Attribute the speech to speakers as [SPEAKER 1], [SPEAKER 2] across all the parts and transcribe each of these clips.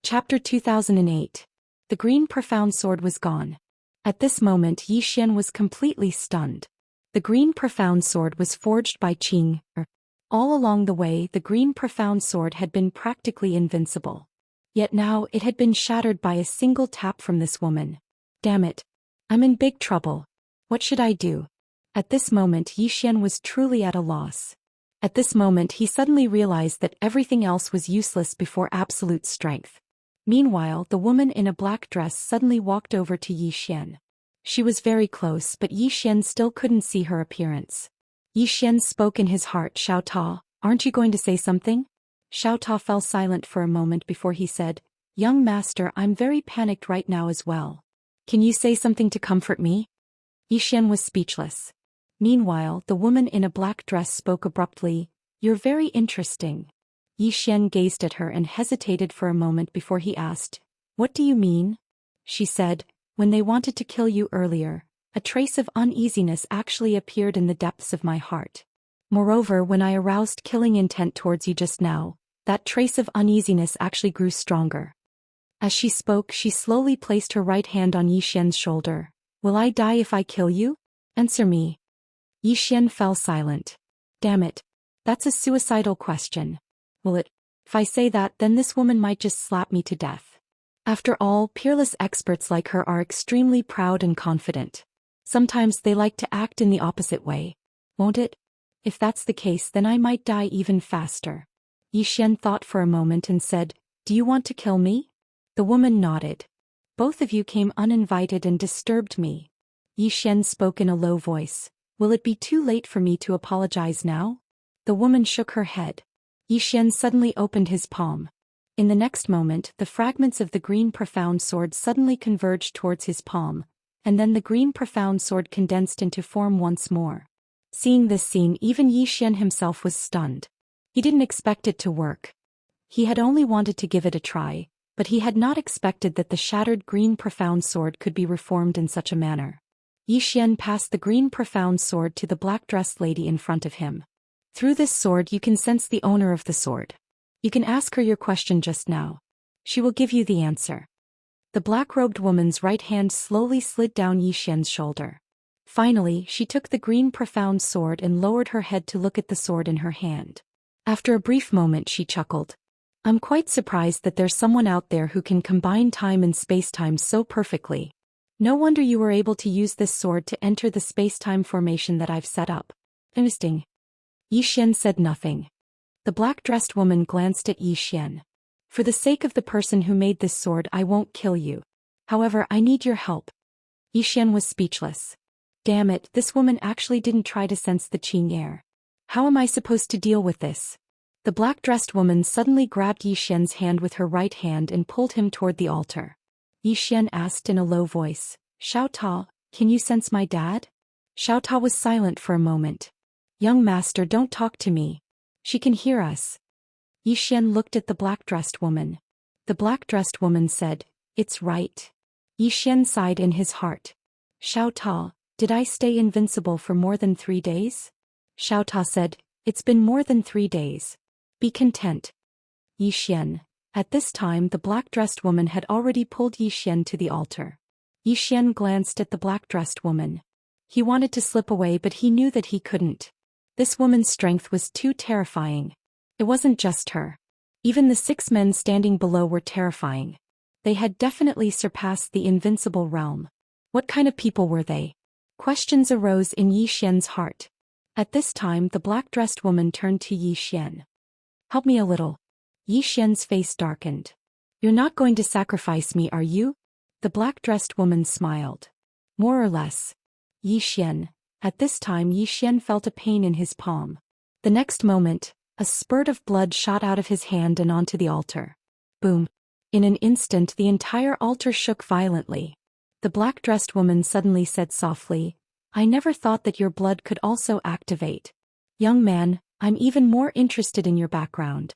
[SPEAKER 1] Chapter 2008. The green profound sword was gone. At this moment Yi Xian was completely stunned. The green profound sword was forged by Qing. All along the way the green profound sword had been practically invincible. Yet now it had been shattered by a single tap from this woman. Damn it. I'm in big trouble. What should I do? At this moment Yi Xian was truly at a loss. At this moment he suddenly realized that everything else was useless before absolute strength. Meanwhile, the woman in a black dress suddenly walked over to Yi Xian. She was very close, but Yi Xian still couldn't see her appearance. Yi Xian spoke in his heart, "Xiao Ta, aren't you going to say something?" Xiao Ta fell silent for a moment before he said, "Young master, I'm very panicked right now as well. Can you say something to comfort me?" Yi Xian was speechless. Meanwhile, the woman in a black dress spoke abruptly, "You're very interesting." Yi Xian gazed at her and hesitated for a moment before he asked, "What do you mean?" She said, "When they wanted to kill you earlier, a trace of uneasiness actually appeared in the depths of my heart. Moreover, when I aroused killing intent towards you just now, that trace of uneasiness actually grew stronger." As she spoke, she slowly placed her right hand on Yi Xian's shoulder. "Will I die if I kill you? Answer me." Yi Xian fell silent. Damn it. That's a suicidal question. Will it? If I say that, then this woman might just slap me to death. After all, peerless experts like her are extremely proud and confident. Sometimes they like to act in the opposite way. Won't it? If that's the case, then I might die even faster. Yi Xian thought for a moment and said, "Do you want to kill me?" The woman nodded. "Both of you came uninvited and disturbed me." Yi Xian spoke in a low voice. "Will it be too late for me to apologize now?" The woman shook her head. Yi Xian suddenly opened his palm. In the next moment, the fragments of the green profound sword suddenly converged towards his palm, and then the green profound sword condensed into form once more. Seeing this scene, even Yi Xian himself was stunned. He didn't expect it to work. He had only wanted to give it a try, but he had not expected that the shattered green profound sword could be reformed in such a manner. Yi Xian passed the green profound sword to the black-dressed lady in front of him. "Through this sword you can sense the owner of the sword. You can ask her your question just now. She will give you the answer." The black-robed woman's right hand slowly slid down Yi Xian's shoulder. Finally, she took the green profound sword and lowered her head to look at the sword in her hand. After a brief moment she chuckled. "I'm quite surprised that there's someone out there who can combine time and space-time so perfectly. No wonder you were able to use this sword to enter the space-time formation that I've set up. Interesting." Yi Xian said nothing. The black-dressed woman glanced at Yi Xian. "For the sake of the person who made this sword, I won't kill you. However, I need your help." Yi Xian was speechless. Damn it, this woman actually didn't try to sense the Qing air. How am I supposed to deal with this? The black-dressed woman suddenly grabbed Yi Xian's hand with her right hand and pulled him toward the altar. Yi Xian asked in a low voice, "Xiao Ta, can you sense my dad?" Xiao Ta was silent for a moment. "Young master, don't talk to me. She can hear us." Yi Xian looked at the black-dressed woman. The black-dressed woman said, "It's right." Yi Xian sighed in his heart. "Xiao Ta, did I stay invincible for more than 3 days?" Xiao Ta said, "It's been more than 3 days. Be content." Yi Xian. At this time the black-dressed woman had already pulled Yi Xian to the altar. Yi Xian glanced at the black-dressed woman. He wanted to slip away, but he knew that he couldn't. This woman's strength was too terrifying. It wasn't just her. Even the 6 men standing below were terrifying. They had definitely surpassed the invincible realm. What kind of people were they? Questions arose in Yi Xian's heart. At this time the black-dressed woman turned to Yi Xian. "Help me a little." Yi Xian's face darkened. "You're not going to sacrifice me, are you?" The black-dressed woman smiled. "More or less." Yi Xian. At this time Yi Xian felt a pain in his palm. The next moment, a spurt of blood shot out of his hand and onto the altar. Boom. In an instant the entire altar shook violently. The black-dressed woman suddenly said softly, "I never thought that your blood could also activate. Young man, I'm even more interested in your background."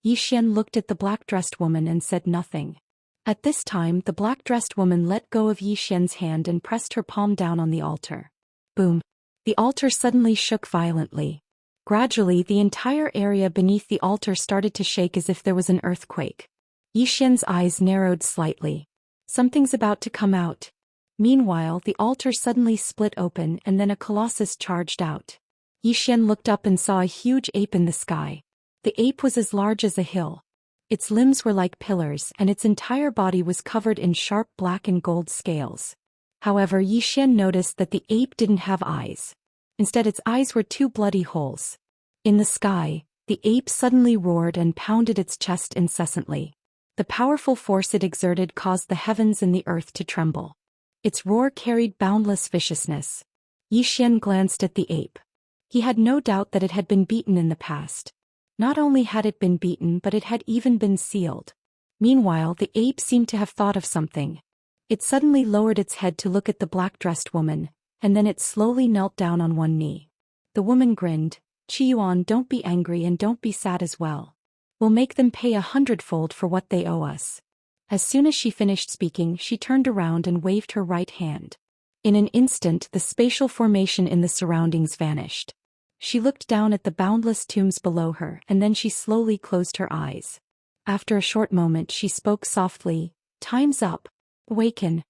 [SPEAKER 1] Yi Xian looked at the black-dressed woman and said nothing. At this time the black-dressed woman let go of Yi Xian's hand and pressed her palm down on the altar. Boom. The altar suddenly shook violently. Gradually the entire area beneath the altar started to shake as if there was an earthquake. Yi Xian's eyes narrowed slightly. Something's about to come out. Meanwhile, the altar suddenly split open and then a colossus charged out. Yi Xian looked up and saw a huge ape in the sky. The ape was as large as a hill. Its limbs were like pillars and its entire body was covered in sharp black and gold scales. However, Yi Xian noticed that the ape didn't have eyes. Instead, its eyes were two bloody holes. In the sky, the ape suddenly roared and pounded its chest incessantly. The powerful force it exerted caused the heavens and the earth to tremble. Its roar carried boundless viciousness. Yi Xian glanced at the ape. He had no doubt that it had been beaten in the past. Not only had it been beaten, but it had even been sealed. Meanwhile, the ape seemed to have thought of something. It suddenly lowered its head to look at the black-dressed woman, and then it slowly knelt down on one knee. The woman grinned. "Qiyuan, don't be angry and don't be sad as well. We'll make them pay 100-fold for what they owe us." As soon as she finished speaking, she turned around and waved her right hand. In an instant, the spatial formation in the surroundings vanished. She looked down at the boundless tombs below her and then she slowly closed her eyes. After a short moment she spoke softly, "Time's up. Awaken."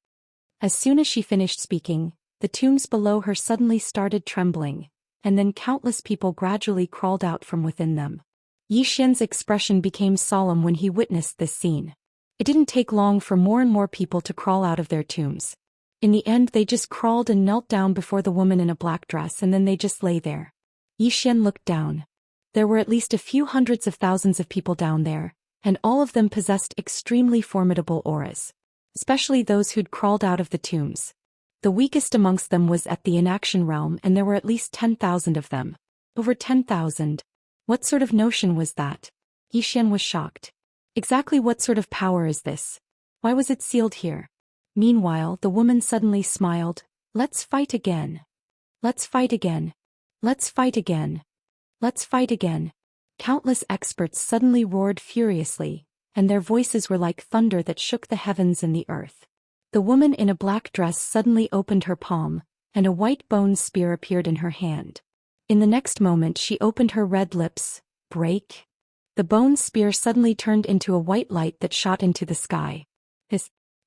[SPEAKER 1] As soon as she finished speaking, the tombs below her suddenly started trembling, and then countless people gradually crawled out from within them. Yi Xian's expression became solemn when he witnessed this scene. It didn't take long for more and more people to crawl out of their tombs. In the end, they just crawled and knelt down before the woman in a black dress and then they just lay there. Yi Xian looked down. There were at least a few hundreds of thousands of people down there, and all of them possessed extremely formidable auras. Especially those who'd crawled out of the tombs. The weakest amongst them was at the inaction realm and there were at least 10,000 of them. Over 10,000. What sort of notion was that? Yi Xian was shocked. Exactly what sort of power is this? Why was it sealed here? Meanwhile, the woman suddenly smiled. "Let's fight again. Let's fight again. Let's fight again. Let's fight again." Countless experts suddenly roared furiously, and their voices were like thunder that shook the heavens and the earth. The woman in a black dress suddenly opened her palm, and a white bone spear appeared in her hand. In the next moment she opened her red lips. "Break." The bone spear suddenly turned into a white light that shot into the sky.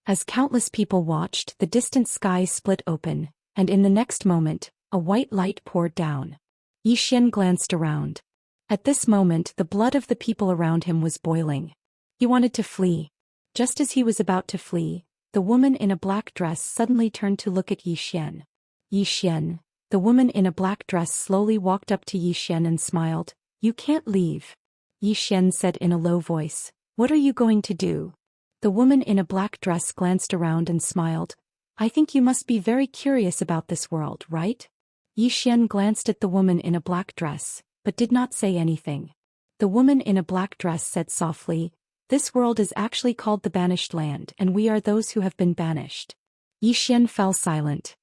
[SPEAKER 1] As countless people watched, the distant sky split open, and in the next moment, a white light poured down. Yi Xian glanced around. At this moment, the blood of the people around him was boiling. He wanted to flee. Just as he was about to flee, the woman in a black dress suddenly turned to look at Yi Xian. "Yi Xian." The woman in a black dress slowly walked up to Yi Xian and smiled. "You can't leave." Yi Xian said in a low voice. "What are you going to do?" The woman in a black dress glanced around and smiled. "I think you must be very curious about this world, right?" Yi Xian glanced at the woman in a black dress, but did not say anything. The woman in a black dress said softly, "This world is actually called the Banished Land and we are those who have been banished." Yi Xian fell silent.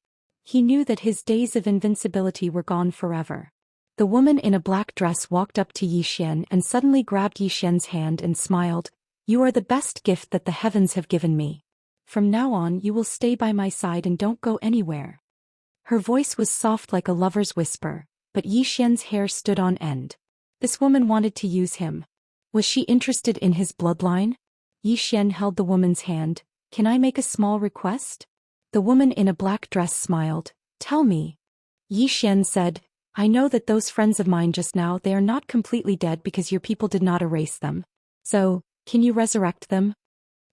[SPEAKER 1] He knew that his days of invincibility were gone forever. The woman in a black dress walked up to Yi Xian and suddenly grabbed Yi Xian's hand and smiled. "You are the best gift that the heavens have given me. From now on you will stay by my side and don't go anywhere." Her voice was soft like a lover's whisper, but Yi Xian's hair stood on end. This woman wanted to use him. Was she interested in his bloodline? Yi Xian held the woman's hand. "Can I make a small request?" The woman in a black dress smiled. "Tell me." Yi Xian said, "I know that those friends of mine just now, they are not completely dead because your people did not erase them. So, can you resurrect them?"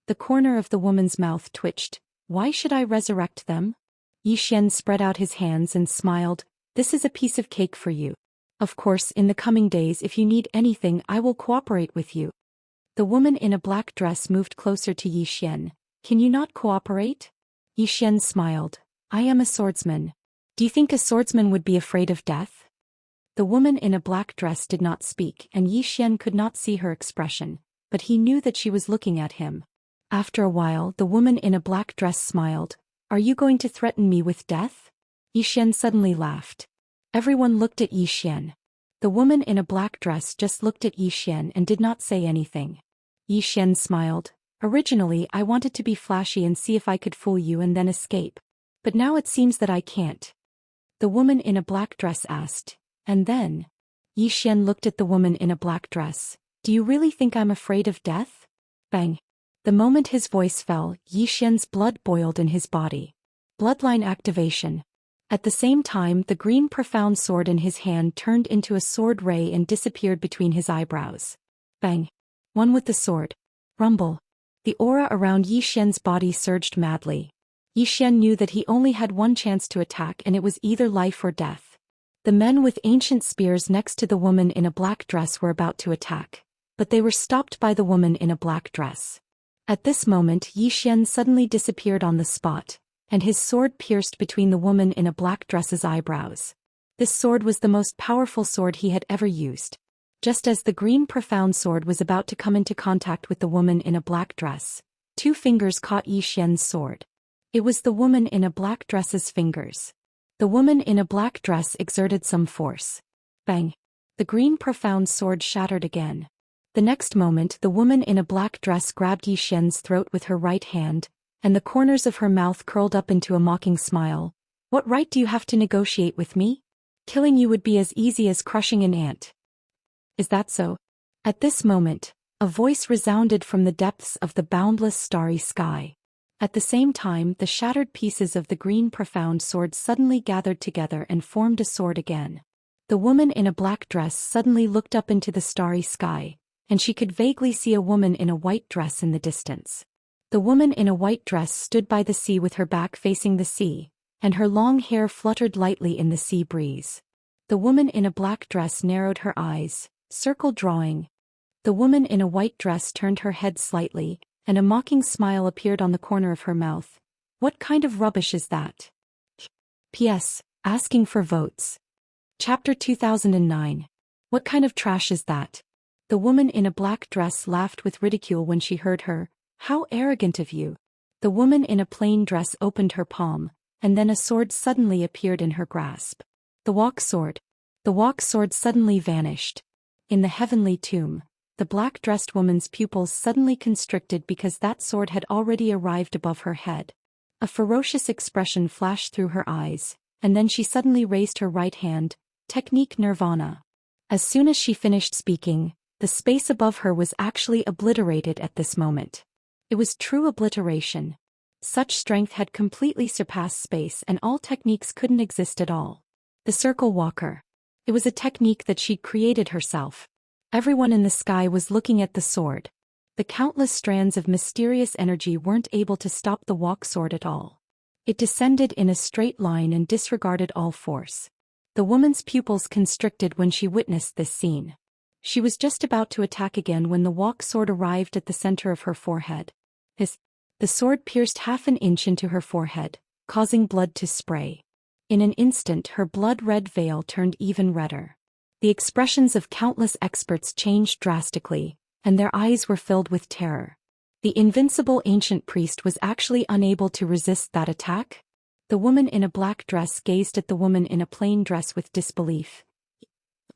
[SPEAKER 1] The corner of the woman's mouth twitched. "Why should I resurrect them?" Yi Xian spread out his hands and smiled. "This is a piece of cake for you. Of course, in the coming days if you need anything I will cooperate with you." The woman in a black dress moved closer to Yi Xian. "Can you not cooperate?" Yi Xian smiled. "I am a swordsman. Do you think a swordsman would be afraid of death?" The woman in a black dress did not speak and Yi Xian could not see her expression, but he knew that she was looking at him. After a while, the woman in a black dress smiled. "Are you going to threaten me with death?" Yi Xian suddenly laughed. Everyone looked at Yi Xian. The woman in a black dress just looked at Yi Xian and did not say anything. Yi Xian smiled. "Originally I wanted to be flashy and see if I could fool you and then escape. But now it seems that I can't." The woman in a black dress asked. "And then?" Yi Xian looked at the woman in a black dress. "Do you really think I'm afraid of death?" Bang. The moment his voice fell, Yi Xian's blood boiled in his body. Bloodline activation. At the same time, the green profound sword in his hand turned into a sword ray and disappeared between his eyebrows. Bang! One with the sword. Rumble. The aura around Yi Xian's body surged madly. Yi Xian knew that he only had one chance to attack, and it was either life or death. The men with ancient spears next to the woman in a black dress were about to attack, but they were stopped by the woman in a black dress. At this moment, Yi Xian suddenly disappeared on the spot, and his sword pierced between the woman in a black dress's eyebrows. This sword was the most powerful sword he had ever used. Just as the green profound sword was about to come into contact with the woman in a black dress, two fingers caught Yi Xian's sword. It was the woman in a black dress's fingers. The woman in a black dress exerted some force. Bang! The green profound sword shattered again. The next moment, the woman in a black dress grabbed Yi Xian's throat with her right hand, and the corners of her mouth curled up into a mocking smile. What right do you have to negotiate with me? Killing you would be as easy as crushing an ant. Is that so? At this moment, a voice resounded from the depths of the boundless starry sky. At the same time, the shattered pieces of the green profound sword suddenly gathered together and formed a sword again. The woman in a black dress suddenly looked up into the starry sky, and she could vaguely see a woman in a white dress in the distance. The woman in a white dress stood by the sea with her back facing the sea, and her long hair fluttered lightly in the sea breeze. The woman in a black dress narrowed her eyes, circle drawing. The woman in a white dress turned her head slightly, and a mocking smile appeared on the corner of her mouth. What kind of rubbish is that? P.S. Asking for votes. Chapter 2009. What kind of trash is that? The woman in a black dress laughed with ridicule when she heard her. How arrogant of you. The woman in a plain dress opened her palm, and then a sword suddenly appeared in her grasp. The walk sword. The walk sword suddenly vanished. In the heavenly tomb, the black-dressed woman's pupils suddenly constricted because that sword had already arrived above her head. A ferocious expression flashed through her eyes, and then she suddenly raised her right hand, technique nirvana. As soon as she finished speaking, the space above her was actually obliterated at this moment. It was true obliteration. Such strength had completely surpassed space, and all techniques couldn't exist at all. The circle walker. It was a technique that she'd created herself. Everyone in the sky was looking at the sword. The countless strands of mysterious energy weren't able to stop the walk sword at all. It descended in a straight line and disregarded all force. The woman's pupils constricted when she witnessed this scene. She was just about to attack again when the walk sword arrived at the center of her forehead. The sword pierced half an inch into her forehead, causing blood to spray. In an instant, her blood-red veil turned even redder. The expressions of countless experts changed drastically, and their eyes were filled with terror. The invincible ancient priest was actually unable to resist that attack. The woman in a black dress gazed at the woman in a plain dress with disbelief.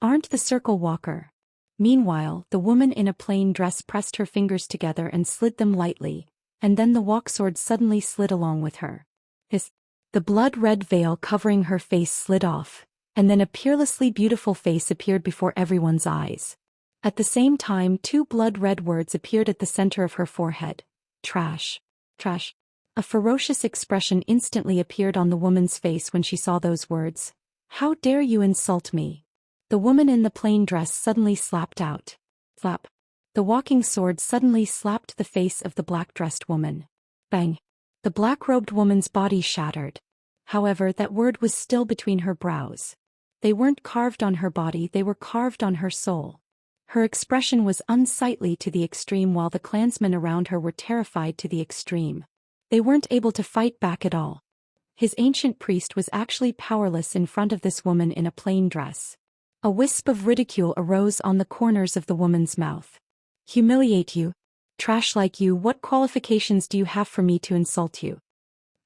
[SPEAKER 1] Aren't the circle walker? Meanwhile, the woman in a plain dress pressed her fingers together and slid them lightly, and then the walk sword suddenly slid along with her. The blood-red veil covering her face slid off, and then a peerlessly beautiful face appeared before everyone's eyes. At the same time, two blood-red words appeared at the center of her forehead. Trash. Trash. A ferocious expression instantly appeared on the woman's face when she saw those words. How dare you insult me? The woman in the plain dress suddenly slapped out. Slap. The walking sword suddenly slapped the face of the black-dressed woman. Bang. The black-robed woman's body shattered. However, that word was still between her brows. They weren't carved on her body, they were carved on her soul. Her expression was unsightly to the extreme, while the clansmen around her were terrified to the extreme. They weren't able to fight back at all. His ancient priest was actually powerless in front of this woman in a plain dress. A wisp of ridicule arose on the corners of the woman's mouth. Humiliate you? Trash like you, what qualifications do you have for me to insult you?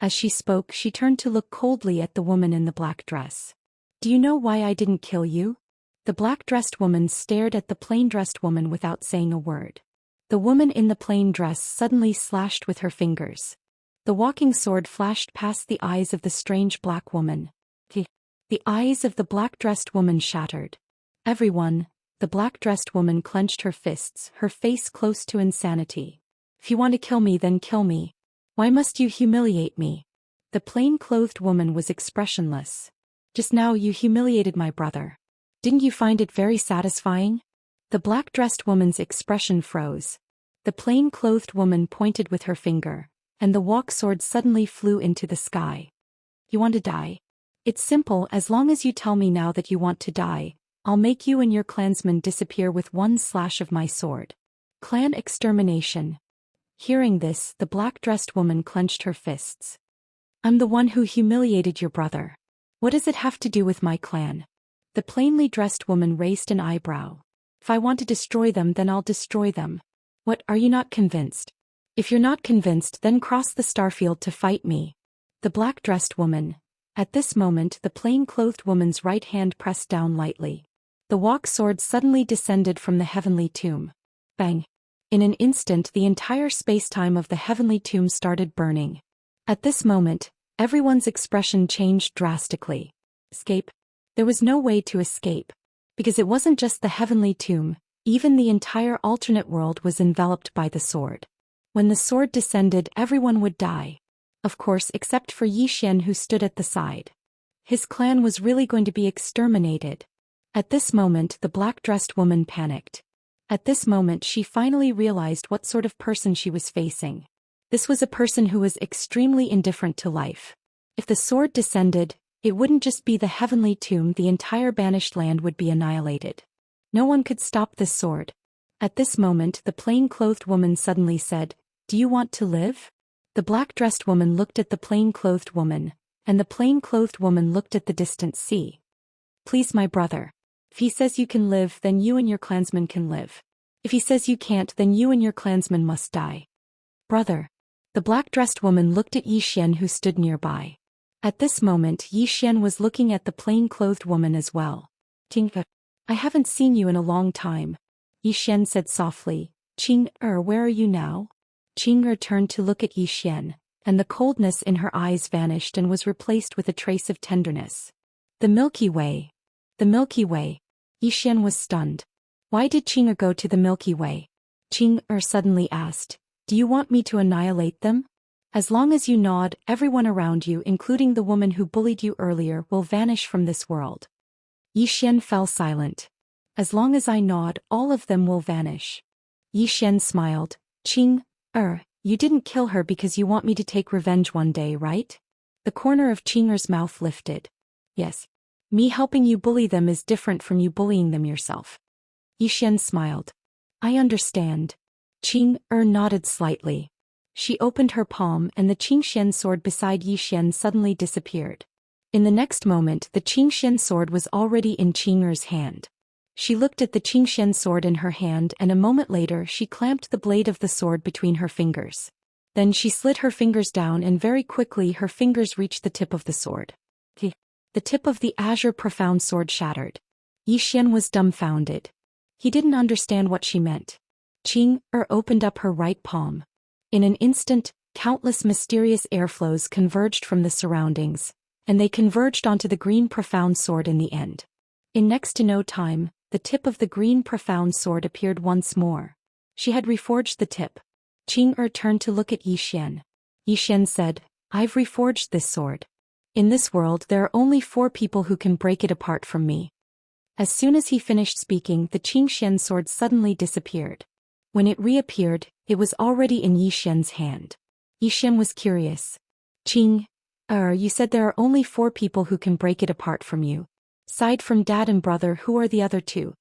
[SPEAKER 1] As she spoke, she turned to look coldly at the woman in the black dress. Do you know why I didn't kill you? The black-dressed woman stared at the plain-dressed woman without saying a word. The woman in the plain dress suddenly slashed with her fingers. The walking sword flashed past the eyes of the strange black woman. The eyes of the black-dressed woman shattered. Everyone, the black-dressed woman clenched her fists, her face close to insanity. If you want to kill me, then kill me. Why must you humiliate me? The plain-clothed woman was expressionless. Just now you humiliated my brother. Didn't you find it very satisfying? The black-dressed woman's expression froze. The plain-clothed woman pointed with her finger, and the walk sword suddenly flew into the sky. You want to die? It's simple. As long as you tell me now that you want to die, I'll make you and your clansmen disappear with one slash of my sword. Clan extermination. Hearing this, the black-dressed woman clenched her fists. I'm the one who humiliated your brother. What does it have to do with my clan? The plainly dressed woman raised an eyebrow. If I want to destroy them, then I'll destroy them. What, are you not convinced? If you're not convinced, then cross the starfield to fight me. The black-dressed woman. At this moment, the plain-clothed woman's right hand pressed down lightly. The walk sword suddenly descended from the heavenly tomb. Bang! In an instant, the entire space-time of the heavenly tomb started burning. At this moment, everyone's expression changed drastically. Escape? There was no way to escape. Because it wasn't just the heavenly tomb, even the entire alternate world was enveloped by the sword. When the sword descended, everyone would die. Of course, except for Zhou Xian, who stood at the side. His clan was really going to be exterminated. At this moment, the black-dressed woman panicked. At this moment, she finally realized what sort of person she was facing. This was a person who was extremely indifferent to life. If the sword descended, it wouldn't just be the heavenly tomb, the entire banished land would be annihilated. No one could stop this sword. At this moment, the plain-clothed woman suddenly said, "Do you want to live?" The black-dressed woman looked at the plain-clothed woman, and the plain-clothed woman looked at the distant sea. Please, my brother. If he says you can live, then you and your clansmen can live. If he says you can't, then you and your clansmen must die. Brother. The black-dressed woman looked at Zhou Xian, who stood nearby. At this moment, Zhou Xian was looking at the plain-clothed woman as well. Tinga. I haven't seen you in a long time. Zhou Xian said softly. Where are you now? Turned to look at Zhou Xian, and the coldness in her eyes vanished and was replaced with a trace of tenderness. The Milky Way. The Milky Way. Zhou Xian was stunned. Why did go to the Milky Way? Suddenly asked. Do you want me to annihilate them? As long as you nod, everyone around you, including the woman who bullied you earlier, will vanish from this world. Zhou Xian fell silent. As long as I nod, all of them will vanish. Zhou Xian smiled. You didn't kill her because you want me to take revenge one day, right? The corner of Qing'er's mouth lifted. Yes. Me helping you bully them is different from you bullying them yourself. Zhou Xian smiled. I understand. Nodded slightly. She opened her palm and the Qingxian sword beside Zhou Xian suddenly disappeared. In the next moment, the Qingxian sword was already in Qing'er's hand. She looked at the Qingxian sword in her hand, and a moment later she clamped the blade of the sword between her fingers. Then she slid her fingers down and very quickly her fingers reached the tip of the sword. The tip of the azure profound sword shattered. Zhou Xian was dumbfounded. He didn't understand what she meant. Opened up her right palm. In an instant, countless mysterious airflows converged from the surroundings, and they converged onto the green profound sword in the end. In next to no time, the tip of the green profound sword appeared once more. She had reforged the tip. Turned to look at Zhou Xian. Zhou Xian said, I've reforged this sword. In this world there are only 4 people who can break it apart from me. As soon as he finished speaking, the Qingxian sword suddenly disappeared. When it reappeared, it was already in Zhou Xian's hand. Zhou Xian was curious. You said there are only 4 people who can break it apart from you. Aside from dad and brother, who are the other 2?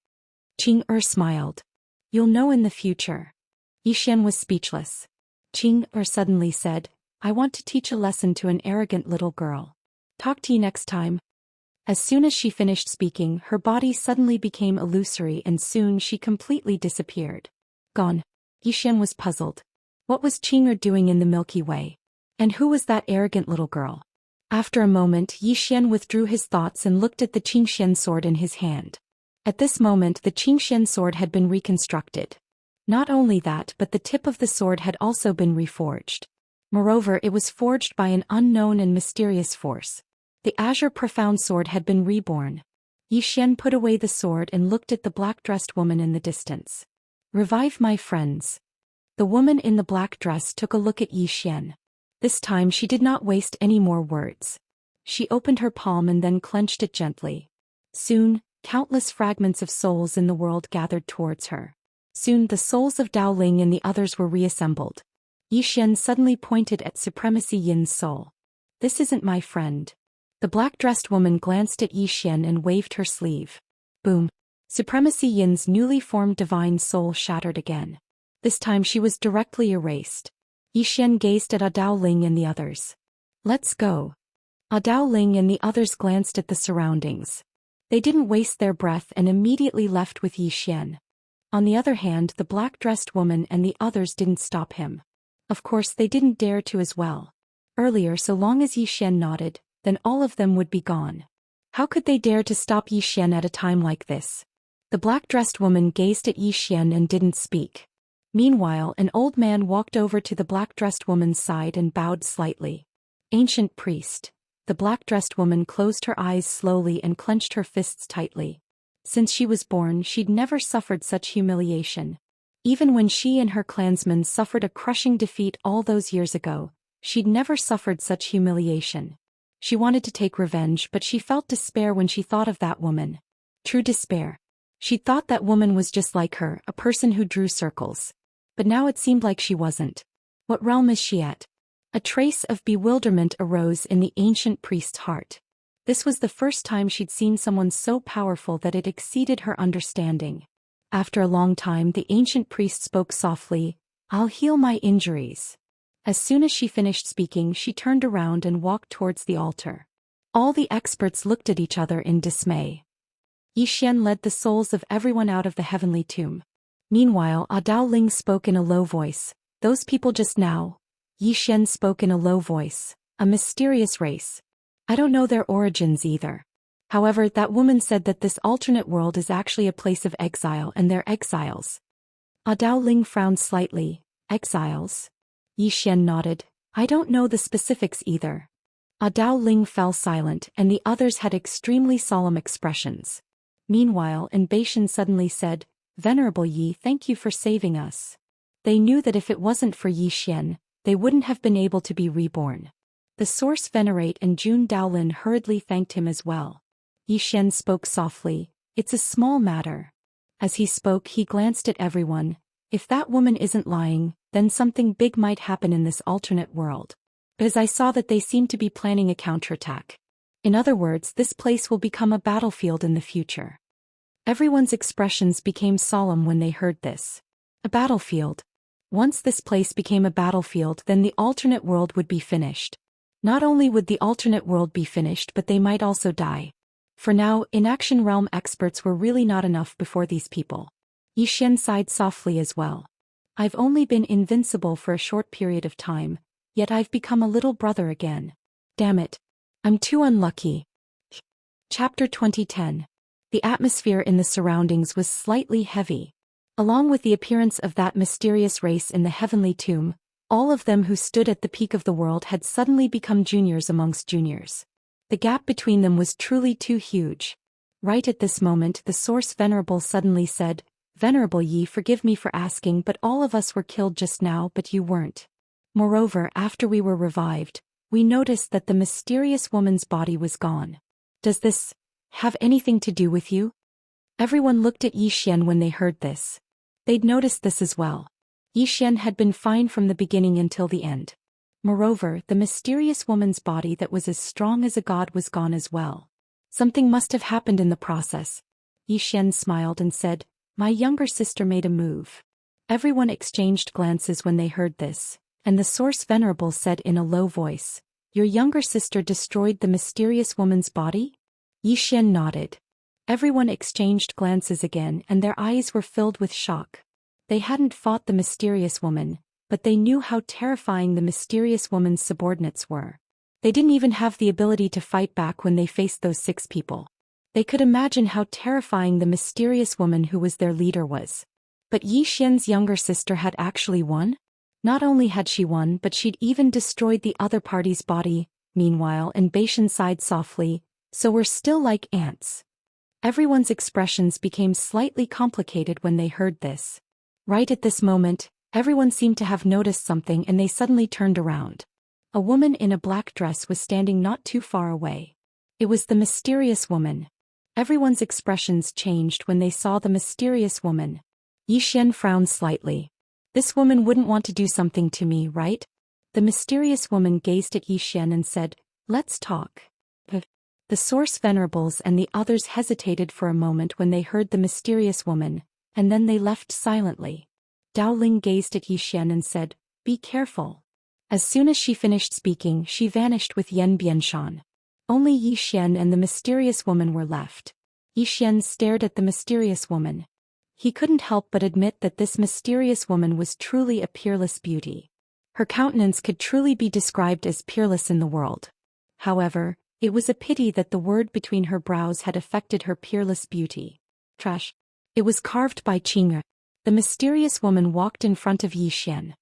[SPEAKER 1] Smiled. You'll know in the future. Zhou Xian was speechless. Suddenly said, I want to teach a lesson to an arrogant little girl. Talk to you next time. As soon as she finished speaking, her body suddenly became illusory and soon she completely disappeared. Gone. Zhou Xian was puzzled. What was Qing'er doing in the Milky Way? And who was that arrogant little girl? After a moment, Zhou Xian withdrew his thoughts and looked at the Qingxian sword in his hand. At this moment, the Qingxian sword had been reconstructed. Not only that, but the tip of the sword had also been reforged. Moreover, it was forged by an unknown and mysterious force. The azure profound sword had been reborn. Zhou Xian put away the sword and looked at the black-dressed woman in the distance. Revive my friends. The woman in the black dress took a look at Yi Xian. This time she did not waste any more words. She opened her palm and then clenched it gently. Soon, countless fragments of souls in the world gathered towards her. Soon the souls of Dao Ling and the others were reassembled. Yi Xian suddenly pointed at Supremacy Yin's soul. "This isn't my friend." The black-dressed woman glanced at Yi Xian and waved her sleeve. Boom. Supremacy Yin's newly formed divine soul shattered again. This time she was directly erased. Yi Xian gazed at Dao Ling and the others. "Let's go." Dao Ling and the others glanced at the surroundings. They didn't waste their breath and immediately left with Yi Xian. On the other hand, the black-dressed woman and the others didn't stop him. Of course they didn't dare to as well. Earlier, so long as Yi Xian nodded, then all of them would be gone. How could they dare to stop Yi Xian at a time like this? The black-dressed woman gazed at Yi Xian and didn't speak. Meanwhile, an old man walked over to the black-dressed woman's side and bowed slightly. "Ancient priest." The black-dressed woman closed her eyes slowly and clenched her fists tightly. Since she was born, she'd never suffered such humiliation. Even when she and her clansmen suffered a crushing defeat all those years ago, she'd never suffered such humiliation. She wanted to take revenge, but she felt despair when she thought of that woman. True despair. She thought that woman was just like her, a person who drew circles. But now it seemed like she wasn't. What realm is she at? A trace of bewilderment arose in the ancient priest's heart. This was the first time she'd seen someone so powerful that it exceeded her understanding. After a long time, the ancient priest spoke softly, "I'll heal my injuries." As soon as she finished speaking, she turned around and walked towards the altar. All the experts looked at each other in dismay. Yi Xian led the souls of everyone out of the heavenly tomb. Meanwhile, Dao Ling spoke in a low voice. "Those people just now." Yi Xian spoke in a low voice. "A mysterious race. I don't know their origins either. However, that woman said that this alternate world is actually a place of exile and they're exiles." Dao Ling frowned slightly. "Exiles?" Yi Xian nodded. "I don't know the specifics either." Dao Ling fell silent and the others had extremely solemn expressions. Meanwhile, Bashan suddenly said, "Venerable Yi, thank you for saving us." They knew that if it wasn't for Yi Xian, they wouldn't have been able to be reborn. The Source Venerate and Jun Daolin hurriedly thanked him as well. Yi Xian spoke softly, "It's a small matter." As he spoke, he glanced at everyone. If that woman isn't lying, then something big might happen in this alternate world. Because I saw that they seem to be planning a counterattack. In other words, this place will become a battlefield in the future. Everyone's expressions became solemn when they heard this. A battlefield. Once this place became a battlefield, then the alternate world would be finished. Not only would the alternate world be finished, but they might also die. For now, inaction realm experts were really not enough before these people. Yi Xian sighed softly as well. "I've only been invincible for a short period of time, yet I've become a little brother again. Damn it. I'm too unlucky." Chapter 2010. The atmosphere in the surroundings was slightly heavy. Along with the appearance of that mysterious race in the heavenly tomb, all of them who stood at the peak of the world had suddenly become juniors amongst juniors. The gap between them was truly too huge. Right at this moment, the Source Venerable suddenly said, "Venerable Yi, forgive me for asking, but all of us were killed just now, but you weren't. Moreover, after we were revived, we noticed that the mysterious woman's body was gone. Does this have anything to do with you?" Everyone looked at Yi Xian when they heard this. They'd noticed this as well. Yi Xian had been fine from the beginning until the end. Moreover, the mysterious woman's body that was as strong as a god was gone as well. Something must have happened in the process. Yi Xian smiled and said, "My younger sister made a move." Everyone exchanged glances when they heard this, and the Source Venerable said in a low voice, "Your younger sister destroyed the mysterious woman's body?" Yi Xian nodded. Everyone exchanged glances again and their eyes were filled with shock. They hadn't fought the mysterious woman, but they knew how terrifying the mysterious woman's subordinates were. They didn't even have the ability to fight back when they faced those 6 people. They could imagine how terrifying the mysterious woman who was their leader was. But Yi Xian's younger sister had actually won? Not only had she won, but she'd even destroyed the other party's body. Meanwhile, Bashan sighed softly, "So we're still like ants." Everyone's expressions became slightly complicated when they heard this. Right at this moment, Everyone seemed to have noticed something and they suddenly turned around. A woman in a black dress was standing not too far away. It was the mysterious woman. Everyone's expressions changed when they saw the mysterious woman. Yi Xian frowned slightly. This woman wouldn't want to do something to me, right? The mysterious woman gazed at Yi Xian and said, "Let's talk." The Source Venerables and the others hesitated for a moment when they heard the mysterious woman, and then they left silently. Dao Ling gazed at Yi Xian and said, "Be careful." As soon as she finished speaking, she vanished with Yan Bianshan. Only Yi Xian and the mysterious woman were left. Yi Xian stared at the mysterious woman. He couldn't help but admit that this mysterious woman was truly a peerless beauty. Her countenance could truly be described as peerless in the world. However, it was a pity that the word between her brows had affected her peerless beauty. Trash. It was carved by Qing'e. The mysterious woman walked in front of Yi Xian.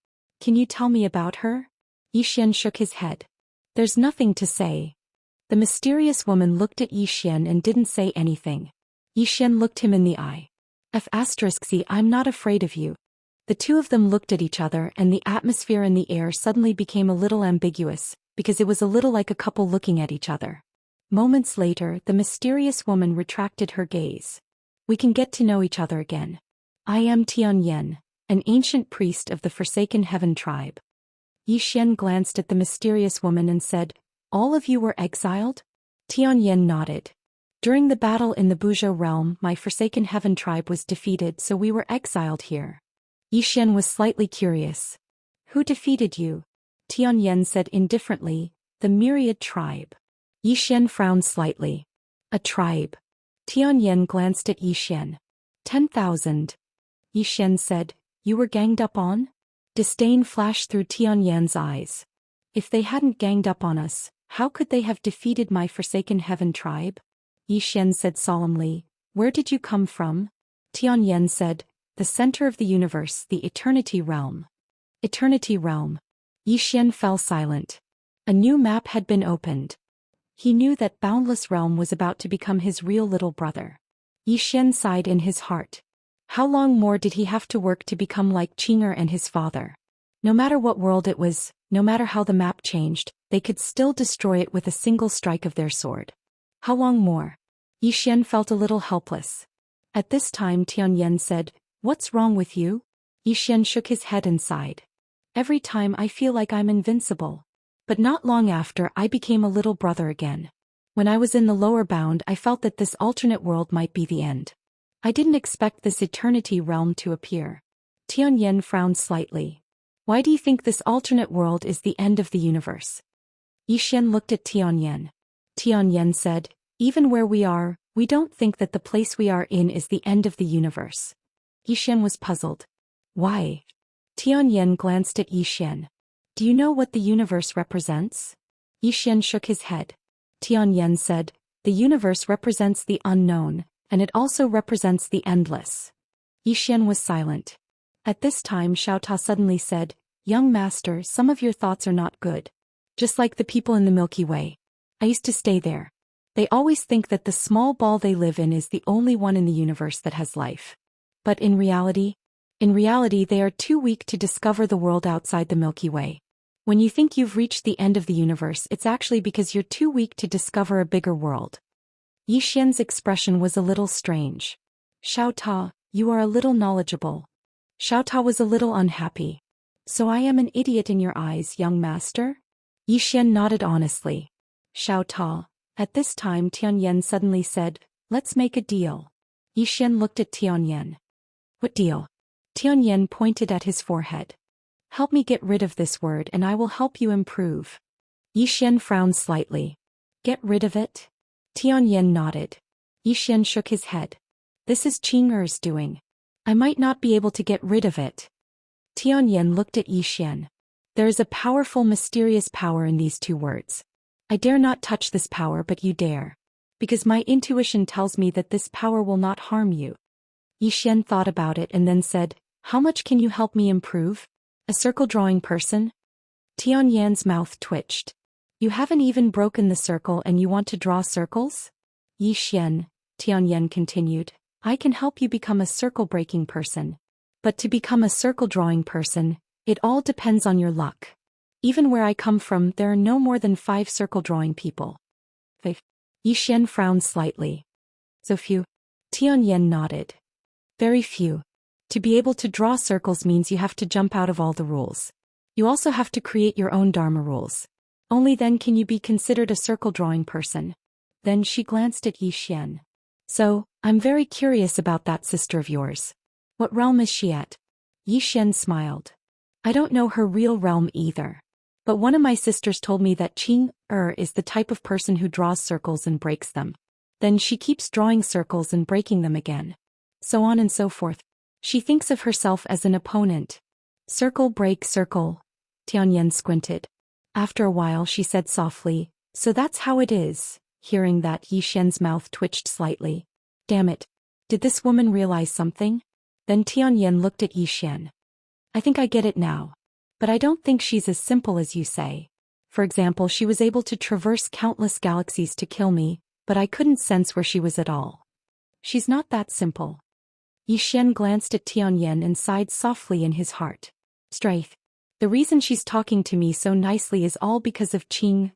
[SPEAKER 1] "Can you tell me about her?" Yi Xian shook his head. "There's nothing to say." The mysterious woman looked at Yi Xian and didn't say anything. Yi Xian looked him in the eye. "C, I'm not afraid of you." The two of them looked at each other and the atmosphere in the air suddenly became a little ambiguous, because it was a little like a couple looking at each other. Moments later, the mysterious woman retracted her gaze. "We can get to know each other again. I am Tianyan, an ancient priest of the Forsaken Heaven tribe." Yi Xian glanced at the mysterious woman and said, "All of you were exiled?" Tianyan nodded. "During the battle in the Buzhou realm, my Forsaken Heaven tribe was defeated, so we were exiled here." Yi Xian was slightly curious. "Who defeated you?" Tianyan said indifferently, "The Myriad tribe." Yi Xian frowned slightly. "A tribe?" Tianyan glanced at Yi Xian. 10,000. Yi Xian said, "You were ganged up on?" Disdain flashed through Tianyan's eyes. "If they hadn't ganged up on us, how could they have defeated my Forsaken Heaven tribe?" Yi Xian said solemnly, "Where did you come from?" Tianyan said, "The center of the universe, the Eternity Realm." Eternity Realm. Yi Xian fell silent. A new map had been opened. He knew that Boundless Realm was about to become his real little brother. Yi Xian sighed in his heart. How long more did he have to work to become like Qing'e and his father? No matter what world it was, no matter how the map changed, they could still destroy it with a single strike of their sword. How long more? Yi Xian felt a little helpless. At this time Tianyan said, "What's wrong with you?" Yi Xian shook his head and sighed. "Every time I feel like I'm invincible. But not long after I became a little brother again. When I was in the lower bound I felt that this alternate world might be the end. I didn't expect this Eternity Realm to appear." Tianyan frowned slightly. "Why do you think this alternate world is the end of the universe?" Yi Xian looked at Tianyan. Tianyan said, "Even where we are, we don't think that the place we are in is the end of the universe." Yi Xian was puzzled. "Why?" Tianyan glanced at Yi Xian. "Do you know what the universe represents?" Yi Xian shook his head. Tianyan said, "The universe represents the unknown, and it also represents the endless." Yi Xian was silent. At this time Xiao Ta suddenly said, "Young master, some of your thoughts are not good. Just like the people in the Milky Way. I used to stay there. They always think that the small ball they live in is the only one in the universe that has life. But in reality they are too weak to discover the world outside the Milky Way. When you think you've reached the end of the universe, it's actually because you're too weak to discover a bigger world." Yi Xian's expression was a little strange. "Xiao Ta, you are a little knowledgeable." Xiao Ta was a little unhappy. "So I am an idiot in your eyes, young master?" Yi Xian nodded honestly. "Xiao Ta." At this time Tianyan suddenly said, "Let's make a deal." Yi Xian looked at Tianyan. "What deal?" Tianyan pointed at his forehead. "Help me get rid of this word and I will help you improve." Yi Xian frowned slightly. "Get rid of it?" Tianyan nodded. Yi Xian shook his head. "This is Qing'er's doing. I might not be able to get rid of it." Tianyan looked at Yi Xian. "There is a powerful mysterious power in these two words. I dare not touch this power, but you dare. Because my intuition tells me that this power will not harm you." Yi Xian thought about it and then said, "How much can you help me improve? A circle drawing person?" Tianyan's mouth twitched. "You haven't even broken the circle and you want to draw circles?" "Yi Xian," Tianyan continued, "I can help you become a circle-breaking person. But to become a circle drawing person, it all depends on your luck. Even where I come from, there are no more than 5 circle drawing people. 5. Yi Xian frowned slightly. So few? Tianyan nodded. Very few. To be able to draw circles means you have to jump out of all the rules. You also have to create your own Dharma rules. Only then can you be considered a circle drawing person. Then she glanced at Yi Xian. So, I'm very curious about that sister of yours. What realm is she at? Yi Xian smiled. I don't know her real realm either. But one of my sisters told me that Qing is the type of person who draws circles and breaks them. Then she keeps drawing circles and breaking them again. So on and so forth. She thinks of herself as an opponent. Circle break circle. Tianyan squinted. After a while she said softly, so that's how it is. Hearing that, Yi Xian's mouth twitched slightly. Damn it. Did this woman realize something? Then Tianyan looked at Yi Xian. I think I get it now. But I don't think she's as simple as you say. For example, she was able to traverse countless galaxies to kill me, but I couldn't sense where she was at all. She's not that simple. Yi Xian glanced at Tianyan and sighed softly in his heart. Straith. The reason she's talking to me so nicely is all because of Qing.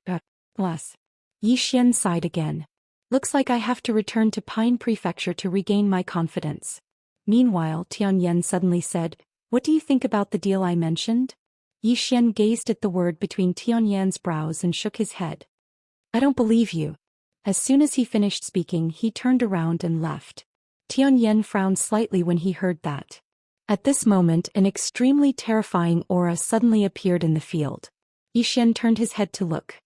[SPEAKER 1] Bless. Yi Xian sighed again. Looks like I have to return to Pine Prefecture to regain my confidence. Meanwhile, Tianyan suddenly said, What do you think about the deal I mentioned? Yi Xian gazed at the word between Tianyan's brows and shook his head. I don't believe you. As soon as he finished speaking, he turned around and left. Tianyan frowned slightly when he heard that. At this moment, an extremely terrifying aura suddenly appeared in the field. Yi Xian turned his head to look.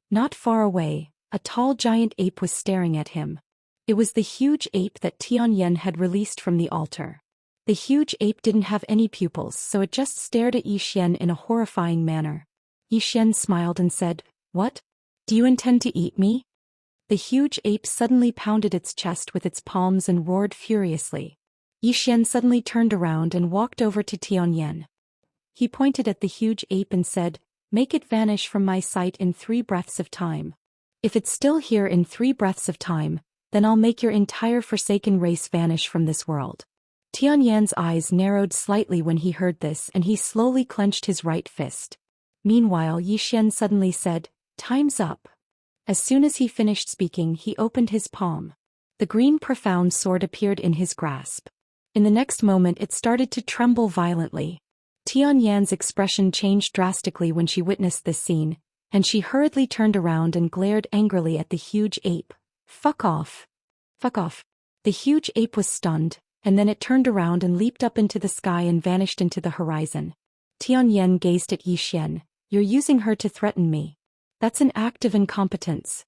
[SPEAKER 1] Not far away, a tall giant ape was staring at him. It was the huge ape that Tianyan had released from the altar. The huge ape didn't have any pupils, so it just stared at Yi Xian in a horrifying manner. Yi Xian smiled and said, What? Do you intend to eat me? The huge ape suddenly pounded its chest with its palms and roared furiously. Yi Xian suddenly turned around and walked over to Tianyan. He pointed at the huge ape and said, Make it vanish from my sight in 3 breaths of time. If it's still here in 3 breaths of time, then I'll make your entire forsaken race vanish from this world. Tianyan's eyes narrowed slightly when he heard this, and he slowly clenched his right fist. Meanwhile, Yi Xian suddenly said, Time's up. As soon as he finished speaking, he opened his palm. The green profound sword appeared in his grasp. In the next moment it started to tremble violently. Tianyan's expression changed drastically when she witnessed this scene, and she hurriedly turned around and glared angrily at the huge ape. Fuck off. Fuck off. The huge ape was stunned, and then it turned around and leaped up into the sky and vanished into the horizon. Tianyan gazed at Yi Xian. You're using her to threaten me. That's an act of incompetence.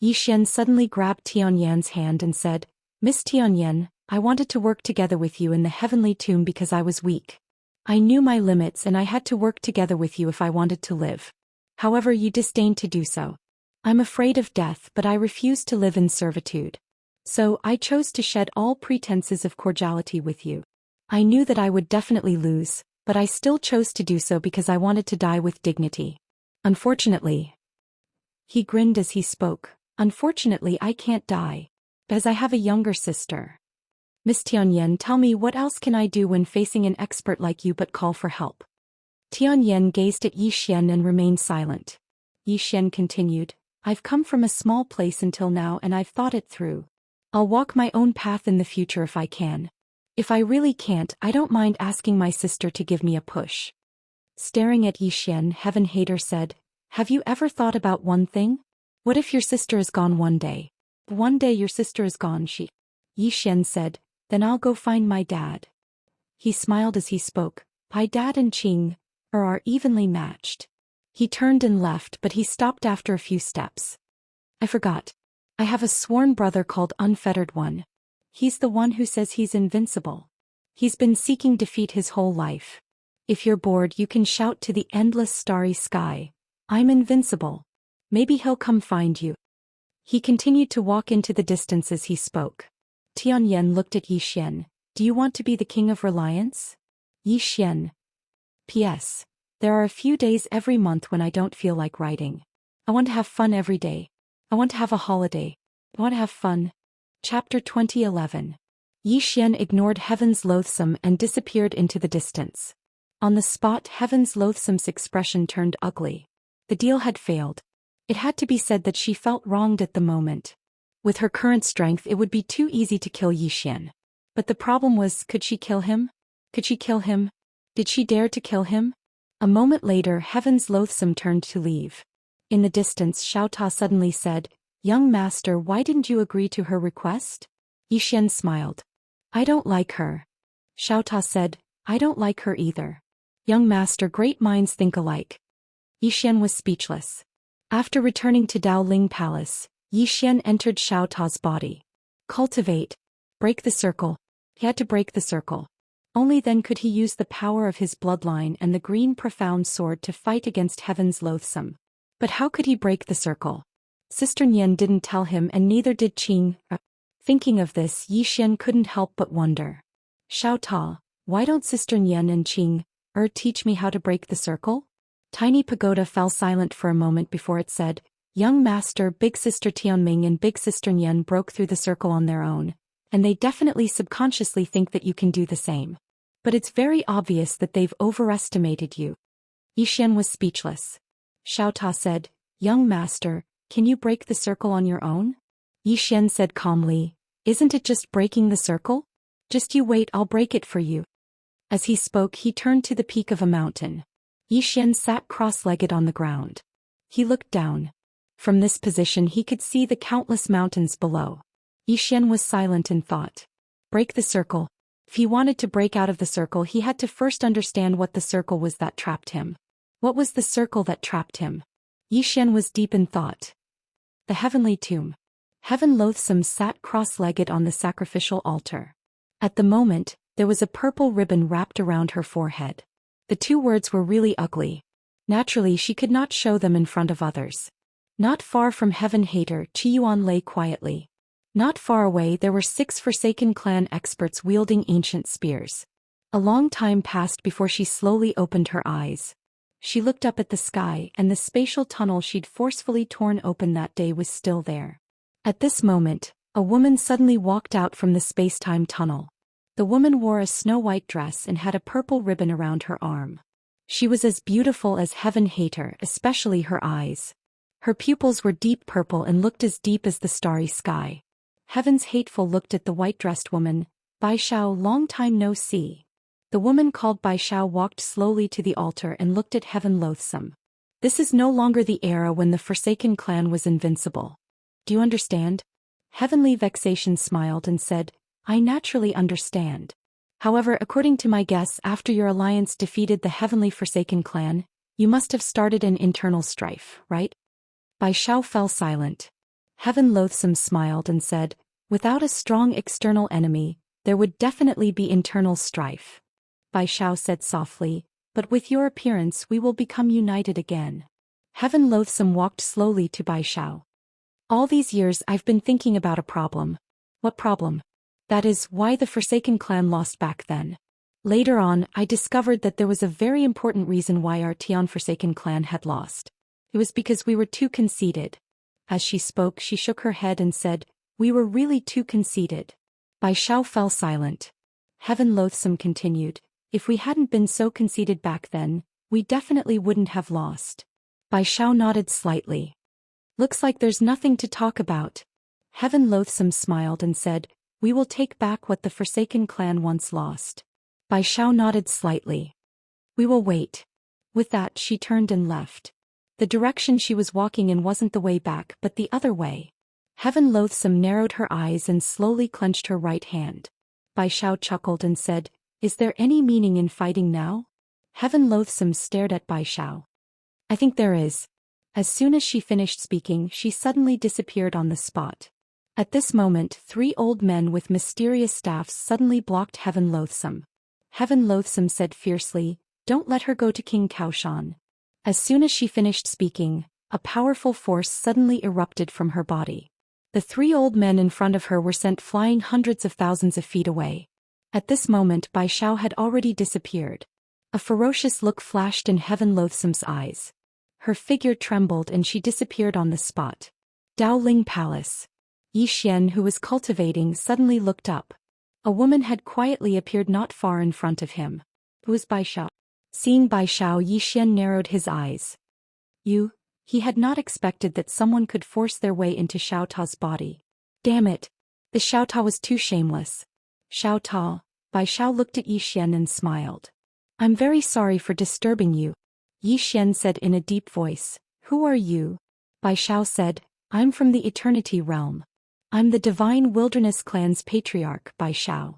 [SPEAKER 1] Yi Xian suddenly grabbed Tianyan's hand and said, Miss Tianyan, I wanted to work together with you in the heavenly tomb because I was weak. I knew my limits and I had to work together with you if I wanted to live. However, you disdained to do so. I'm afraid of death, but I refuse to live in servitude. So, I chose to shed all pretenses of cordiality with you. I knew that I would definitely lose, but I still chose to do so because I wanted to die with dignity. Unfortunately. He grinned as he spoke. Unfortunately, I can't die. As I have a younger sister. Miss Tianyan, tell me what else can I do when facing an expert like you but call for help? Tianyan gazed at Yi Xian and remained silent. Yi Xian continued, I've come from a small place until now and I've thought it through. I'll walk my own path in the future if I can. If I really can't, I don't mind asking my sister to give me a push. Staring at Yi Xian, Heaven Hater said, Have you ever thought about one thing? What if your sister is gone one day? One day your sister is gone, Yi Xian said, Then I'll go find my dad. He smiled as he spoke. My dad and Qing are evenly matched. He turned and left, but he stopped after a few steps. I forgot. I have a sworn brother called Unfettered One. He's the one who says he's invincible. He's been seeking defeat his whole life. If you're bored, you can shout to the endless starry sky, I'm invincible. Maybe he'll come find you. He continued to walk into the distance as he spoke. Tianyan looked at Yi Xian. Do you want to be the king of reliance? Yi Xian. P.S. There are a few days every month when I don't feel like writing. I want to have fun every day. I want to have a holiday. I want to have fun. Chapter 2011. Yi Xian ignored Heaven's Loathsome and disappeared into the distance. On the spot, Heaven's Loathsome's expression turned ugly. The deal had failed. It had to be said that she felt wronged at the moment. With her current strength, it would be too easy to kill Yi Xian. But the problem was, could she kill him? Could she kill him? Did she dare to kill him? A moment later, Heaven's Loathsome turned to leave. In the distance, Xiao Ta suddenly said, "Young master, why didn't you agree to her request?" Yi Xian smiled. "I don't like her." Xiao Ta said, "I don't like her either." "Young master, great minds think alike." Yi Xian was speechless. After returning to Daoling Palace, Yi Xian entered Xiao Ta's body. Cultivate. Break the circle. He had to break the circle. Only then could he use the power of his bloodline and the green profound sword to fight against Heaven's Loathsome. But how could he break the circle? Sister Nian didn't tell him, and neither did Qing. Thinking of this, Yi Xian couldn't help but wonder. "Xiao Ta, why don't Sister Nian and Qing teach me how to break the circle?" Tiny Pagoda fell silent for a moment before it said, "Young master, Big Sister Tianming and Big Sister Nian broke through the circle on their own, and they definitely subconsciously think that you can do the same. But it's very obvious that they've overestimated you." Yi Xian was speechless. Xiao Ta said, "Young master, can you break the circle on your own?" Yi Xian said calmly, "Isn't it just breaking the circle? Just you wait, I'll break it for you." As he spoke, he turned to the peak of a mountain. Yi Xian sat cross-legged on the ground. He looked down. From this position he could see the countless mountains below. Yi Xian was silent in thought. Break the circle. If he wanted to break out of the circle, he had to first understand what the circle was that trapped him. What was the circle that trapped him? Yi Xian was deep in thought. The heavenly tomb. Heaven Loathsome sat cross-legged on the sacrificial altar. At the moment, there was a purple ribbon wrapped around her forehead. The two words were really ugly. Naturally, she could not show them in front of others. Not far from Heaven Hater, Qi Yuan lay quietly. Not far away there were 6 Forsaken clan experts wielding ancient spears. A long time passed before she slowly opened her eyes. She looked up at the sky, and the spatial tunnel she'd forcefully torn open that day was still there. At this moment, a woman suddenly walked out from the space-time tunnel. The woman wore a snow-white dress and had a purple ribbon around her arm. She was as beautiful as Heaven Hater, especially her eyes. Her pupils were deep purple and looked as deep as the starry sky. Heaven's Hateful looked at the white-dressed woman. "Bai Xiao, long time no see." The woman called Bai Xiao walked slowly to the altar and looked at Heaven Loathsome. This is no longer the era when the Forsaken clan was invincible. Do you understand? Heavenly Vexation smiled and said, "I naturally understand. However, according to my guess, after your alliance defeated the Heavenly Forsaken clan, you must have started an internal strife, right?" Bai Xiao fell silent. Heaven Loathsome smiled and said, "Without a strong external enemy, there would definitely be internal strife." Bai Xiao said softly, "But with your appearance we will become united again." Heaven Loathsome walked slowly to Bai Xiao. "All these years I've been thinking about a problem." "What problem?" "That is, why the Forsaken clan lost back then. Later on, I discovered that there was a very important reason why our Tian Forsaken clan had lost. It was because we were too conceited." As she spoke, she shook her head and said, "We were really too conceited." Bai Xiao fell silent. Heaven Loathsome continued, "If we hadn't been so conceited back then, we definitely wouldn't have lost." Bai Xiao nodded slightly. "Looks like there's nothing to talk about." Heaven Loathsome smiled and said, "We will take back what the Forsaken clan once lost." Bai Xiao nodded slightly. "We will wait." With that, she turned and left. The direction she was walking in wasn't the way back, but the other way. Heaven Loathsome narrowed her eyes and slowly clenched her right hand. Bai Xiao chuckled and said, "Is there any meaning in fighting now?" Heaven Loathsome stared at Bai Xiao. "I think there is." As soon as she finished speaking, she suddenly disappeared on the spot. At this moment, 3 old men with mysterious staffs suddenly blocked Heaven Loathsome. Heaven Loathsome said fiercely, "Don't let her go to King Kaoshan." As soon as she finished speaking, a powerful force suddenly erupted from her body. The 3 old men in front of her were sent flying hundreds of thousands of feet away. At this moment, Bai Xiao had already disappeared. A ferocious look flashed in Heaven Loathsome's eyes. Her figure trembled and she disappeared on the spot. Daoling Palace. Yi Xian, who was cultivating, suddenly looked up. A woman had quietly appeared not far in front of him. It was Bai Xiao. Seeing Bai Xiao, Yi Xian narrowed his eyes. You? He had not expected that someone could force their way into Xiao Ta's body. Damn it. The Xiao Ta was too shameless. Xiao Ta, Bai Xiao looked at Yi Xian and smiled. I'm very sorry for disturbing you. Yi Xian said in a deep voice. Who are you? Bai Xiao said, I'm from the Eternity Realm. I'm the Divine Wilderness Clan's patriarch, Bai Xiao.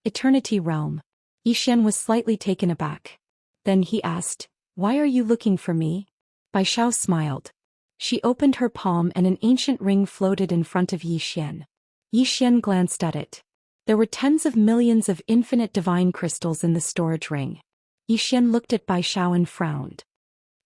[SPEAKER 1] Eternity Realm. Yi Xian was slightly taken aback. Then he asked, why are you looking for me? Bai Xiao smiled. She opened her palm and an ancient ring floated in front of Yi Xian. Yi Xian glanced at it. There were tens of millions of infinite divine crystals in the storage ring. Yi Xian looked at Bai Xiao and frowned.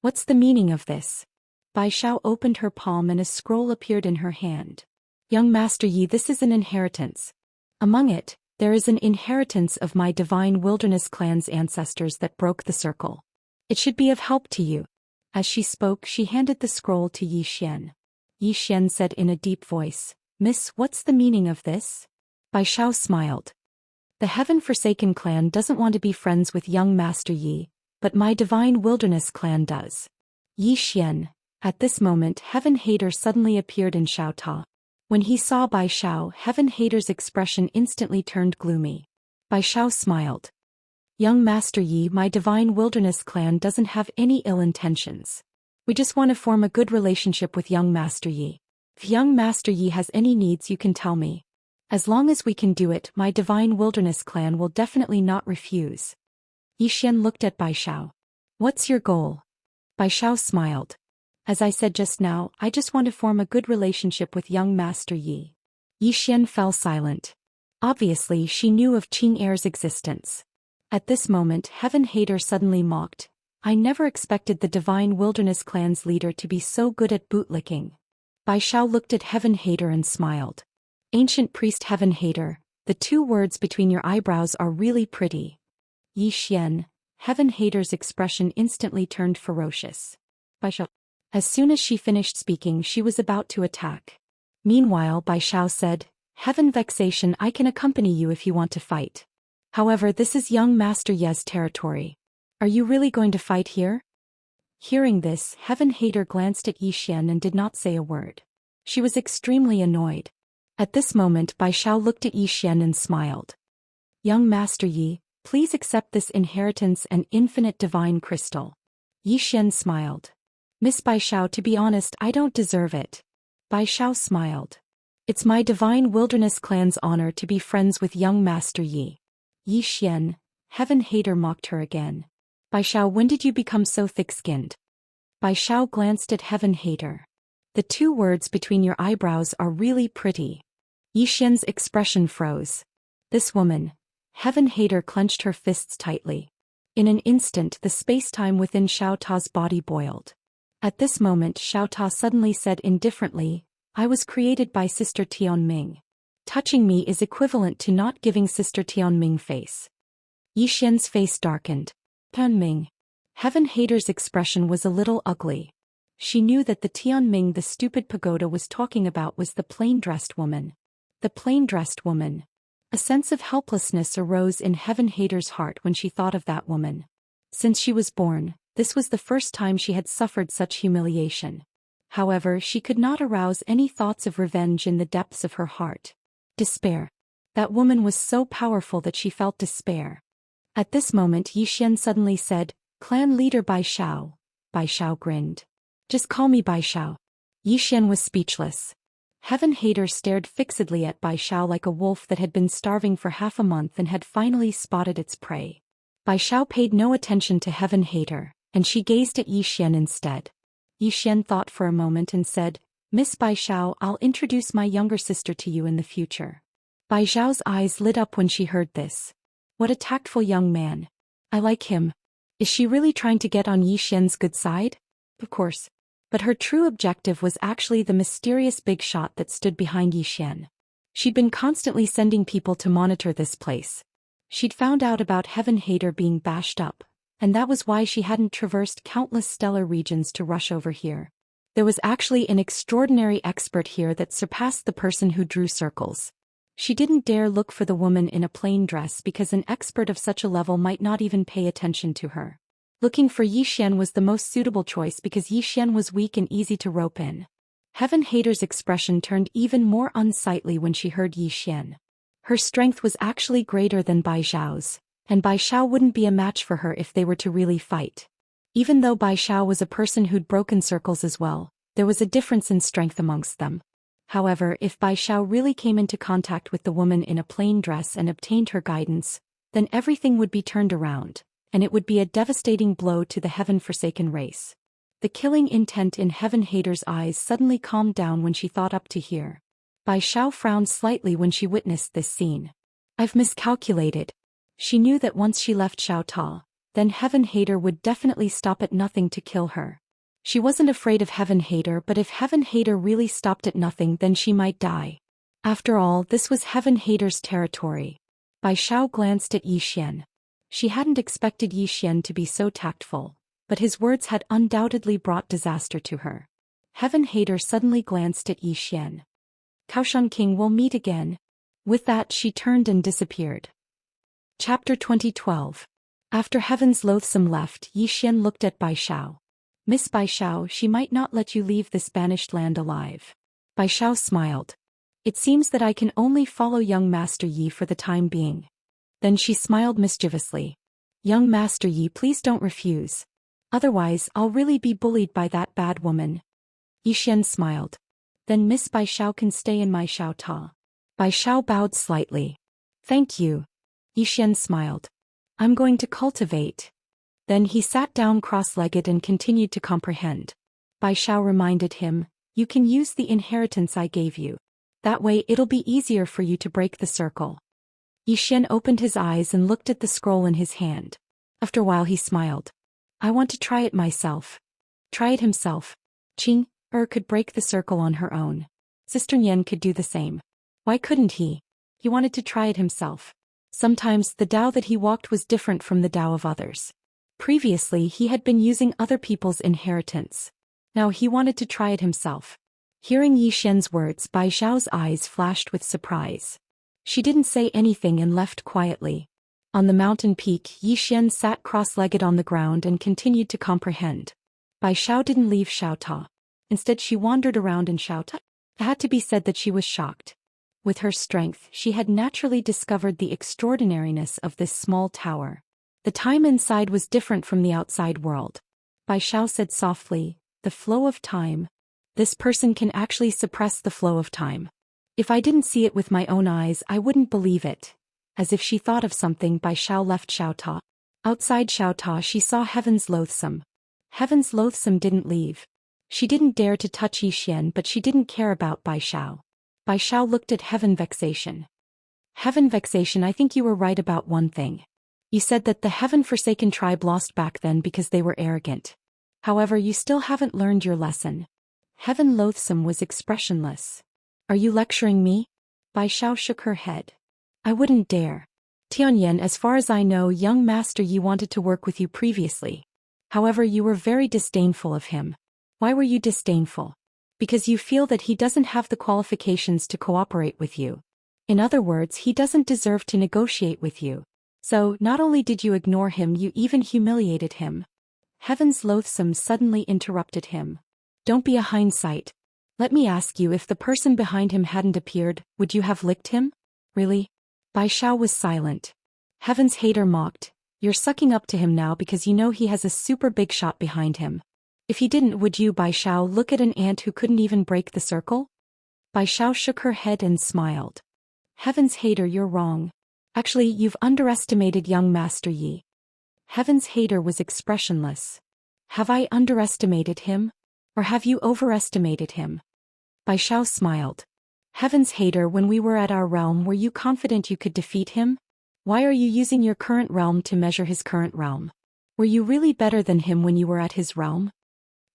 [SPEAKER 1] What's the meaning of this? Bai Xiao opened her palm and a scroll appeared in her hand. Young Master Yi, this is an inheritance. Among it, there is an inheritance of my Divine Wilderness Clan's ancestors that broke the circle. It should be of help to you. As she spoke, she handed the scroll to Yi Xian. Yi Xian said in a deep voice, Miss, what's the meaning of this? Bai Xiao smiled. The Heaven-Forsaken clan doesn't want to be friends with young Master Yi, but my Divine Wilderness clan does. Yi Xian. At this moment, Heaven Hater suddenly appeared in Xiao Ta. When he saw Bai Xiao, Heaven Hater's expression instantly turned gloomy. Bai Xiao smiled. Young Master Yi, my Divine Wilderness clan doesn't have any ill intentions. We just want to form a good relationship with young Master Yi. If young Master Yi has any needs, you can tell me. As long as we can do it, my Divine Wilderness clan will definitely not refuse. Yi Xian looked at Bai Xiao. What's your goal? Bai Xiao smiled. As I said just now, I just want to form a good relationship with young Master Yi. Yi Xian fell silent. Obviously, she knew of Qing Er's existence. At this moment, Heaven Hater suddenly mocked. I never expected the Divine Wilderness clan's leader to be so good at bootlicking. Bai Xiao looked at Heaven Hater and smiled. Ancient Priest Heaven Hater, the two words between your eyebrows are really pretty. Yi Xian, Heaven Hater's expression instantly turned ferocious. Bai Xiao. As soon as she finished speaking, she was about to attack. Meanwhile, Bai Xiao said, Heaven Vexation, I can accompany you if you want to fight. However, this is young Master Ye's territory. Are you really going to fight here? Hearing this, Heaven Hater glanced at Yi Xian and did not say a word. She was extremely annoyed. At this moment, Bai Xiao looked at Yi Xian and smiled. Young Master Yi, please accept this inheritance and infinite divine crystal. Yi Xian smiled. Miss Bai Xiao, to be honest, I don't deserve it. Bai Xiao smiled. It's my Divine Wilderness clan's honor to be friends with young Master Yi. Yi Xian, Heaven Hater mocked her again. Bai Xiao, when did you become so thick-skinned? Bai Xiao glanced at Heaven Hater. The two words between your eyebrows are really pretty. Yi Xian's expression froze. This woman. Heaven Hater clenched her fists tightly. In an instant, the space-time within Xiao Ta's body boiled. At this moment, Xiao Ta suddenly said indifferently, I was created by Sister Tianming. Touching me is equivalent to not giving Sister Tianming face. Yi Xian's face darkened. Tianming. Heaven Hater's expression was a little ugly. She knew that the Tianming the stupid pagoda was talking about was the plain-dressed woman. The plain-dressed woman. A sense of helplessness arose in Heaven Hater's heart when she thought of that woman. Since she was born, this was the first time she had suffered such humiliation. However, she could not arouse any thoughts of revenge in the depths of her heart. Despair. That woman was so powerful that she felt despair. At this moment, Yi Xian suddenly said, Clan leader Bai Xiao. Bai Xiao grinned. Just call me Bai Xiao. Yi Xian was speechless. Heaven Hater stared fixedly at Bai Xiao like a wolf that had been starving for half a month and had finally spotted its prey. Bai Xiao paid no attention to Heaven Hater, and she gazed at Yi Xian instead. Yi Xian thought for a moment and said, Miss Bai Xiao, I'll introduce my younger sister to you in the future. Bai Xiao's eyes lit up when she heard this. What a tactful young man. I like him. Is she really trying to get on Yi Xian's good side? Of course. But her true objective was actually the mysterious big shot that stood behind Yi Xian. She'd been constantly sending people to monitor this place. She'd found out about Heaven Hater being bashed up, and that was why she hadn't traversed countless stellar regions to rush over here. There was actually an extraordinary expert here that surpassed the person who drew circles. She didn't dare look for the woman in a plain dress because an expert of such a level might not even pay attention to her. Looking for Yi Xian was the most suitable choice because Yi Xian was weak and easy to rope in. Heaven Hater's expression turned even more unsightly when she heard Yi Xian. Her strength was actually greater than Bai Xiao's, and Bai Xiao wouldn't be a match for her if they were to really fight. Even though Bai Xiao was a person who'd broken circles as well, there was a difference in strength amongst them. However, if Bai Xiao really came into contact with the woman in a plain dress and obtained her guidance, then everything would be turned around, and it would be a devastating blow to the heaven-forsaken race. The killing intent in Heaven Hater's eyes suddenly calmed down when she thought up to here. Bai Xiao frowned slightly when she witnessed this scene. I've miscalculated. She knew that once she left Xiao Ta, then Heaven Hater would definitely stop at nothing to kill her. She wasn't afraid of Heaven Hater, but if Heaven Hater really stopped at nothing, then she might die. After all, this was Heaven Hater's territory. Bai Xiao glanced at Yi Xian. She hadn't expected Yi Xian to be so tactful, but his words had undoubtedly brought disaster to her. Heaven Hater suddenly glanced at Yi Xian. Kaoshan King will meet again. With that she turned and disappeared. Chapter 2012. After Heaven's Loathsome left, Yi Xian looked at Bai Xiao. Miss Bai Xiao, she might not let you leave this banished land alive. Bai Xiao smiled. It seems that I can only follow young Master Yi for the time being. Then she smiled mischievously. Young Master Yi, please don't refuse. Otherwise, I'll really be bullied by that bad woman. Yi Xian smiled. Then Miss Bai Xiao can stay in my Xiao Ta. Bai Xiao bowed slightly. Thank you. Yi Xian smiled. I'm going to cultivate. Then he sat down cross-legged and continued to comprehend. Bai Xiao reminded him, you can use the inheritance I gave you. That way it'll be easier for you to break the circle. Yi Xian opened his eyes and looked at the scroll in his hand. After a while he smiled. I want to try it myself. Try it himself. Qing could break the circle on her own. Sister Nian could do the same. Why couldn't he? He wanted to try it himself. Sometimes the Tao that he walked was different from the Tao of others. Previously he had been using other people's inheritance. Now he wanted to try it himself. Hearing Yi Xian's words, Bai Xiao's eyes flashed with surprise. She didn't say anything and left quietly. On the mountain peak, Yi Xian sat cross-legged on the ground and continued to comprehend. Bai Xiao didn't leave Xiao Ta. Instead she wandered around in Xiao Ta. It had to be said that she was shocked. With her strength, she had naturally discovered the extraordinariness of this small tower. The time inside was different from the outside world. Bai Xiao said softly, the flow of time. This person can actually suppress the flow of time. If I didn't see it with my own eyes, I wouldn't believe it. As if she thought of something, Bai Xiao left Xiao Ta. Outside Xiao Ta she saw Heaven's Loathsome. Heaven's Loathsome didn't leave. She didn't dare to touch Yi Xian, but she didn't care about Bai Xiao. Bai Xiao looked at Heaven Vexation. Heaven Vexation, I think you were right about one thing. You said that the Heaven-forsaken tribe lost back then because they were arrogant. However, you still haven't learned your lesson. Heaven Loathsome was expressionless. Are you lecturing me? Bai Xiao shook her head. I wouldn't dare. Tianyan, as far as I know, young Master Yi wanted to work with you previously. However, you were very disdainful of him. Why were you disdainful? Because you feel that he doesn't have the qualifications to cooperate with you. In other words, he doesn't deserve to negotiate with you. So, not only did you ignore him, you even humiliated him. Heaven's Loathsome suddenly interrupted him. Don't be a hindsight. Let me ask you, if the person behind him hadn't appeared, would you have licked him? Really? Bai Xiao was silent. Heaven's Hater mocked. You're sucking up to him now because you know he has a super big shot behind him. If he didn't, would you, Bai Xiao, look at an ant who couldn't even break the circle? Bai Xiao shook her head and smiled. Heaven's Hater, you're wrong. Actually, you've underestimated young Master Yi. Heaven's Hater was expressionless. Have I underestimated him? Or have you overestimated him? Bai Xiao smiled. Heaven's Hater, when we were at our realm, were you confident you could defeat him? Why are you using your current realm to measure his current realm? Were you really better than him when you were at his realm?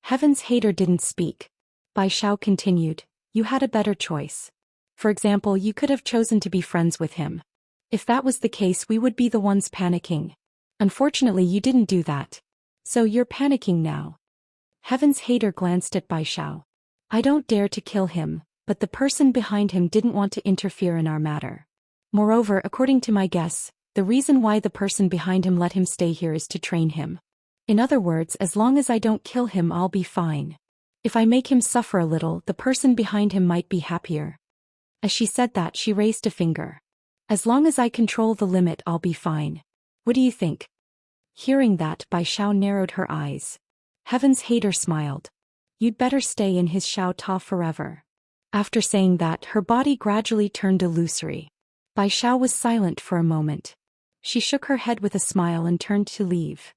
[SPEAKER 1] Heaven's Hater didn't speak. Bai Xiao continued, you had a better choice. For example, you could have chosen to be friends with him. If that was the case, we would be the ones panicking. Unfortunately, you didn't do that. So you're panicking now. Heaven's Hater glanced at Bai Xiao. I don't dare to kill him, but the person behind him didn't want to interfere in our matter. Moreover, according to my guess, the reason why the person behind him let him stay here is to train him. In other words, as long as I don't kill him, I'll be fine. If I make him suffer a little, the person behind him might be happier." As she said that, she raised a finger. "As long as I control the limit, I'll be fine. What do you think?" Hearing that, Bai Xiao narrowed her eyes. Heaven's hater smiled. "You'd better stay in his Xiao Ta forever." After saying that, her body gradually turned illusory. Bai Xiao was silent for a moment. She shook her head with a smile and turned to leave.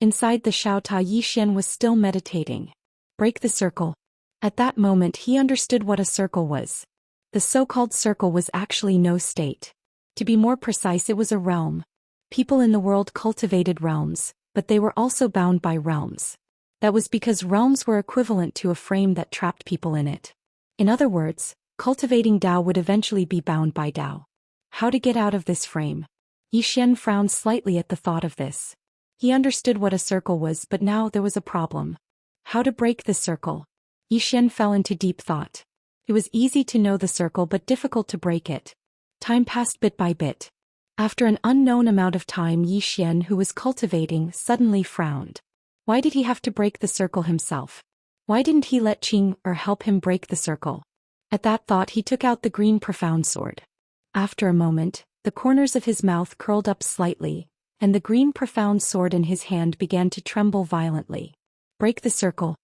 [SPEAKER 1] Inside the Xiao Ta, Yi Xian was still meditating. Break the circle. At that moment he understood what a circle was. The so-called circle was actually no state. To be more precise, it was a realm. People in the world cultivated realms, but they were also bound by realms. That was because realms were equivalent to a frame that trapped people in it. In other words, cultivating Dao would eventually be bound by Dao. How to get out of this frame? Yi Xian frowned slightly at the thought of this. He understood what a circle was, but now there was a problem. How to break the circle? Yi Xian fell into deep thought. It was easy to know the circle but difficult to break it. Time passed bit by bit. After an unknown amount of time, Yi Xian, who was cultivating, suddenly frowned. Why did he have to break the circle himself? Why didn't he let Qing help him break the circle? At that thought he took out the green profound sword. After a moment, the corners of his mouth curled up slightly, and the green profound sword in his hand began to tremble violently. Break the circle.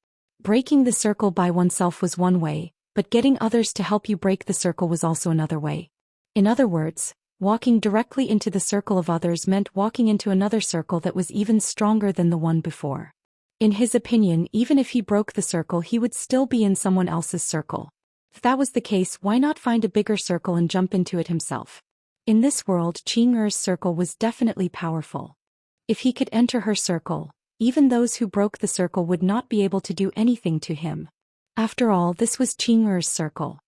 [SPEAKER 1] Breaking the circle by oneself was one way, but getting others to help you break the circle was also another way. In other words, walking directly into the circle of others meant walking into another circle that was even stronger than the one before. In his opinion, even if he broke the circle, he would still be in someone else's circle. If that was the case, why not find a bigger circle and jump into it himself? In this world, Qing'er's circle was definitely powerful. If he could enter her circle, even those who broke the circle would not be able to do anything to him. After all, this was Qing'er's circle.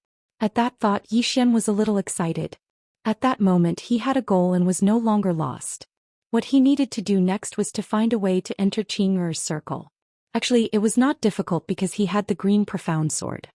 [SPEAKER 1] At that thought, Yi Xian was a little excited. At that moment he had a goal and was no longer lost. What he needed to do next was to find a way to enter Qing'er's circle. Actually, it was not difficult because he had the green profound sword.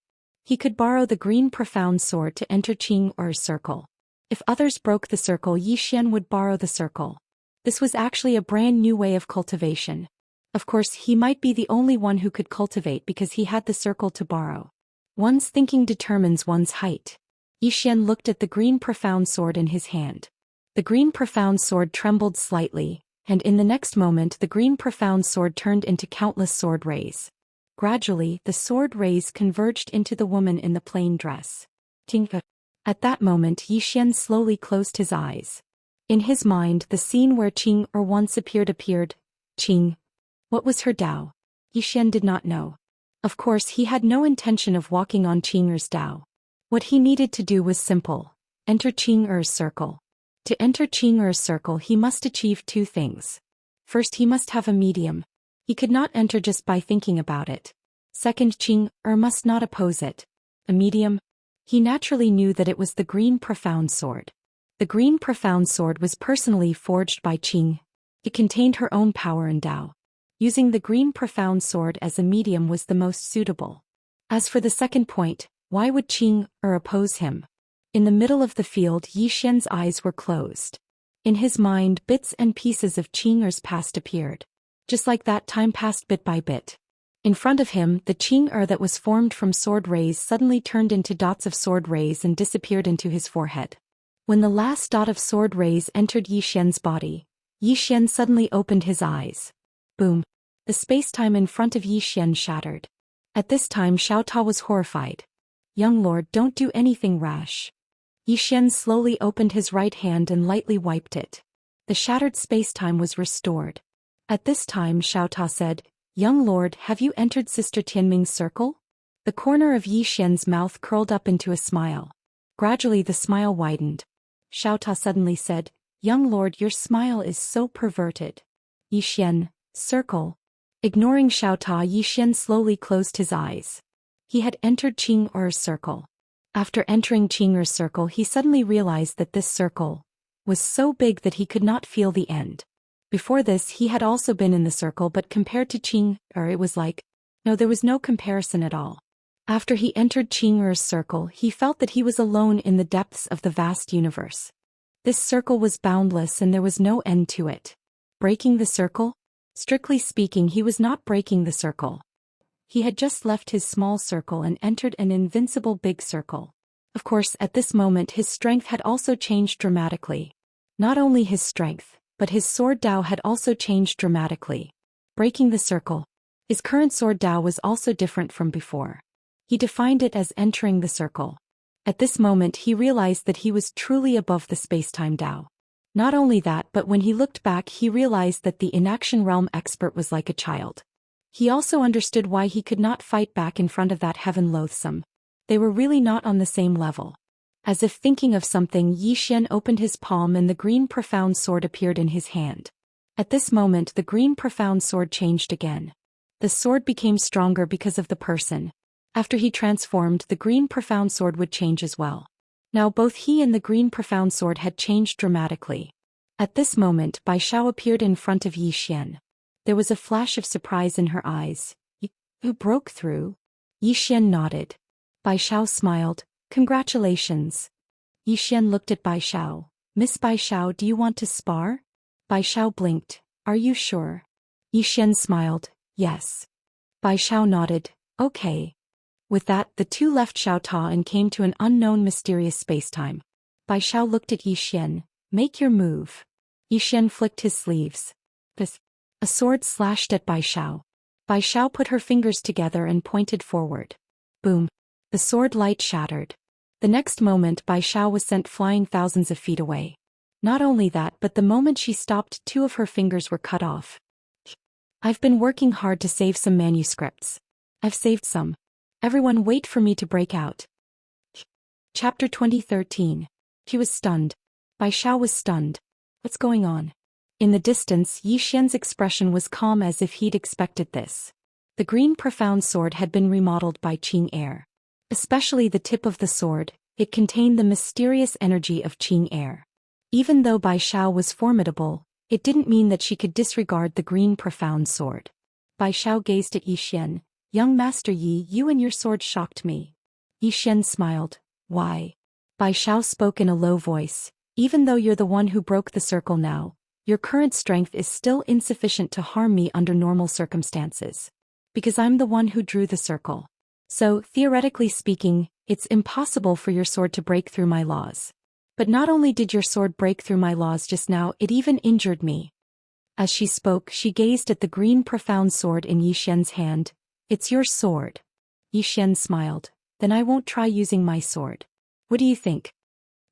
[SPEAKER 1] He could borrow the green profound sword to enter Qing'er's circle. If others broke the circle, Yi Xian would borrow the circle. This was actually a brand new way of cultivation. Of course, he might be the only one who could cultivate because he had the circle to borrow. One's thinking determines one's height. Yi Xian looked at the green profound sword in his hand. The green profound sword trembled slightly, and in the next moment the green profound sword turned into countless sword rays. Gradually, the sword rays converged into the woman in the plain dress. Tinka. At that moment Yi Xian slowly closed his eyes. In his mind, the scene where Qing'er once appeared. Qing. What was her Dao? Yi Xian did not know. Of course, he had no intention of walking on Qing'er's Dao. What he needed to do was simple. Enter Qing'er's circle. To enter Qing'er's circle, he must achieve two things. First, he must have a medium. He could not enter just by thinking about it. Second, Qing'er must not oppose it. A medium? He naturally knew that it was the green profound sword. The green profound sword was personally forged by Qing. It contained her own power and Dao. Using the green profound sword as a medium was the most suitable. As for the second point, why would Qing'er oppose him? In the middle of the field, Yi Xian's eyes were closed. In his mind, bits and pieces of Qing'er's past appeared. Just like that, time passed bit by bit. In front of him, the Qing'er that was formed from sword rays suddenly turned into dots of sword rays and disappeared into his forehead. When the last dot of sword rays entered Yi Xian's body, Yi Xian suddenly opened his eyes. Boom. The space-time in front of Yi Xian shattered. At this time Xiao Ta was horrified. Young lord, don't do anything rash. Yi Xian slowly opened his right hand and lightly wiped it. The shattered space-time was restored. At this time Xiao Ta said, Young lord, have you entered Sister Tianming's circle? The corner of Yi Xian's mouth curled up into a smile. Gradually the smile widened. Xiao Ta suddenly said, Young lord, your smile is so perverted. Yi Xian, circle. Ignoring Xiao Ta, Yi Xian slowly closed his eyes. He had entered Qing'er's circle. After entering Qing'er's circle, he suddenly realized that this circle was so big that he could not feel the end. Before this, he had also been in the circle, but compared to Qing'er, it was like, no, there was no comparison at all. After he entered Qing'er's circle, he felt that he was alone in the depths of the vast universe. This circle was boundless and there was no end to it. Breaking the circle? Strictly speaking, he was not breaking the circle. He had just left his small circle and entered an invincible big circle. Of course, at this moment his strength had also changed dramatically. Not only his strength, but his sword Dao had also changed dramatically. Breaking the circle. His current sword Dao was also different from before. He defined it as entering the circle. At this moment he realized that he was truly above the space-time Dao. Not only that, but when he looked back he realized that the inaction realm expert was like a child. He also understood why he could not fight back in front of that heaven loathsome. They were really not on the same level. As if thinking of something, Yi Xian opened his palm and the green profound sword appeared in his hand. At this moment the green profound sword changed again. The sword became stronger because of the person. After he transformed, the green profound sword would change as well. Now both he and the green profound sword had changed dramatically. At this moment Bai Xiao appeared in front of Yi Xian. There was a flash of surprise in her eyes. You broke through? Yi Xian nodded. Bai Xiao smiled. Congratulations. Yi Xian looked at Bai Xiao. Miss Bai Xiao, do you want to spar? Bai Xiao blinked. Are you sure? Yi Xian smiled. Yes. Bai Xiao nodded. Okay. With that, the two left Xiao Ta and came to an unknown mysterious spacetime. Bai Xiao looked at Yi Xian. Make your move. Yi Xian flicked his sleeves. A sword slashed at Bai Xiao. Bai Xiao put her fingers together and pointed forward. Boom. The sword light shattered. The next moment Bai Xiao was sent flying thousands of feet away. Not only that, but the moment she stopped, two of her fingers were cut off. I've been working hard to save some manuscripts. I've saved some. Everyone wait for me to break out. Chapter 2013. He was stunned. Bai Xiao was stunned. What's going on? In the distance, Yi Xian's expression was calm as if he'd expected this. The green profound sword had been remodeled by Qing'er. Especially the tip of the sword, it contained the mysterious energy of Qing'er. Even though Bai Xiao was formidable, it didn't mean that she could disregard the green profound sword. Bai Xiao gazed at Yi Xian. Young Master Yi, you and your sword shocked me. Yi Xian smiled. Why? Bai Xiao spoke in a low voice. Even though you're the one who broke the circle now, your current strength is still insufficient to harm me under normal circumstances. Because I'm the one who drew the circle. So, theoretically speaking, it's impossible for your sword to break through my laws. But not only did your sword break through my laws just now, it even injured me. As she spoke, she gazed at the green profound sword in Yi Xian's hand. It's your sword. Yi Xian smiled. Then I won't try using my sword. What do you think?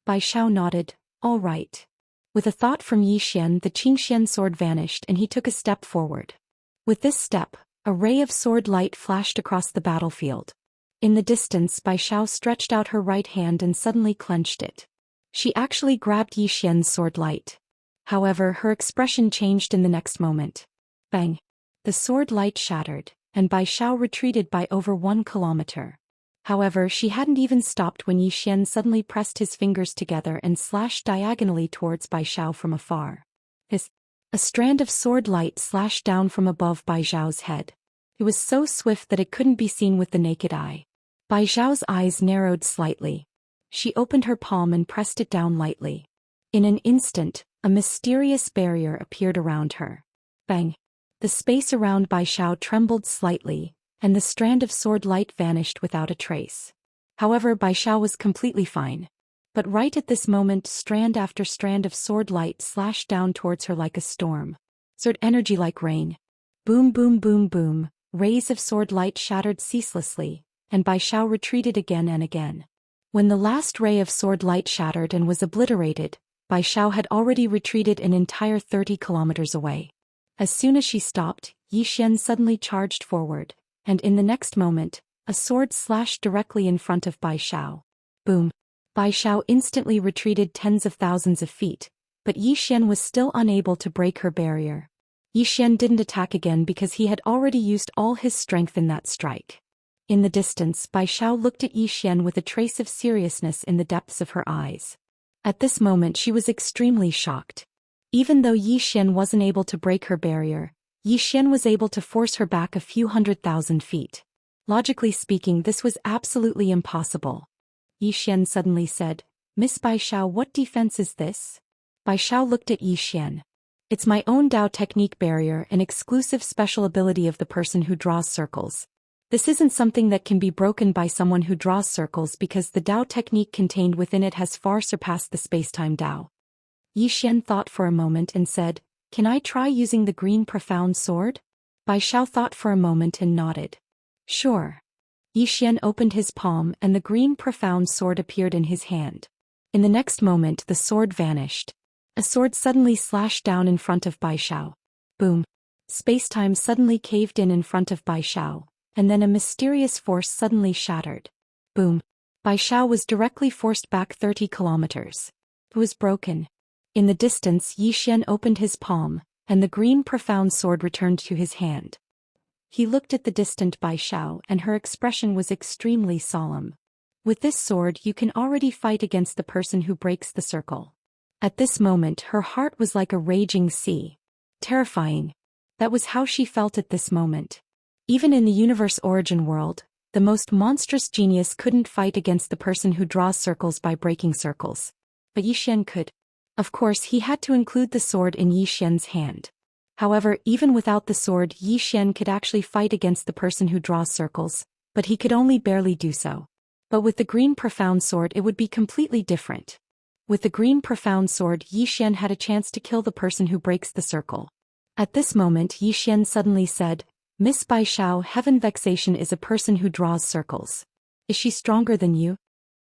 [SPEAKER 1] Bai Xiao nodded. All right. With a thought from Yi Xian, the Qingxian sword vanished and he took a step forward. With this step, a ray of sword light flashed across the battlefield. In the distance, Bai Xiao stretched out her right hand and suddenly clenched it. She actually grabbed Yi Xian's sword light. However, her expression changed in the next moment. Bang! The sword light shattered, and Bai Xiao retreated by over 1 kilometer. However, she hadn't even stopped when Yi Xian suddenly pressed his fingers together and slashed diagonally towards Bai Xiao from afar. A strand of sword light slashed down from above Bai Xiao's head. It was so swift that it couldn't be seen with the naked eye. Bai Xiao's eyes narrowed slightly. She opened her palm and pressed it down lightly. In an instant, a mysterious barrier appeared around her. Bang! The space around Bai Xiao trembled slightly, and the strand of sword light vanished without a trace. However, Bai Xiao was completely fine. But right at this moment, strand after strand of sword light slashed down towards her like a storm. Sword energy like rain. Boom boom boom boom, rays of sword light shattered ceaselessly, and Bai Xiao retreated again and again. When the last ray of sword light shattered and was obliterated, Bai Xiao had already retreated an entire 30 kilometers away. As soon as she stopped, Yi Xian suddenly charged forward, and in the next moment, a sword slashed directly in front of Bai Xiao. Boom! Bai Xiao instantly retreated tens of thousands of feet, but Yi Xian was still unable to break her barrier. Yi Xian didn't attack again because he had already used all his strength in that strike. In the distance, Bai Xiao looked at Yi Xian with a trace of seriousness in the depths of her eyes. At this moment she was extremely shocked. Even though Yi Xian wasn't able to break her barrier, Yi Xian was able to force her back a few 100,000 feet. Logically speaking, this was absolutely impossible. Yi Xian suddenly said, Miss Bai Xiao, what defense is this? Bai Xiao looked at Yi Xian. It's my own Dao technique barrier, an exclusive special ability of the person who draws circles. This isn't something that can be broken by someone who draws circles because the Dao technique contained within it has far surpassed the spacetime Dao. Yi Xian thought for a moment and said, Can I try using the green profound sword? Bai Xiao thought for a moment and nodded. Sure. Yi Xian opened his palm and the green profound sword appeared in his hand. In the next moment the sword vanished. A sword suddenly slashed down in front of Bai Xiao. Boom. Spacetime suddenly caved in front of Bai Xiao, and then a mysterious force suddenly shattered. Boom. Bai Xiao was directly forced back 30 kilometers. It was broken. In the distance Yi Xian opened his palm, and the green profound sword returned to his hand. He looked at the distant Bai Xiao and her expression was extremely solemn. With this sword you can already fight against the person who breaks the circle. At this moment her heart was like a raging sea. Terrifying. That was how she felt at this moment. Even in the universe origin world, the most monstrous genius couldn't fight against the person who draws circles by breaking circles. But Yi Xian could. Of course he had to include the sword in Yi Xian's hand. However, even without the sword Yi Xian could actually fight against the person who draws circles, but he could only barely do so. But with the green profound sword it would be completely different. With the green profound sword Yi Xian had a chance to kill the person who breaks the circle. At this moment Yi Xian suddenly said, Miss Bai Xiao, Heaven Vexation is a person who draws circles. Is she stronger than you?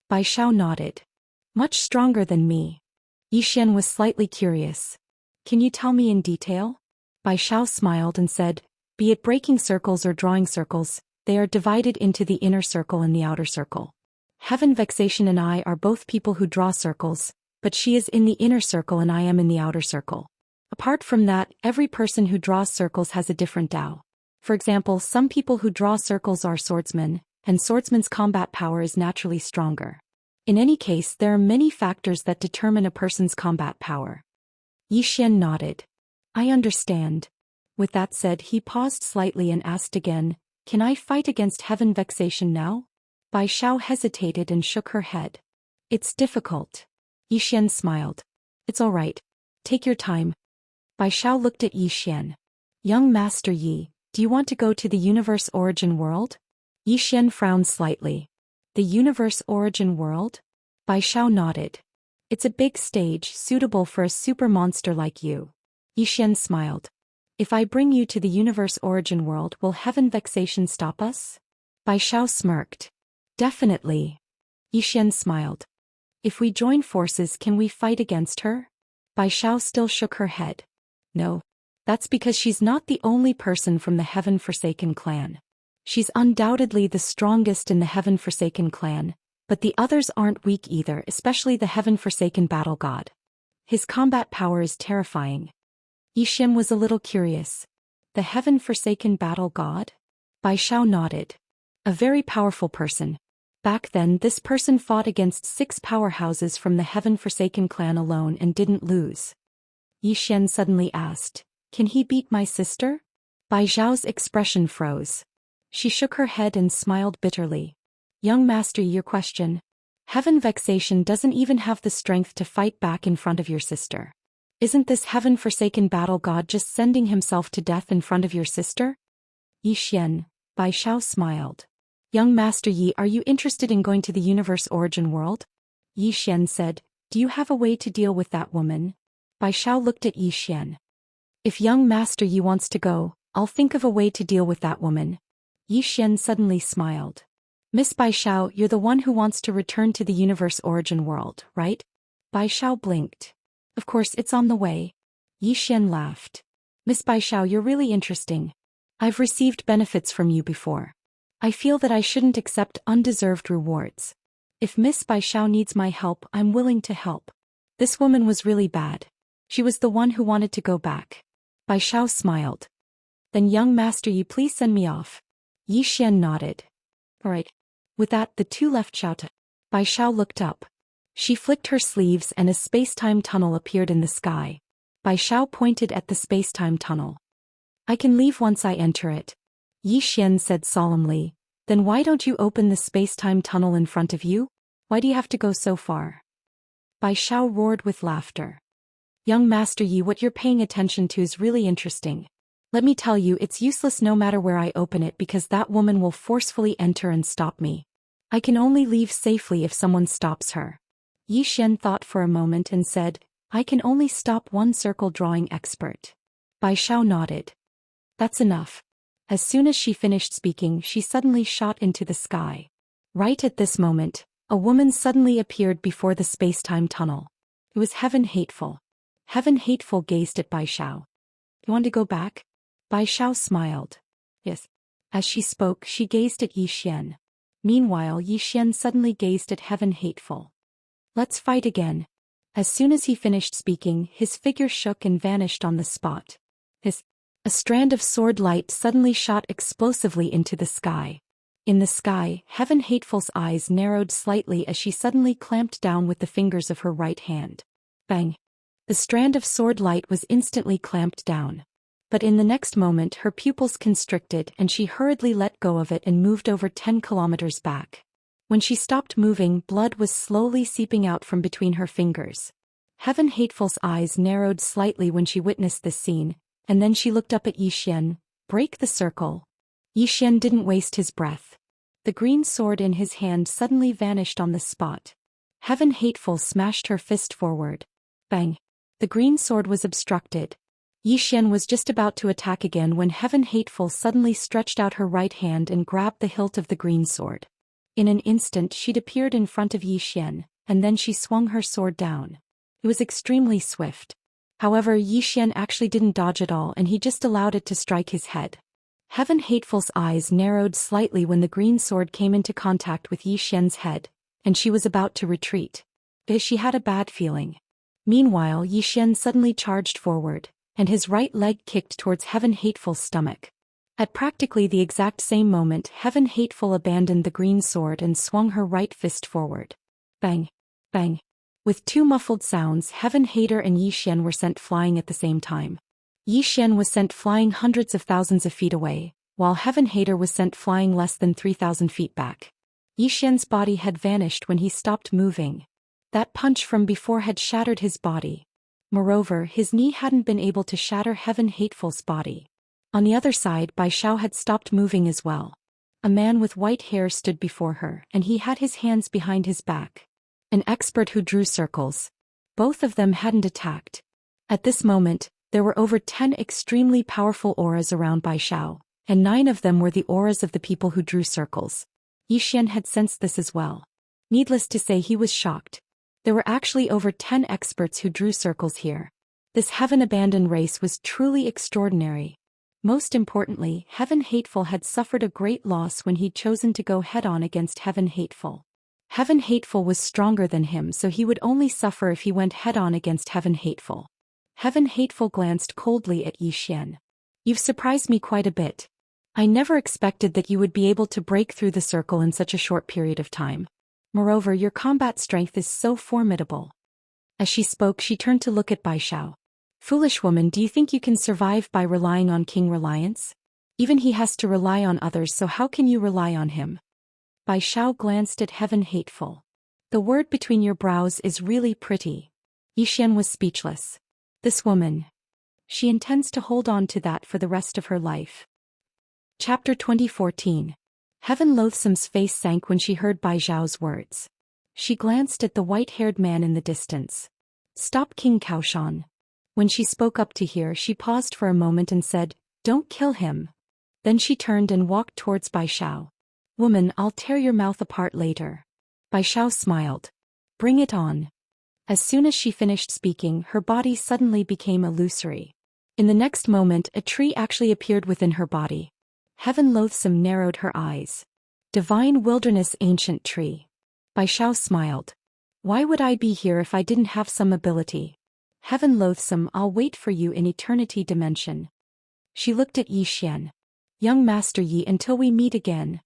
[SPEAKER 1] Bai Xiao nodded. Much stronger than me. Yi Xian was slightly curious. Can you tell me in detail? Bai Xiao smiled and said, Be it breaking circles or drawing circles, they are divided into the inner circle and the outer circle. Heaven Vexation and I are both people who draw circles, but she is in the inner circle and I am in the outer circle. Apart from that, every person who draws circles has a different Dao. For example, some people who draw circles are swordsmen, and swordsmen's combat power is naturally stronger. In any case, there are many factors that determine a person's combat power. Yi Xian nodded. I understand. With that said, he paused slightly and asked again, Can I fight against Heaven Vexation now? Bai Xiao hesitated and shook her head. It's difficult. Yi Xian smiled. It's all right. Take your time. Bai Xiao looked at Yi Xian. Young Master Yi, do you want to go to the universe origin world? Yi Xian frowned slightly. The universe origin world? Bai Xiao nodded. It's a big stage suitable for a super monster like you. Yi Xian smiled. If I bring you to the universe origin world, will Heaven Vexation stop us? Bai Xiao smirked. Definitely. Yi Xian smiled. If we join forces, can we fight against her? Bai Xiao still shook her head. No. That's because she's not the only person from the Heaven Forsaken clan. She's undoubtedly the strongest in the Heaven Forsaken clan, but the others aren't weak either, especially the Heaven Forsaken battle god. His combat power is terrifying. Yi Xian was a little curious. The Heaven Forsaken battle god? Bai Xiao nodded. A very powerful person. Back then this person fought against 6 powerhouses from the Heaven Forsaken clan alone and didn't lose. Yi Xian suddenly asked, Can he beat my sister? Bai Xiao's expression froze. She shook her head and smiled bitterly. Young Master, your question. Heaven Vexation doesn't even have the strength to fight back in front of your sister. Isn't this Heaven Forsaken battle god just sending himself to death in front of your sister? Yi Xian, Bai Xiao smiled. Young Master Yi, are you interested in going to the universe origin world? Yi Xian said, Do you have a way to deal with that woman? Bai Xiao looked at Yi Xian. If young Master Yi wants to go, I'll think of a way to deal with that woman. Yi Xian suddenly smiled. Miss Bai Xiao, you're the one who wants to return to the universe origin world, right? Bai Xiao blinked. Of course, it's on the way. Yi Xian laughed. Miss Bai Xiao, you're really interesting. I've received benefits from you before. I feel that I shouldn't accept undeserved rewards. If Miss Bai Xiao needs my help, I'm willing to help. This woman was really bad. She was the one who wanted to go back. Bai Xiao smiled. Then young Master Yi, please send me off. Yi Xian nodded. All right. With that, the two left Xiaota. Bai Xiao looked up. She flicked her sleeves and a space-time tunnel appeared in the sky. Bai Xiao pointed at the space-time tunnel. I can leave once I enter it. Yi Xian said solemnly. Then why don't you open the space-time tunnel in front of you? Why do you have to go so far? Bai Xiao roared with laughter. Young Master Yi, what you're paying attention to is really interesting. Let me tell you, it's useless no matter where I open it because that woman will forcefully enter and stop me. I can only leave safely if someone stops her. Yi Xian thought for a moment and said, I can only stop one circle drawing expert. Bai Xiao nodded. That's enough. As soon as she finished speaking, she suddenly shot into the sky. Right at this moment, a woman suddenly appeared before the space-time tunnel. It was Heaven Hateful. Heaven Hateful gazed at Bai Xiao. You want to go back? Bai Xiao smiled. Yes. As she spoke, she gazed at Yi Xian. Meanwhile, Yi Xian suddenly gazed at Heaven Hateful. Let's fight again. As soon as he finished speaking, his figure shook and vanished on the spot. A strand of sword light suddenly shot explosively into the sky. In the sky, Heaven Hateful's eyes narrowed slightly as she suddenly clamped down with the fingers of her right hand. Bang! The strand of sword light was instantly clamped down. But in the next moment her pupils constricted and she hurriedly let go of it and moved over 10 kilometers back. When she stopped moving, blood was slowly seeping out from between her fingers. Heaven Hateful's eyes narrowed slightly when she witnessed this scene, and then she looked up at Yi Xian. Break the circle. Yi Xian didn't waste his breath. The green sword in his hand suddenly vanished on the spot. Heaven Hateful smashed her fist forward. Bang! The green sword was obstructed. Yi Xian was just about to attack again when Heaven Hateful suddenly stretched out her right hand and grabbed the hilt of the green sword. In an instant she'd appeared in front of Yi Xian, and then she swung her sword down. It was extremely swift. However, Yi Xian actually didn't dodge at all and he just allowed it to strike his head. Heaven Hateful's eyes narrowed slightly when the green sword came into contact with Yi Xian's head, and she was about to retreat. She had a bad feeling. Meanwhile, Yi Xian suddenly charged forward, and his right leg kicked towards Heaven Hateful's stomach. At practically the exact same moment, Heaven Hateful abandoned the green sword and swung her right fist forward. Bang! Bang! With two muffled sounds, Heaven Hater and Yi Xian were sent flying at the same time. Yi Xian was sent flying hundreds of thousands of feet away, while Heaven Hater was sent flying less than 3,000 feet back. Yi Xian's body had vanished when he stopped moving. That punch from before had shattered his body. Moreover, his knee hadn't been able to shatter Heaven Hateful's body. On the other side, Bai Xiao had stopped moving as well. A man with white hair stood before her, and he had his hands behind his back. An expert who drew circles. Both of them hadn't attacked. At this moment, there were over 10 extremely powerful auras around Bai Xiao, and 9 of them were the auras of the people who drew circles. Yi Xian had sensed this as well. Needless to say, he was shocked. There were actually over 10 experts who drew circles here. This heaven-abandoned race was truly extraordinary. Most importantly, Heaven Hateful had suffered a great loss when he'd chosen to go head-on against Heaven Hateful. Heaven Hateful was stronger than him, so he would only suffer if he went head-on against Heaven Hateful. Heaven Hateful glanced coldly at Yi Xian. You've surprised me quite a bit. I never expected that you would be able to break through the circle in such a short period of time. Moreover, your combat strength is so formidable. As she spoke, she turned to look at Bai Xiao. Foolish woman, do you think you can survive by relying on King Reliance? Even he has to rely on others, so how can you rely on him? Bai Xiao glanced at Heaven Hateful. The word between your brows is really pretty. Yi Xian was speechless. This woman. She intends to hold on to that for the rest of her life. Chapter 2014. Heaven Loathsome's face sank when she heard Bai Xiao's words. She glanced at the white-haired man in the distance. Stop, King Kaoshan. When she spoke up to hear, she paused for a moment and said, Don't kill him. Then she turned and walked towards Bai Xiao. Woman, I'll tear your mouth apart later. Bai Xiao smiled. Bring it on. As soon as she finished speaking, her body suddenly became illusory. In the next moment, a tree actually appeared within her body. Heaven Loathsome narrowed her eyes. Divine Wilderness Ancient Tree. Bai Xiao smiled. Why would I be here if I didn't have some ability? Heaven Loathsome, I'll wait for you in Eternity Dimension. She looked at Yi Xian. Young Master Yi, until we meet again.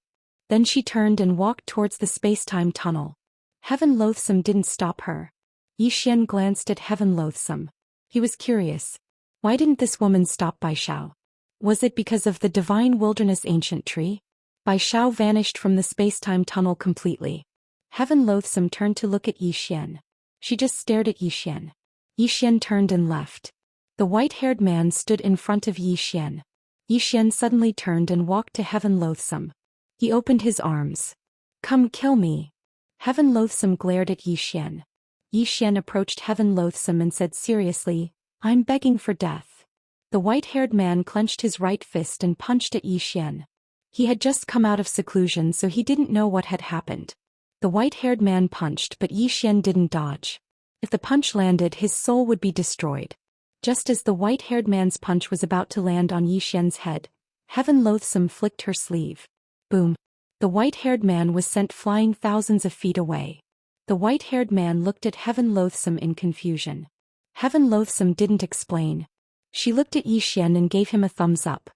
[SPEAKER 1] Then she turned and walked towards the space-time tunnel. Heaven Loathsome didn't stop her. Yi Xian glanced at Heaven Loathsome. He was curious. Why didn't this woman stop Bai Xiao? Was it because of the Divine Wilderness Ancient Tree? Bai Xiao vanished from the space-time tunnel completely. Heaven Loathsome turned to look at Yi Xian. She just stared at Yi Xian. Yi Xian turned and left. The white-haired man stood in front of Yi Xian. Yi Xian suddenly turned and walked to Heaven Loathsome. He opened his arms. "Come kill me." Heaven Loathsome glared at Yi Xian. Yi Xian approached Heaven Loathsome and said seriously, "I'm begging for death." The white-haired man clenched his right fist and punched at Yi Xian. He had just come out of seclusion, so he didn't know what had happened. The white-haired man punched, but Yi Xian didn't dodge. If the punch landed, his soul would be destroyed. Just as the white-haired man's punch was about to land on Yi Xian's head, Heaven Loathsome flicked her sleeve. Boom! The white-haired man was sent flying thousands of feet away. The white-haired man looked at Heaven Loathsome in confusion. Heaven Loathsome didn't explain. She looked at Yi Xian and gave him a thumbs up.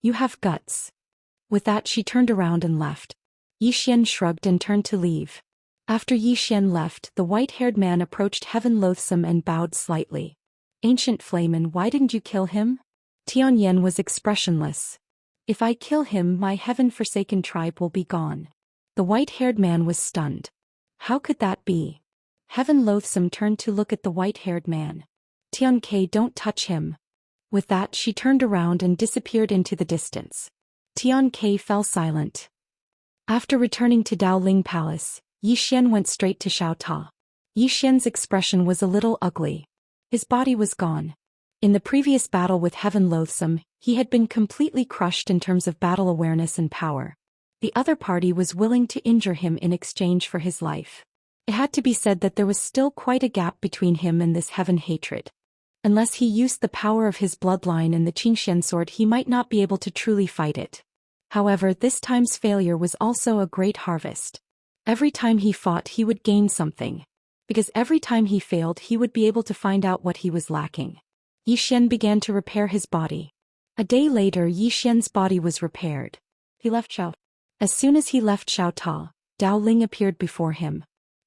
[SPEAKER 1] "You have guts." With that, she turned around and left. Yi Xian shrugged and turned to leave. After Yi Xian left, the white-haired man approached Heaven Loathsome and bowed slightly. "Ancient Flamen, why didn't you kill him?" Tianyan was expressionless. "If I kill him, my heaven-forsaken tribe will be gone." The white-haired man was stunned. How could that be? Heaven Loathsome turned to look at the white-haired man. "Tian-Kai, don't touch him." With that, she turned around and disappeared into the distance. Tian-Kai fell silent. After returning to Daoling Palace, Yi Xian went straight to Xiao Ta. Yi Xian's expression was a little ugly. His body was gone. In the previous battle with Heaven Loathsome, he had been completely crushed in terms of battle awareness and power. The other party was willing to injure him in exchange for his life. It had to be said that there was still quite a gap between him and this heaven hatred. Unless he used the power of his bloodline and the Xianxia sword, he might not be able to truly fight it. However, this time's failure was also a great harvest. Every time he fought, he would gain something. Because every time he failed, he would be able to find out what he was lacking. Yi Xian began to repair his body. A day later, Yi Xian's body was repaired. He left Xiao. As soon as he left Xiao Ta, Dao Ling appeared before him.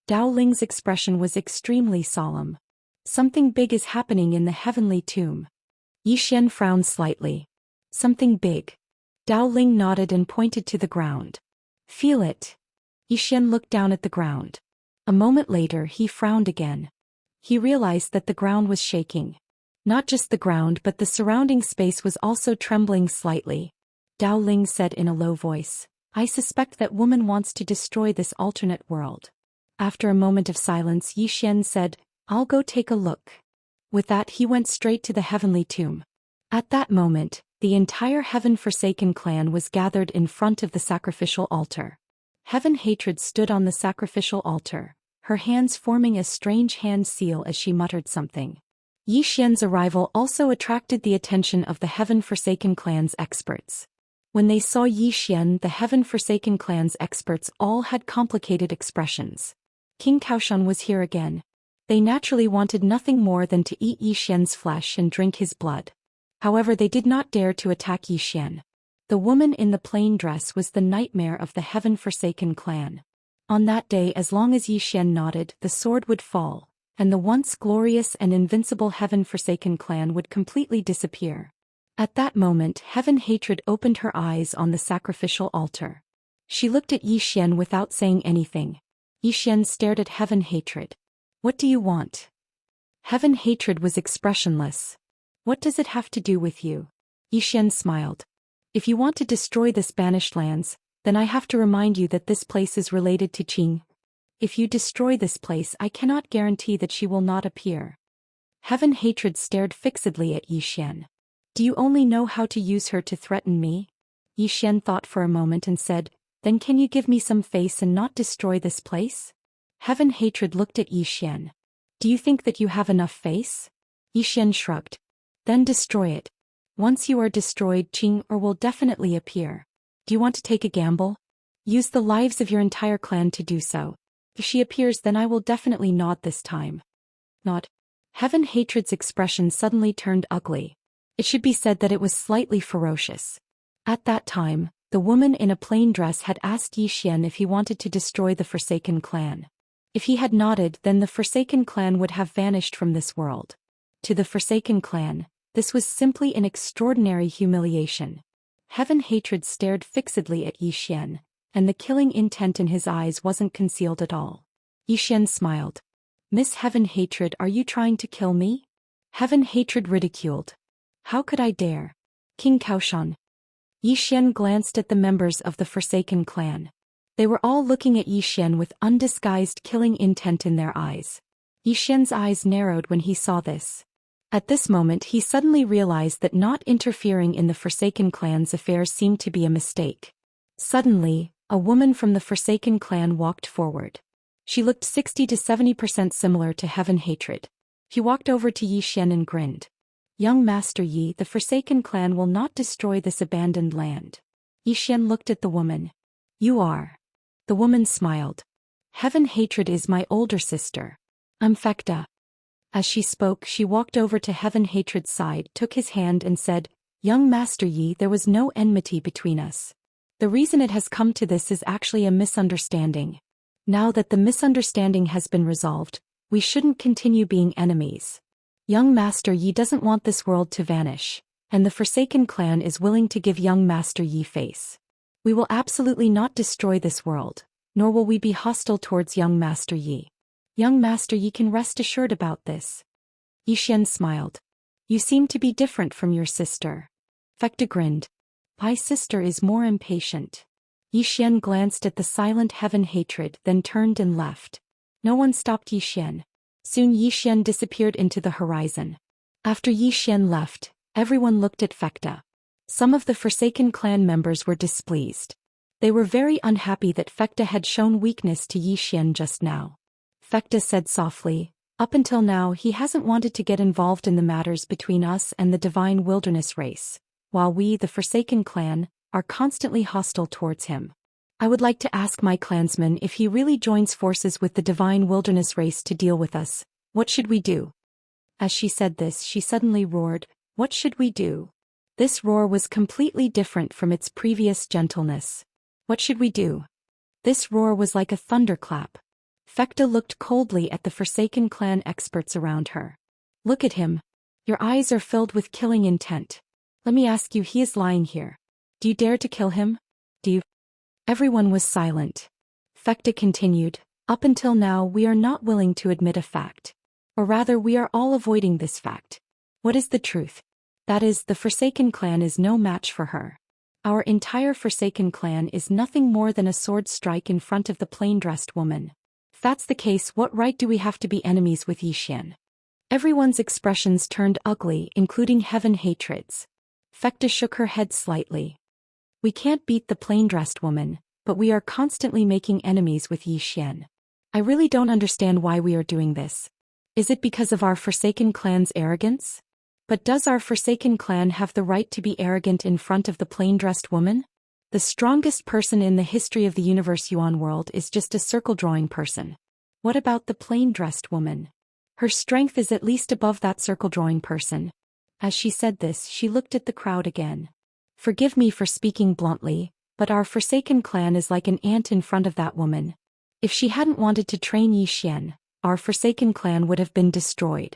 [SPEAKER 1] Dao Ling's expression was extremely solemn. "Something big is happening in the heavenly tomb." Yi Xian frowned slightly. "Something big?" Dao Ling nodded and pointed to the ground. "Feel it." Yi Xian looked down at the ground. A moment later, he frowned again. He realized that the ground was shaking. Not just the ground, but the surrounding space was also trembling slightly. Dao Ling said in a low voice, "I suspect that woman wants to destroy this alternate world." After a moment of silence, Yi Xian said, "I'll go take a look." With that, he went straight to the heavenly tomb. At that moment, the entire heaven-forsaken clan was gathered in front of the sacrificial altar. Heaven Hatred stood on the sacrificial altar, her hands forming a strange hand seal as she muttered something. Yi Xian's arrival also attracted the attention of the heaven-forsaken clan's experts. When they saw Yi Xian, the heaven-forsaken clan's experts all had complicated expressions. King Kaoshan was here again. They naturally wanted nothing more than to eat Yi Xian's flesh and drink his blood. However, they did not dare to attack Yi Xian. The woman in the plain dress was the nightmare of the heaven-forsaken clan. On that day, as long as Yi Xian nodded, the sword would fall, and the once glorious and invincible heaven-forsaken clan would completely disappear. At that moment, Heaven Hatred opened her eyes on the sacrificial altar. She looked at Yi Xian without saying anything. Yi Xian stared at Heaven Hatred. "What do you want?" Heaven Hatred was expressionless. "What does it have to do with you?" Yi Xian smiled. "If you want to destroy the Banished lands, then I have to remind you that this place is related to Qing. If you destroy this place, I cannot guarantee that she will not appear." Heaven Hatred stared fixedly at Yi Xian. "Do you only know how to use her to threaten me?" Yi Xian thought for a moment and said, "Then can you give me some face and not destroy this place?" Heaven Hatred looked at Yi Xian. "Do you think that you have enough face?" Yi Xian shrugged. "Then destroy it. Once you are destroyed, Qing will definitely appear. Do you want to take a gamble? Use the lives of your entire clan to do so. If she appears, then I will definitely nod this time." Nod. Heaven Hatred's expression suddenly turned ugly. It should be said that it was slightly ferocious. At that time, the woman in a plain dress had asked Yi Xian if he wanted to destroy the Forsaken clan. If he had nodded, then the Forsaken clan would have vanished from this world. To the Forsaken clan, this was simply an extraordinary humiliation. Heaven Hatred stared fixedly at Yi Xian, and the killing intent in his eyes wasn't concealed at all. Yi Xian smiled. Miss Heaven Hatred, are you trying to kill me? Heaven Hatred ridiculed. How could I dare? King Kaoshan. Yi Xian glanced at the members of the Forsaken clan. They were all looking at Yi Xian with undisguised killing intent in their eyes. Yi Xian's eyes narrowed when he saw this. At this moment he suddenly realized that not interfering in the Forsaken clan's affairs seemed to be a mistake. Suddenly, a woman from the Forsaken clan walked forward. She looked 60 to 70% similar to Heaven Hatred. He walked over to Yi Xian and grinned. Young Master Yi, the Forsaken clan will not destroy this abandoned land. Yi Xian looked at the woman. You are. The woman smiled. Heaven Hatred is my older sister. I'm Fekta. As she spoke, she walked over to Heaven Hatred's side, took his hand and said, Young Master Yi, there was no enmity between us. The reason it has come to this is actually a misunderstanding. Now that the misunderstanding has been resolved, we shouldn't continue being enemies. Young Master Yi doesn't want this world to vanish, and the Forsaken clan is willing to give Young Master Yi face. We will absolutely not destroy this world, nor will we be hostile towards Young Master Yi. Young Master Yi can rest assured about this. Yi Xian smiled. You seem to be different from your sister. Fekta grinned. My sister is more impatient. Yi Xian glanced at the silent Heaven Hatred, then turned and left. No one stopped Yi Xian. Soon Yi Xian disappeared into the horizon. After Yi Xian left, everyone looked at Fekta. Some of the Forsaken clan members were displeased. They were very unhappy that Fekta had shown weakness to Yi Xian just now. Fekta said softly, up until now he hasn't wanted to get involved in the matters between us and the Divine Wilderness race, while we, the Forsaken clan, are constantly hostile towards him. I would like to ask my clansman if he really joins forces with the Divine Wilderness race to deal with us. What should we do? As she said this, she suddenly roared, What should we do? This roar was completely different from its previous gentleness. What should we do? This roar was like a thunderclap. Fekta looked coldly at the Forsaken clan experts around her. Look at him. Your eyes are filled with killing intent. Let me ask you, he is lying here. Do you dare to kill him? Do you? Everyone was silent. Fekta continued, Up until now we are not willing to admit a fact. Or rather we are all avoiding this fact. What is the truth? That is, the Forsaken clan is no match for her. Our entire Forsaken clan is nothing more than a sword strike in front of the plain-dressed woman. If that's the case, what right do we have to be enemies with Yi Xian? Everyone's expressions turned ugly, including Heaven Hatred's. Fekta shook her head slightly. We can't beat the plain-dressed woman, but we are constantly making enemies with Yi Xian. I really don't understand why we are doing this. Is it because of our Forsaken clan's arrogance? But does our Forsaken clan have the right to be arrogant in front of the plain-dressed woman? The strongest person in the history of the universe Yuan world is just a circle-drawing person. What about the plain-dressed woman? Her strength is at least above that circle-drawing person. As she said this, she looked at the crowd again. Forgive me for speaking bluntly, but our Forsaken clan is like an ant in front of that woman. If she hadn't wanted to train Yi Xian, our Forsaken clan would have been destroyed.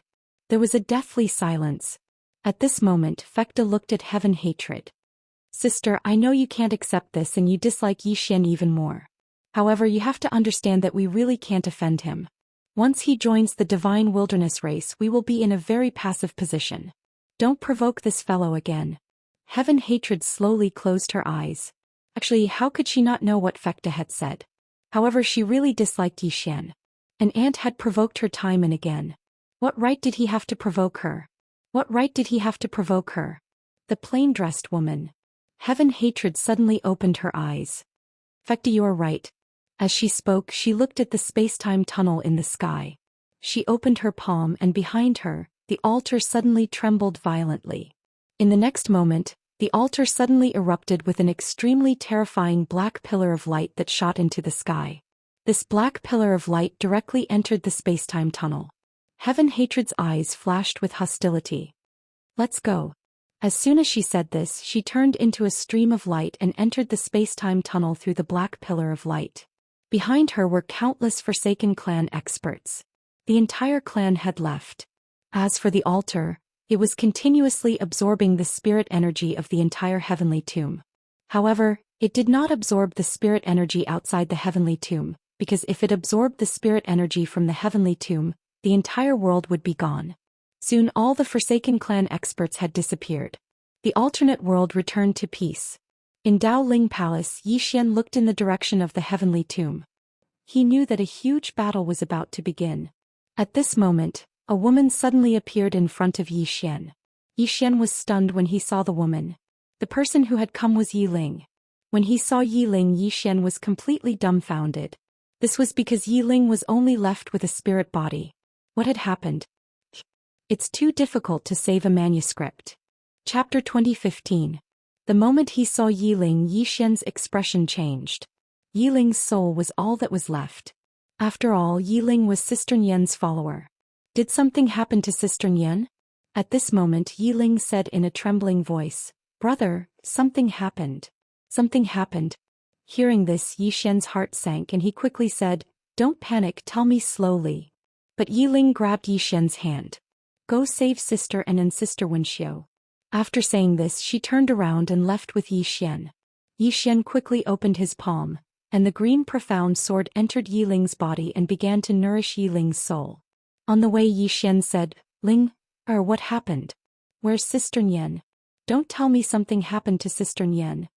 [SPEAKER 1] There was a deathly silence. At this moment, Fekta looked at Heaven Hatred. Sister, I know you can't accept this and you dislike Yi Xian even more. However, you have to understand that we really can't offend him. Once he joins the Divine Wilderness race, we will be in a very passive position. Don't provoke this fellow again. Heaven Hatred slowly closed her eyes. Actually, how could she not know what Fekta had said? However, she really disliked Yi Xian. An ant had provoked her time and again. What right did he have to provoke her? What right did he have to provoke her? The plain-dressed woman. Heaven Hatred suddenly opened her eyes. Fekta, you are right. As she spoke, she looked at the space-time tunnel in the sky. She opened her palm and behind her, the altar suddenly trembled violently. In the next moment, the altar suddenly erupted with an extremely terrifying black pillar of light that shot into the sky. This black pillar of light directly entered the space-time tunnel. Heaven Hatred's eyes flashed with hostility. Let's go. As soon as she said this, she turned into a stream of light and entered the space-time tunnel through the black pillar of light. Behind her were countless Forsaken clan experts. The entire clan had left. As for the altar, It was continuously absorbing the spirit energy of the entire heavenly tomb. However, it did not absorb the spirit energy outside the heavenly tomb, because if it absorbed the spirit energy from the heavenly tomb, the entire world would be gone. Soon all the Forsaken Clan experts had disappeared. The alternate world returned to peace. In Dao Ling Palace, Yi Xian looked in the direction of the heavenly tomb. He knew that a huge battle was about to begin. At this moment, a woman suddenly appeared in front of Yi Xian. Yi Xian was stunned when he saw the woman. The person who had come was Yi Ling. When he saw Yi Ling, Yi Xian was completely dumbfounded. This was because Yi Ling was only left with a spirit body. What had happened? It's too difficult to save a manuscript. Chapter 2015. The moment he saw Yi Ling, Yi Xian's expression changed. Yi Ling's soul was all that was left. After all, Yi Ling was Sister Nian's follower. Did something happen to Sister Nian? At this moment, Yi Ling said in a trembling voice, "Brother, something happened. Something happened." Hearing this, Yi Xian's heart sank and he quickly said, "Don't panic, tell me slowly." But Yi Ling grabbed Yi Xian's hand. "Go save Sister An and Sister Wenxiu." After saying this, she turned around and left with Yi Xian. Yi Xian quickly opened his palm, and the green profound sword entered Yi Ling's body and began to nourish Yi Ling's soul. On the way, Yi Xian said, "Ling, what happened? Where's Sister Nian? Don't tell me something happened to Sister Nian."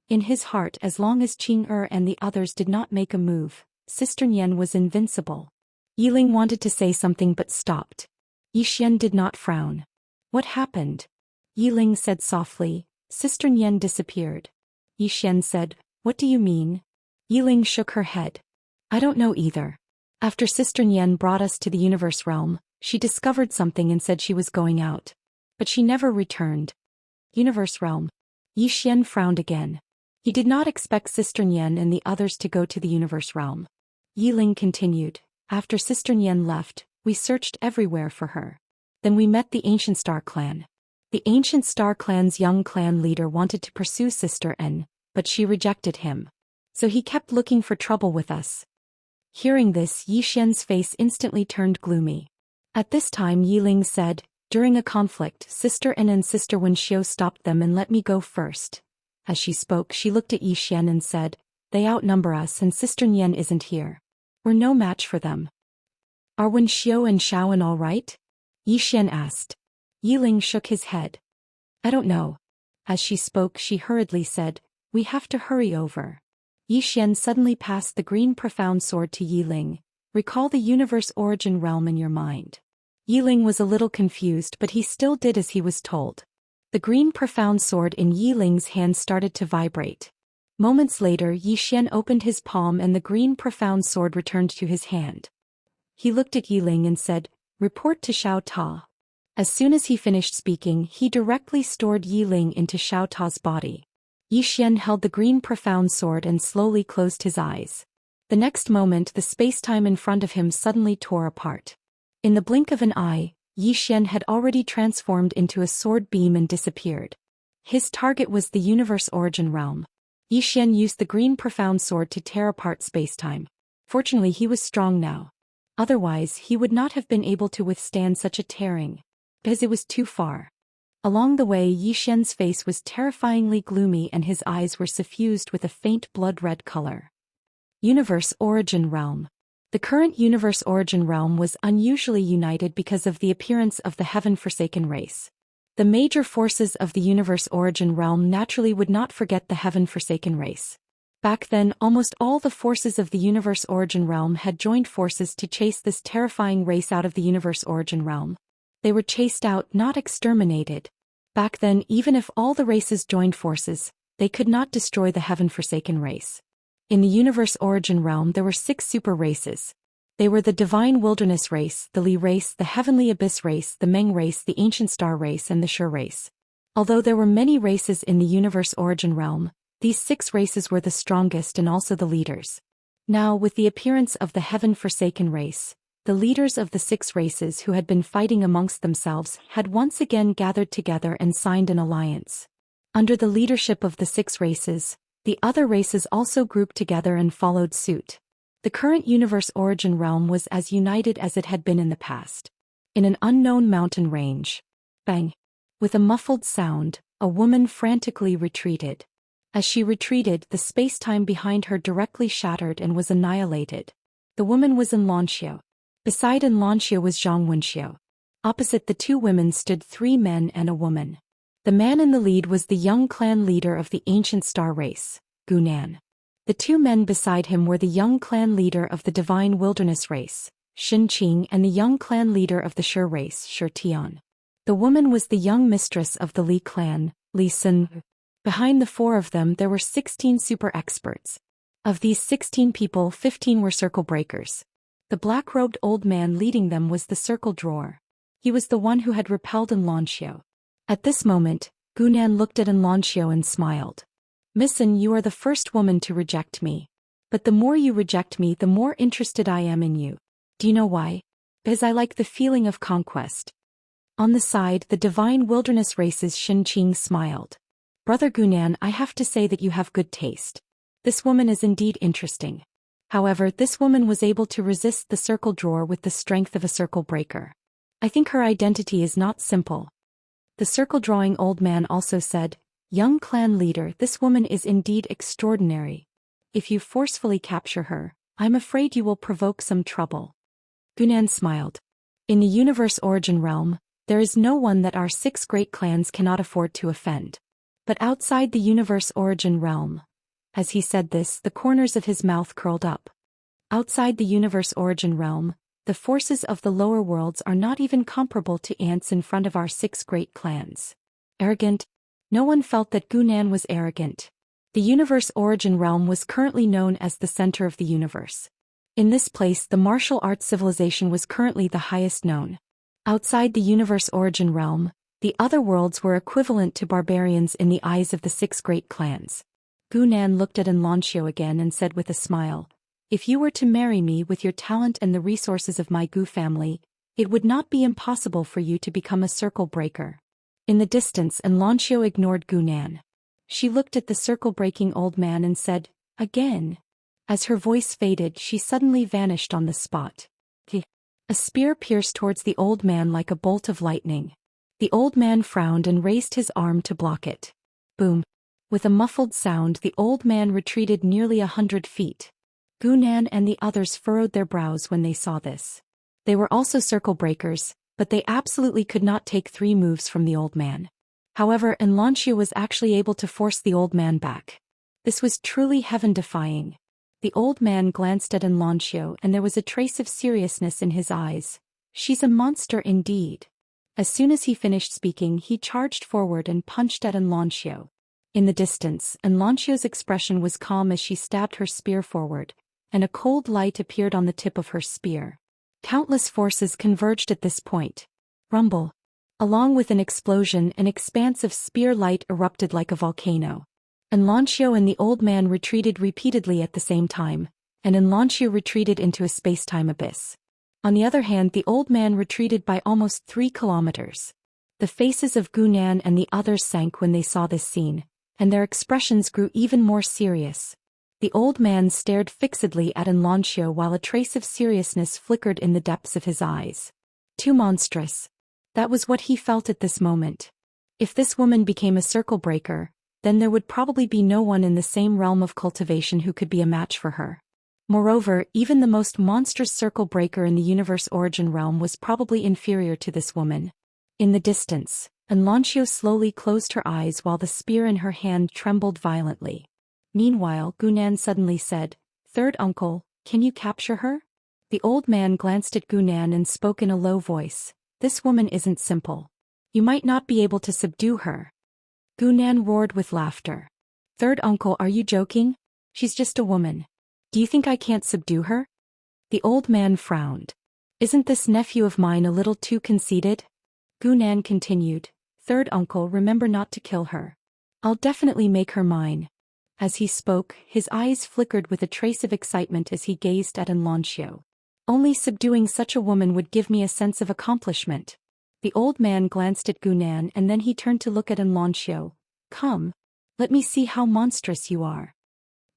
[SPEAKER 1] In his heart, as long as Qing and the others did not make a move, Sister Nian was invincible. Yi Ling wanted to say something but stopped. Yi Xian did not frown. "What happened?" Yi Ling said softly, "Sister Nian disappeared." Yi Xian said, "What do you mean?" Yi Ling shook her head. "I don't know either. After Sister Nian brought us to the universe realm, she discovered something and said she was going out. But she never returned." Universe realm. Yi Xian frowned again. He did not expect Sister Nian and the others to go to the universe realm. Yi Ling continued, "After Sister Nian left, we searched everywhere for her. Then we met the Ancient Star Clan. The Ancient Star Clan's young clan leader wanted to pursue Sister N, but she rejected him. So he kept looking for trouble with us." Hearing this, Yi Xian's face instantly turned gloomy. At this time, Yi Ling said, "During a conflict, Sister N and Sister Wenxiu stopped them and let me go first." As she spoke, she looked at Yi Xian and said, "They outnumber us and Sister Nian isn't here. We're no match for them." "Are Wenxiu and Shaoan all right?" Yi Xian asked. Yi Ling shook his head. "I don't know." As she spoke, she hurriedly said, "We have to hurry over." Yi Xian suddenly passed the green profound sword to Yi Ling. "Recall the universe origin realm in your mind." Yi Ling was a little confused, but he still did as he was told. The green profound sword in Yi Ling's hand started to vibrate. Moments later, Yi Xian opened his palm and the green profound sword returned to his hand. He looked at Yi Ling and said, "Report to Xiao Ta." As soon as he finished speaking, he directly stored Yi Ling into Xiao Ta's body. Yi Xian held the green profound sword and slowly closed his eyes. The next moment, the space-time in front of him suddenly tore apart. In the blink of an eye, Yi Xian had already transformed into a sword beam and disappeared. His target was the universe origin realm. Yi Xian used the green profound sword to tear apart space-time. Fortunately, he was strong now. Otherwise, he would not have been able to withstand such a tearing, because it was too far. Along the way, Yi Xian's face was terrifyingly gloomy and his eyes were suffused with a faint blood-red color. Universe Origin Realm. The current Universe Origin Realm was unusually united because of the appearance of the Heaven-Forsaken race. The major forces of the Universe Origin Realm naturally would not forget the Heaven-Forsaken race. Back then, almost all the forces of the Universe Origin Realm had joined forces to chase this terrifying race out of the Universe Origin Realm. They were chased out, not exterminated. Back then, even if all the races joined forces, they could not destroy the Heaven-Forsaken race. In the Universe Origin Realm, there were 6 super races. They were the Divine Wilderness race, the Li race, the Heavenly Abyss race, the Meng race, the Ancient Star race, and the Shi race. Although there were many races in the Universe Origin Realm, these 6 races were the strongest and also the leaders. Now, with the appearance of the Heaven-Forsaken race, the leaders of the 6 races who had been fighting amongst themselves had once again gathered together and signed an alliance. Under the leadership of the 6 races, the other races also grouped together and followed suit. The current Universe Origin Realm was as united as it had been in the past. In an unknown mountain range, Bang! With a muffled sound, a woman frantically retreated. As she retreated, the space-time behind her directly shattered and was annihilated. The woman was Xianxia. Beside Xianxia was Wuxia. Opposite the two women stood 3 men and a woman. The man in the lead was the young clan leader of the ancient star race, Gunan. The 2 men beside him were the young clan leader of the divine wilderness race, Xianxia, and the young clan leader of the Shi race, Xian. The woman was the young mistress of the Li clan, Li Sun. Behind the 4 of them there were 16 super experts. Of these 16 people, 15 were circle breakers. The black-robed old man leading them was the circle drawer. He was the one who had repelled Xianxia. At this moment, Gunan looked at Xianxia and smiled. "Missin, you are the first woman to reject me. But the more you reject me, the more interested I am in you. Do you know why? Because I like the feeling of conquest." On the side, the divine wilderness race's Xianxia smiled. "Brother Gunan, I have to say that you have good taste. This woman is indeed interesting." However, this woman was able to resist the circle drawer with the strength of a circle breaker. "I think her identity is not simple." The circle drawing old man also said, "Young clan leader, this woman is indeed extraordinary. If you forcefully capture her, I'm afraid you will provoke some trouble." Gunan smiled. "In the universe origin realm, there is no one that our 6 great clans cannot afford to offend. But outside the universe origin realm," as he said this, the corners of his mouth curled up. "Outside the universe origin realm, the forces of the lower worlds are not even comparable to ants in front of our 6 great clans." Arrogant? No one felt that Gunan was arrogant. The universe origin realm was currently known as the center of the universe. In this place, the martial arts civilization was currently the highest known. Outside the universe origin realm, the other worlds were equivalent to barbarians in the eyes of the 6 great clans. Gunan looked at Xianxia again and said with a smile, "If you were to marry me with your talent and the resources of my Gu family, it would not be impossible for you to become a circle breaker." In the distance, Xianxia ignored Gunan. She looked at the circle-breaking old man and said, "Again." As her voice faded, she suddenly vanished on the spot. A spear pierced towards the old man like a bolt of lightning. The old man frowned and raised his arm to block it. Boom! With a muffled sound, the old man retreated nearly 100 feet. Gunan and the others furrowed their brows when they saw this. They were also circle breakers, but they absolutely could not take 3 moves from the old man. However, Xianxia was actually able to force the old man back. This was truly heaven-defying. The old man glanced at Xianxia and there was a trace of seriousness in his eyes. "She's a monster indeed." As soon as he finished speaking, he charged forward and punched at Xianxia. In the distance, Xianxia's expression was calm as she stabbed her spear forward, and a cold light appeared on the tip of her spear. Countless forces converged at this point. Rumble. Along with an explosion, an expanse of spear light erupted like a volcano. Xianxia and the old man retreated repeatedly at the same time, and Xianxia retreated into a space-time abyss. On the other hand, the old man retreated by almost 3 kilometers. The faces of Gunan and the others sank when they saw this scene, and their expressions grew even more serious. The old man stared fixedly at Xianxia while a trace of seriousness flickered in the depths of his eyes. Too monstrous. That was what he felt at this moment. If this woman became a circle breaker, then there would probably be no one in the same realm of cultivation who could be a match for her. Moreover, even the most monstrous circle breaker in the universe origin realm was probably inferior to this woman. In the distance, Xianxia slowly closed her eyes while the spear in her hand trembled violently. Meanwhile, Gunan suddenly said, "Third uncle, can you capture her?" The old man glanced at Gunan and spoke in a low voice, "This woman isn't simple. You might not be able to subdue her." Gunan roared with laughter. "Third uncle, are you joking? She's just a woman. Do you think I can't subdue her?" The old man frowned. "Isn't this nephew of mine a little too conceited?" Gunan continued, "Third uncle, remember not to kill her. I'll definitely make her mine." As he spoke, his eyes flickered with a trace of excitement as he gazed at Xianxia. "Only subduing such a woman would give me a sense of accomplishment." The old man glanced at Gunan and then he turned to look at Xianxia. "Come. Let me see how monstrous you are."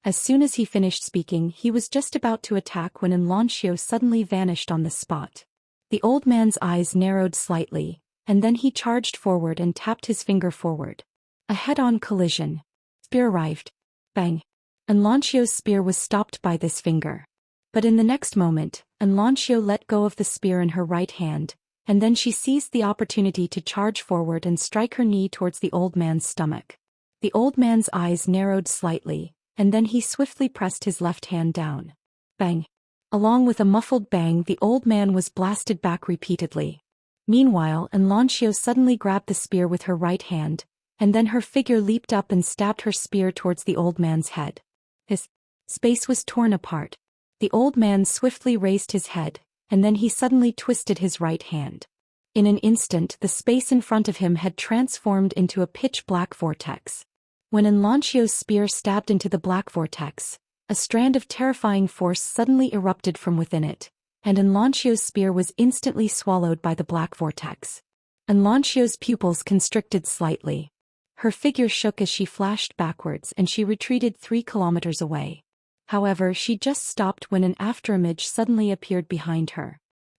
[SPEAKER 1] As soon as he finished speaking, he was just about to attack when Xianxia suddenly vanished on the spot. The old man's eyes narrowed slightly, and then he charged forward and tapped his finger forward. A head-on collision. Spear arrived. Bang. Xianxia's spear was stopped by this finger. But in the next moment, Xianxia let go of the spear in her right hand, and then she seized the opportunity to charge forward and strike her knee towards the old man's stomach. The old man's eyes narrowed slightly, and then he swiftly pressed his left hand down. Bang. Along with a muffled bang, the old man was blasted back repeatedly. Meanwhile, Xianxia suddenly grabbed the spear with her right hand, and then her figure leaped up and stabbed her spear towards the old man's head. His space was torn apart. The old man swiftly raised his head, and then he suddenly twisted his right hand. In an instant, the space in front of him had transformed into a pitch-black vortex. When Xianxia's spear stabbed into the black vortex, a strand of terrifying force suddenly erupted from within it, and Xianxia's spear was instantly swallowed by the black vortex. Xianxia's pupils constricted slightly. Her figure shook as she flashed backwards and she retreated 3 kilometers away. However, she just stopped when an afterimage suddenly appeared behind her.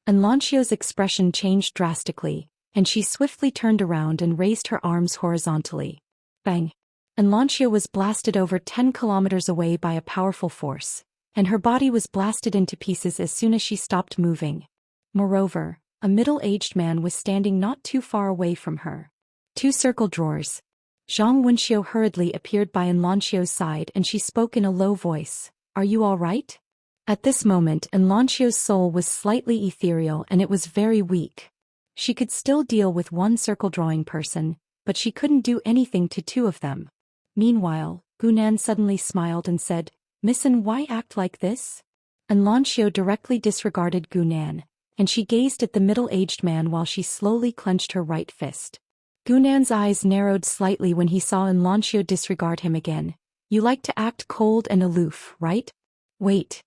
[SPEAKER 1] Xianxia's expression changed drastically, and she swiftly turned around and raised her arms horizontally. Bang! Xianxia was blasted over 10 kilometers away by a powerful force, and her body was blasted into pieces as soon as she stopped moving. Moreover, a middle-aged man was standing not too far away from her. 2 circle drawers. Zhang Wenxiu hurriedly appeared by Xianxia's side and she spoke in a low voice. Are you all right? At this moment, Xianxia's soul was slightly ethereal and it was very weak. She could still deal with 1 circle drawing person, but she couldn't do anything to 2 of them. Meanwhile, Gunan suddenly smiled and said, "Missin, why act like this?" Xianxia directly disregarded Gunan, and she gazed at the middle-aged man while she slowly clenched her right fist. Gunan's eyes narrowed slightly when he saw Xianxia disregard him again. You like to act cold and aloof, right? Wait.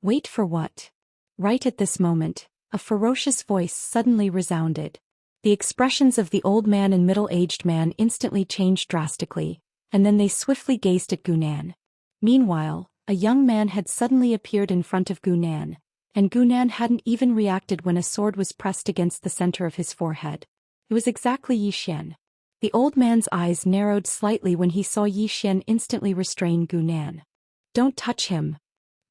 [SPEAKER 1] Wait for what? Right at this moment, a ferocious voice suddenly resounded. The expressions of the old man and middle-aged man instantly changed drastically, and then they swiftly gazed at Gunan. Meanwhile, a young man had suddenly appeared in front of Gunan, and Gunan hadn't even reacted when a sword was pressed against the center of his forehead. It was exactly Zhou Xian. The old man's eyes narrowed slightly when he saw Zhou Xian instantly restrain Gunan. Don't touch him.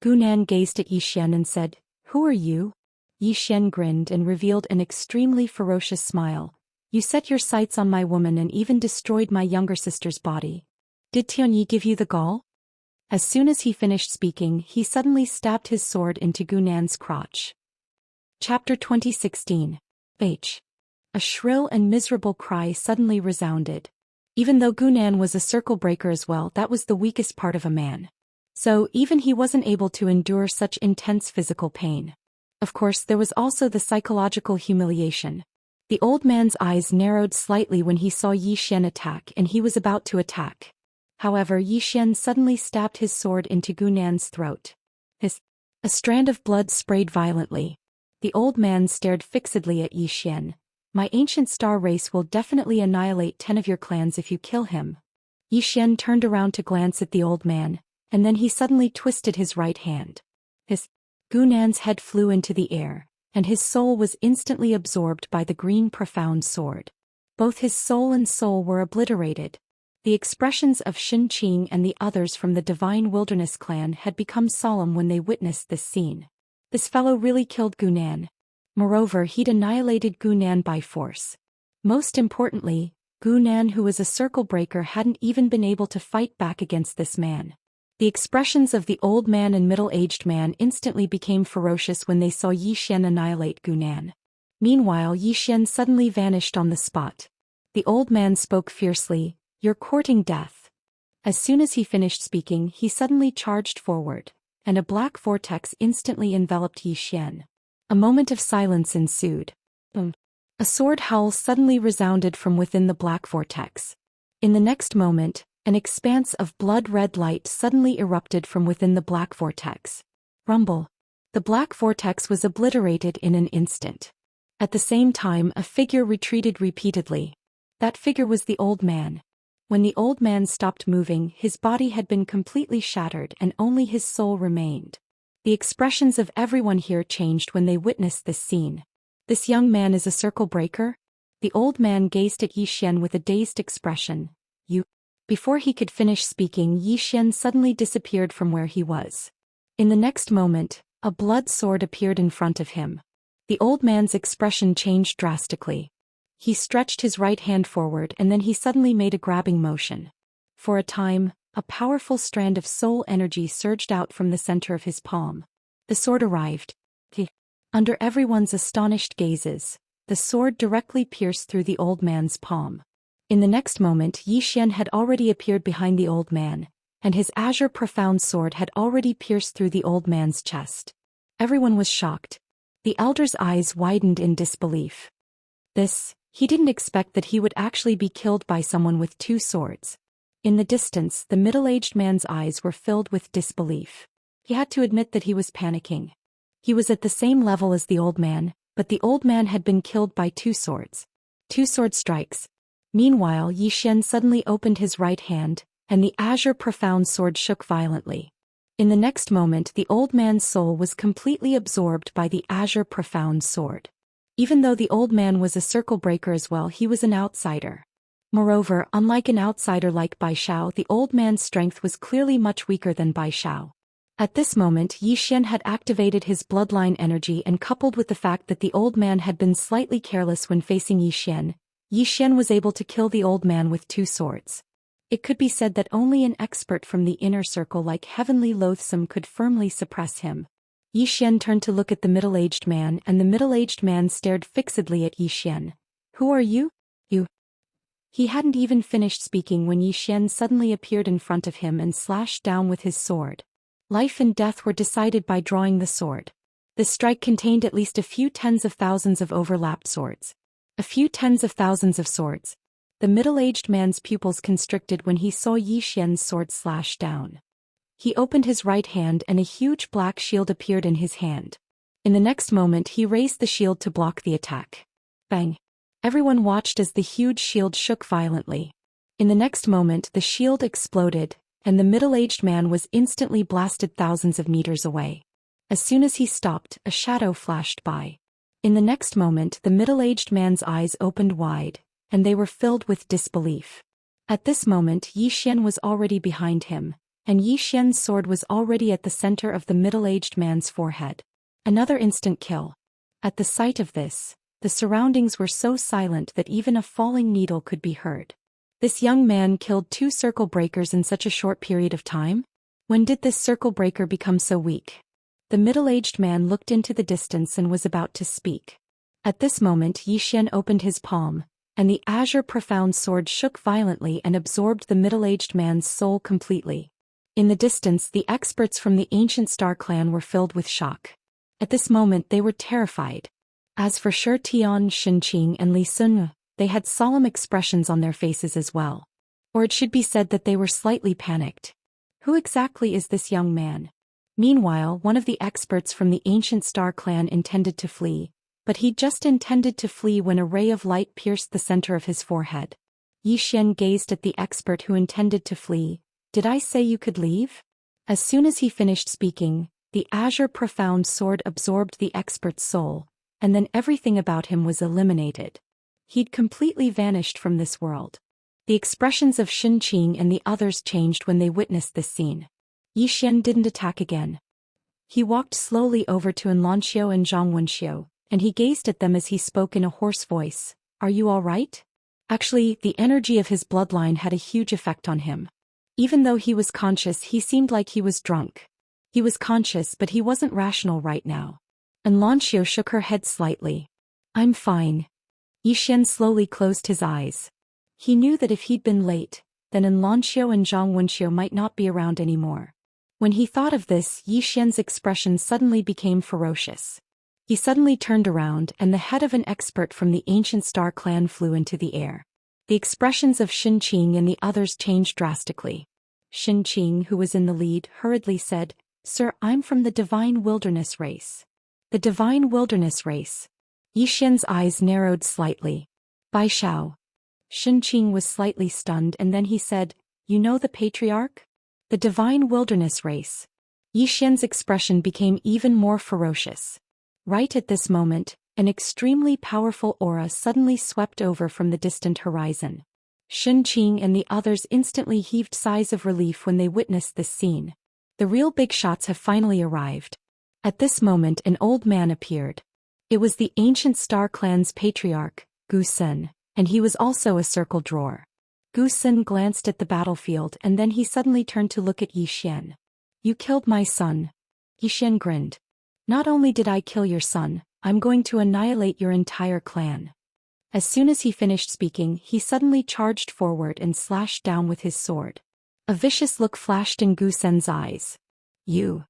[SPEAKER 1] Gunan gazed at Zhou Xian and said, Who are you? Zhou Xian grinned and revealed an extremely ferocious smile. You set your sights on my woman and even destroyed my younger sister's body. Did Tianyi give you the gall? As soon as he finished speaking, he suddenly stabbed his sword into Gunan's crotch. Chapter 2016. H. A shrill and miserable cry suddenly resounded. Even though Gunan was a circle breaker as well, that was the weakest part of a man. So, even he wasn't able to endure such intense physical pain. Of course, there was also the psychological humiliation. The old man's eyes narrowed slightly when he saw Zhou Xian attack and he was about to attack. However, Zhou Xian suddenly stabbed his sword into Gunan's throat. A strand of blood sprayed violently. The old man stared fixedly at Zhou Xian. My ancient star race will definitely annihilate 10 of your clans if you kill him. Zhou Xian turned around to glance at the old man, and then he suddenly twisted his right hand. Gunan's head flew into the air, and his soul was instantly absorbed by the green profound sword. Both his soul and soul were obliterated. The expressions of Shen Qing and the others from the Divine Wilderness clan had become solemn when they witnessed this scene. This fellow really killed Gunan. Moreover, he'd annihilated Gunan by force. Most importantly, Gunan, who was a circle breaker, hadn't even been able to fight back against this man. The expressions of the old man and middle-aged man instantly became ferocious when they saw Zhou Xian annihilate Gunan. Meanwhile, Zhou Xian suddenly vanished on the spot. The old man spoke fiercely, You're courting death. As soon as he finished speaking, he suddenly charged forward, and a black vortex instantly enveloped Zhou Xian. A moment of silence ensued. A sword howl suddenly resounded from within the black vortex. In the next moment, an expanse of blood-red light suddenly erupted from within the black vortex. Rumble. The black vortex was obliterated in an instant. At the same time, a figure retreated repeatedly. That figure was the old man. When the old man stopped moving, his body had been completely shattered and only his soul remained. The expressions of everyone here changed when they witnessed this scene. This young man is a circle breaker? The old man gazed at Yi Xian with a dazed expression. You. Before he could finish speaking, Yi Xian suddenly disappeared from where he was. In the next moment, a blood sword appeared in front of him. The old man's expression changed drastically. He stretched his right hand forward and then he suddenly made a grabbing motion. For a time, a powerful strand of soul energy surged out from the center of his palm. The sword arrived. Under everyone's astonished gazes, the sword directly pierced through the old man's palm. In the next moment, Yi Xian had already appeared behind the old man, and his azure profound sword had already pierced through the old man's chest. Everyone was shocked. The elder's eyes widened in disbelief. He didn't expect that he would actually be killed by someone with two swords. In the distance, the middle-aged man's eyes were filled with disbelief. He had to admit that he was panicking. He was at the same level as the old man, but the old man had been killed by two swords. Two sword strikes. Meanwhile, Yi Xian suddenly opened his right hand, and the azure profound sword shook violently. In the next moment, the old man's soul was completely absorbed by the azure profound sword. Even though the old man was a circle breaker as well, he was an outsider. Moreover, unlike an outsider like Bai Xiao, the old man's strength was clearly much weaker than Bai Xiao. At this moment, Yi Xian had activated his bloodline energy, and coupled with the fact that the old man had been slightly careless when facing Yi Xian was able to kill the old man with two swords. It could be said that only an expert from the inner circle like Heavenly Loathsome could firmly suppress him. Yi Xian turned to look at the middle-aged man, and the middle-aged man stared fixedly at Yi Xian. Who are you? You. He hadn't even finished speaking when Yi Xian suddenly appeared in front of him and slashed down with his sword. Life and death were decided by drawing the sword. The strike contained at least a few tens of thousands of overlapped swords. A few tens of thousands of swords. The middle-aged man's pupils constricted when he saw Yi Xian's sword slash down. He opened his right hand and a huge black shield appeared in his hand. In the next moment he raised the shield to block the attack. Bang! Everyone watched as the huge shield shook violently. In the next moment the shield exploded, and the middle-aged man was instantly blasted thousands of meters away. As soon as he stopped, a shadow flashed by. In the next moment the middle-aged man's eyes opened wide, and they were filled with disbelief. At this moment Yi Xian was already behind him, and Yi Xian's sword was already at the center of the middle-aged man's forehead. Another instant kill. At the sight of this, the surroundings were so silent that even a falling needle could be heard. This young man killed two circle breakers in such a short period of time? When did this circle breaker become so weak? The middle-aged man looked into the distance and was about to speak. At this moment Yi Xian opened his palm, and the azure profound sword shook violently and absorbed the middle-aged man's soul completely. In the distance the experts from the ancient Star clan were filled with shock. At this moment they were terrified. As for Shi Tian, Shen Qing and Li Sun, they had solemn expressions on their faces as well. Or it should be said that they were slightly panicked. Who exactly is this young man? Meanwhile, one of the experts from the ancient Star clan intended to flee, but he just intended to flee when a ray of light pierced the center of his forehead. Yi Xian gazed at the expert who intended to flee. Did I say you could leave? As soon as he finished speaking, the azure profound sword absorbed the expert's soul, and then everything about him was eliminated. He'd completely vanished from this world. The expressions of Shen Qing and the others changed when they witnessed this scene. Yi Xian didn't attack again. He walked slowly over to Xianxia and Zhang Wenxiu, and he gazed at them as he spoke in a hoarse voice. Are you all right? Actually, the energy of his bloodline had a huge effect on him. Even though he was conscious, he seemed like he was drunk. He was conscious, but he wasn't rational right now. And Xianxia shook her head slightly. I'm fine. Yi Xian slowly closed his eyes. He knew that if he'd been late, then Xianxia and Zhang Wenxiu might not be around anymore. When he thought of this, Yi Xian's expression suddenly became ferocious. He suddenly turned around and the head of an expert from the ancient Star clan flew into the air. The expressions of Shen Qing and the others changed drastically. Shen Qing, who was in the lead, hurriedly said, Sir, I'm from the Divine Wilderness race. The Divine Wilderness race. Yi Xian's eyes narrowed slightly. Bai Xiao. Shen Qing was slightly stunned and then he said, You know the Patriarch? The Divine Wilderness race. Yi Xian's expression became even more ferocious. Right at this moment, An extremely powerful aura suddenly swept over from the distant horizon. Xianxia and the others instantly heaved sighs of relief when they witnessed this scene. The real big shots have finally arrived. At this moment an old man appeared. It was the ancient Star Clan's patriarch, Zhou Xian, and he was also a circle drawer. Zhou Xian glanced at the battlefield and then he suddenly turned to look at Yi Xian. "You killed my son." Yi Xian grinned. "Not only did I kill your son, I'm going to annihilate your entire clan." As soon as he finished speaking, he suddenly charged forward and slashed down with his sword. A vicious look flashed in Zhou Xian's eyes. "You."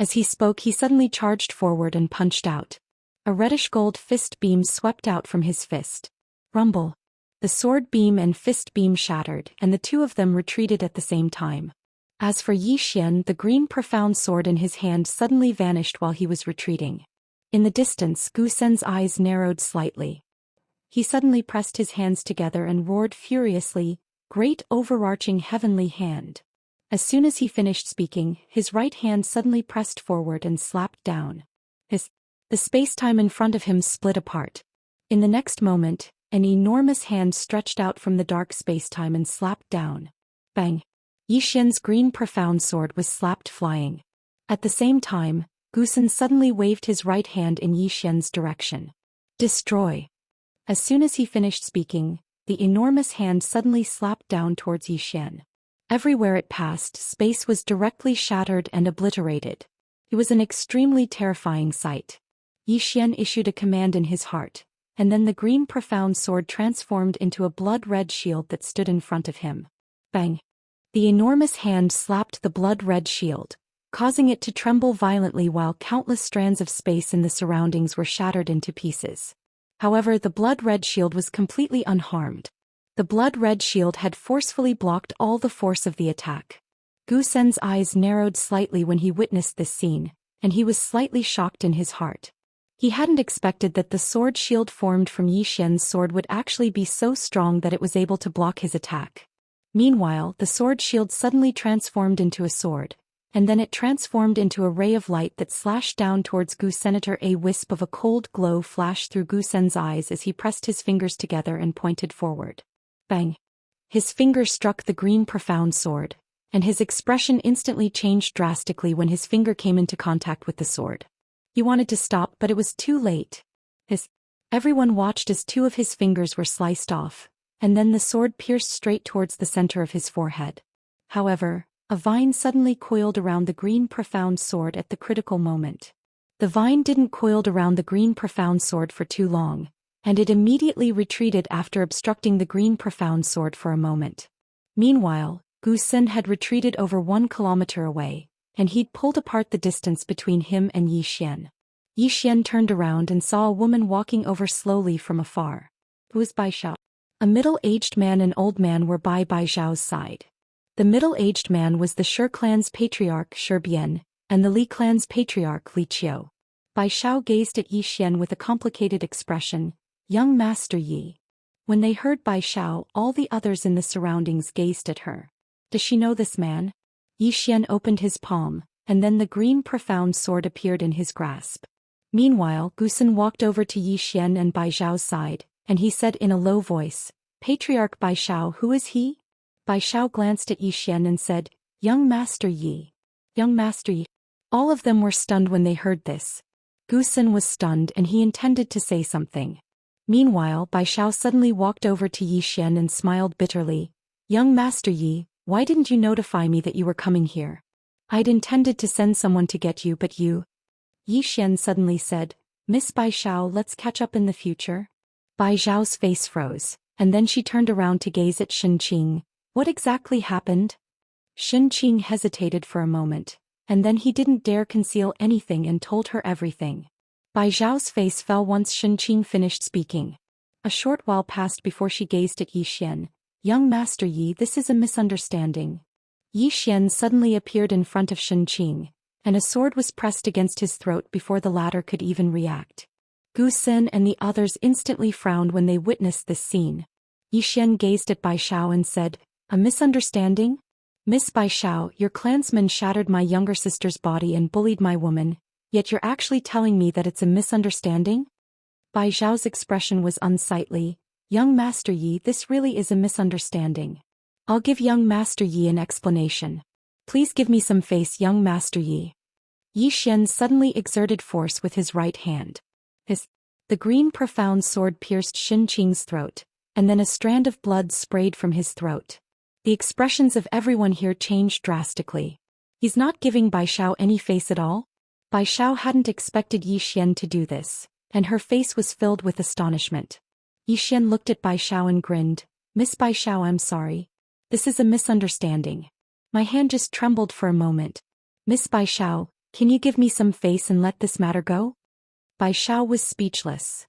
[SPEAKER 1] As he spoke, he suddenly charged forward and punched out. A reddish-gold fist beam swept out from his fist. Rumble. The sword beam and fist beam shattered, and the two of them retreated at the same time. As for Yi Xian, the green profound sword in his hand suddenly vanished while he was retreating. In the distance, Zhou Xian's eyes narrowed slightly. He suddenly pressed his hands together and roared furiously, "Great overarching heavenly hand." As soon as he finished speaking, his right hand suddenly pressed forward and slapped down. The space-time in front of him split apart. In the next moment, an enormous hand stretched out from the dark space-time and slapped down. Bang! Yi Xian's green profound sword was slapped flying. At the same time, Zhou Xian suddenly waved his right hand in Yi Xian's direction. "Destroy." As soon as he finished speaking, the enormous hand suddenly slapped down towards Yi Xian. Everywhere it passed, space was directly shattered and obliterated. It was an extremely terrifying sight. Yi Xian issued a command in his heart, and then the green profound sword transformed into a blood-red shield that stood in front of him. Bang! The enormous hand slapped the blood-red shield, causing it to tremble violently while countless strands of space in the surroundings were shattered into pieces. However, the blood-red shield was completely unharmed. The blood-red shield had forcefully blocked all the force of the attack. Zhou Xian's eyes narrowed slightly when he witnessed this scene, and he was slightly shocked in his heart. He hadn't expected that the sword shield formed from Yi Xian's sword would actually be so strong that it was able to block his attack. Meanwhile, the sword shield suddenly transformed into a sword, and then it transformed into a ray of light that slashed down towards Zhou Xian. A wisp of a cold glow flashed through Zhou Xian's eyes as he pressed his fingers together and pointed forward. Bang! His finger struck the green profound sword, and his expression instantly changed drastically when his finger came into contact with the sword. He wanted to stop, but it was too late. Everyone watched as two of his fingers were sliced off, and then the sword pierced straight towards the center of his forehead. However, a vine suddenly coiled around the green profound sword at the critical moment. The vine didn't coil around the green profound sword for too long, and it immediately retreated after obstructing the green profound sword for a moment. Meanwhile, Zhou Xian had retreated over 1 kilometer away, and he'd pulled apart the distance between him and Yi Xian. Yi Xian turned around and saw a woman walking over slowly from afar. It was Bai Xiao. A middle-aged man and old man were by Bai Xiao's side. The middle-aged man was the Shi clan's patriarch Shi Bian, and the Li clan's patriarch Li Qiu. Bai Xiao gazed at Yi Xian with a complicated expression, "Young Master Yi." When they heard Bai Xiao, all the others in the surroundings gazed at her. Does she know this man? Yi Xian opened his palm, and then the green profound sword appeared in his grasp. Meanwhile, Zhou Xian walked over to Yi Xian and Bai Xiao's side, and he said in a low voice, "Patriarch Bai Xiao, who is he?" Bai Xiao glanced at Yi Xian and said, "Young Master Yi." Young Master Yi. All of them were stunned when they heard this. Zhou Xian was stunned and he intended to say something. Meanwhile, Bai Xiao suddenly walked over to Yi Xian and smiled bitterly. "Young Master Yi, why didn't you notify me that you were coming here? I'd intended to send someone to get you, but you—" Yi Xian suddenly said, "Miss Bai Xiao, let's catch up in the future." Bai Xiao's face froze, and then she turned around to gaze at Xianxia. What exactly happened? Xianxia hesitated for a moment, and then he didn't dare conceal anything and told her everything. Bai Xiao's face fell once Xianxia finished speaking. A short while passed before she gazed at Yi Xian. "Young Master Yi, this is a misunderstanding." Yi Xian suddenly appeared in front of Xianxia, and a sword was pressed against his throat before the latter could even react. Zhou Xian and the others instantly frowned when they witnessed this scene. Yi Xian gazed at Bai Xiao and said, "A misunderstanding? Miss Bai Xiao, your clansmen shattered my younger sister's body and bullied my woman, yet you're actually telling me that it's a misunderstanding?" Bai Zhao's expression was unsightly. Young Master Yi, this really is a misunderstanding. I'll give young Master Yi an explanation. Please give me some face, young Master Yi. Yi Xian suddenly exerted force with his right hand. The green profound sword pierced Xianxia's throat, and then a strand of blood sprayed from his throat. The expressions of everyone here changed drastically. He's not giving Bai Zhao any face at all? Bai Zhao hadn't expected Yi Xian to do this, and her face was filled with astonishment. Yi Xian looked at Bai Zhao and grinned. Miss Bai Zhao, I'm sorry. This is a misunderstanding. My hand just trembled for a moment. Miss Bai Zhao, can you give me some face and let this matter go? Bai Zhao was speechless.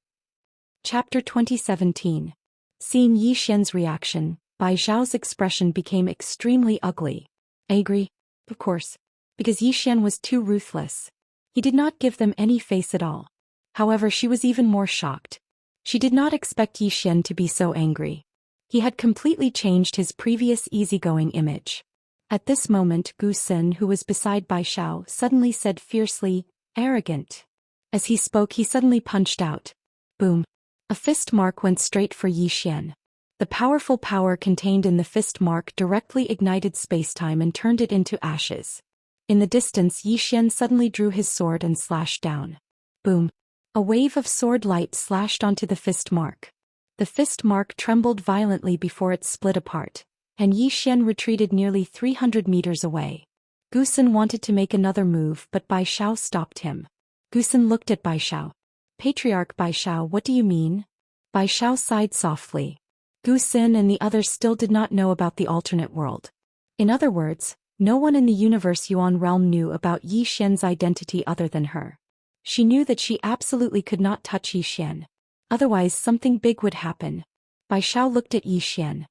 [SPEAKER 1] Chapter 2017. Seeing Yi Xian's reaction, Bai Zhao's expression became extremely ugly. Angry? Of course. Because Yi Xian was too ruthless. He did not give them any face at all. However, she was even more shocked. She did not expect Yi Xian to be so angry. He had completely changed his previous easygoing image. At this moment, Gu Xin, who was beside Bai Zhao, suddenly said fiercely, arrogant. As he spoke, he suddenly punched out. Boom. A fist mark went straight for Yi Xian. The powerful power contained in the fist mark directly ignited spacetime and turned it into ashes. In the distance, Yi Xian suddenly drew his sword and slashed down. Boom. A wave of sword light slashed onto the fist mark. The fist mark trembled violently before it split apart, and Yi Xian retreated nearly 300 meters away. Gu Xin wanted to make another move, but Bai Zhao stopped him. Gu Xin looked at Bai Zhao. Patriarch Bai Zhao, what do you mean? Bai Zhao sighed softly. Gu Xin and the others still did not know about the alternate world. In other words, no one in the universe Yuan realm knew about Yi Xian's identity other than her. She knew that she absolutely could not touch Yi Xian. Otherwise something big would happen. Bai Zhao looked at Yi Xian.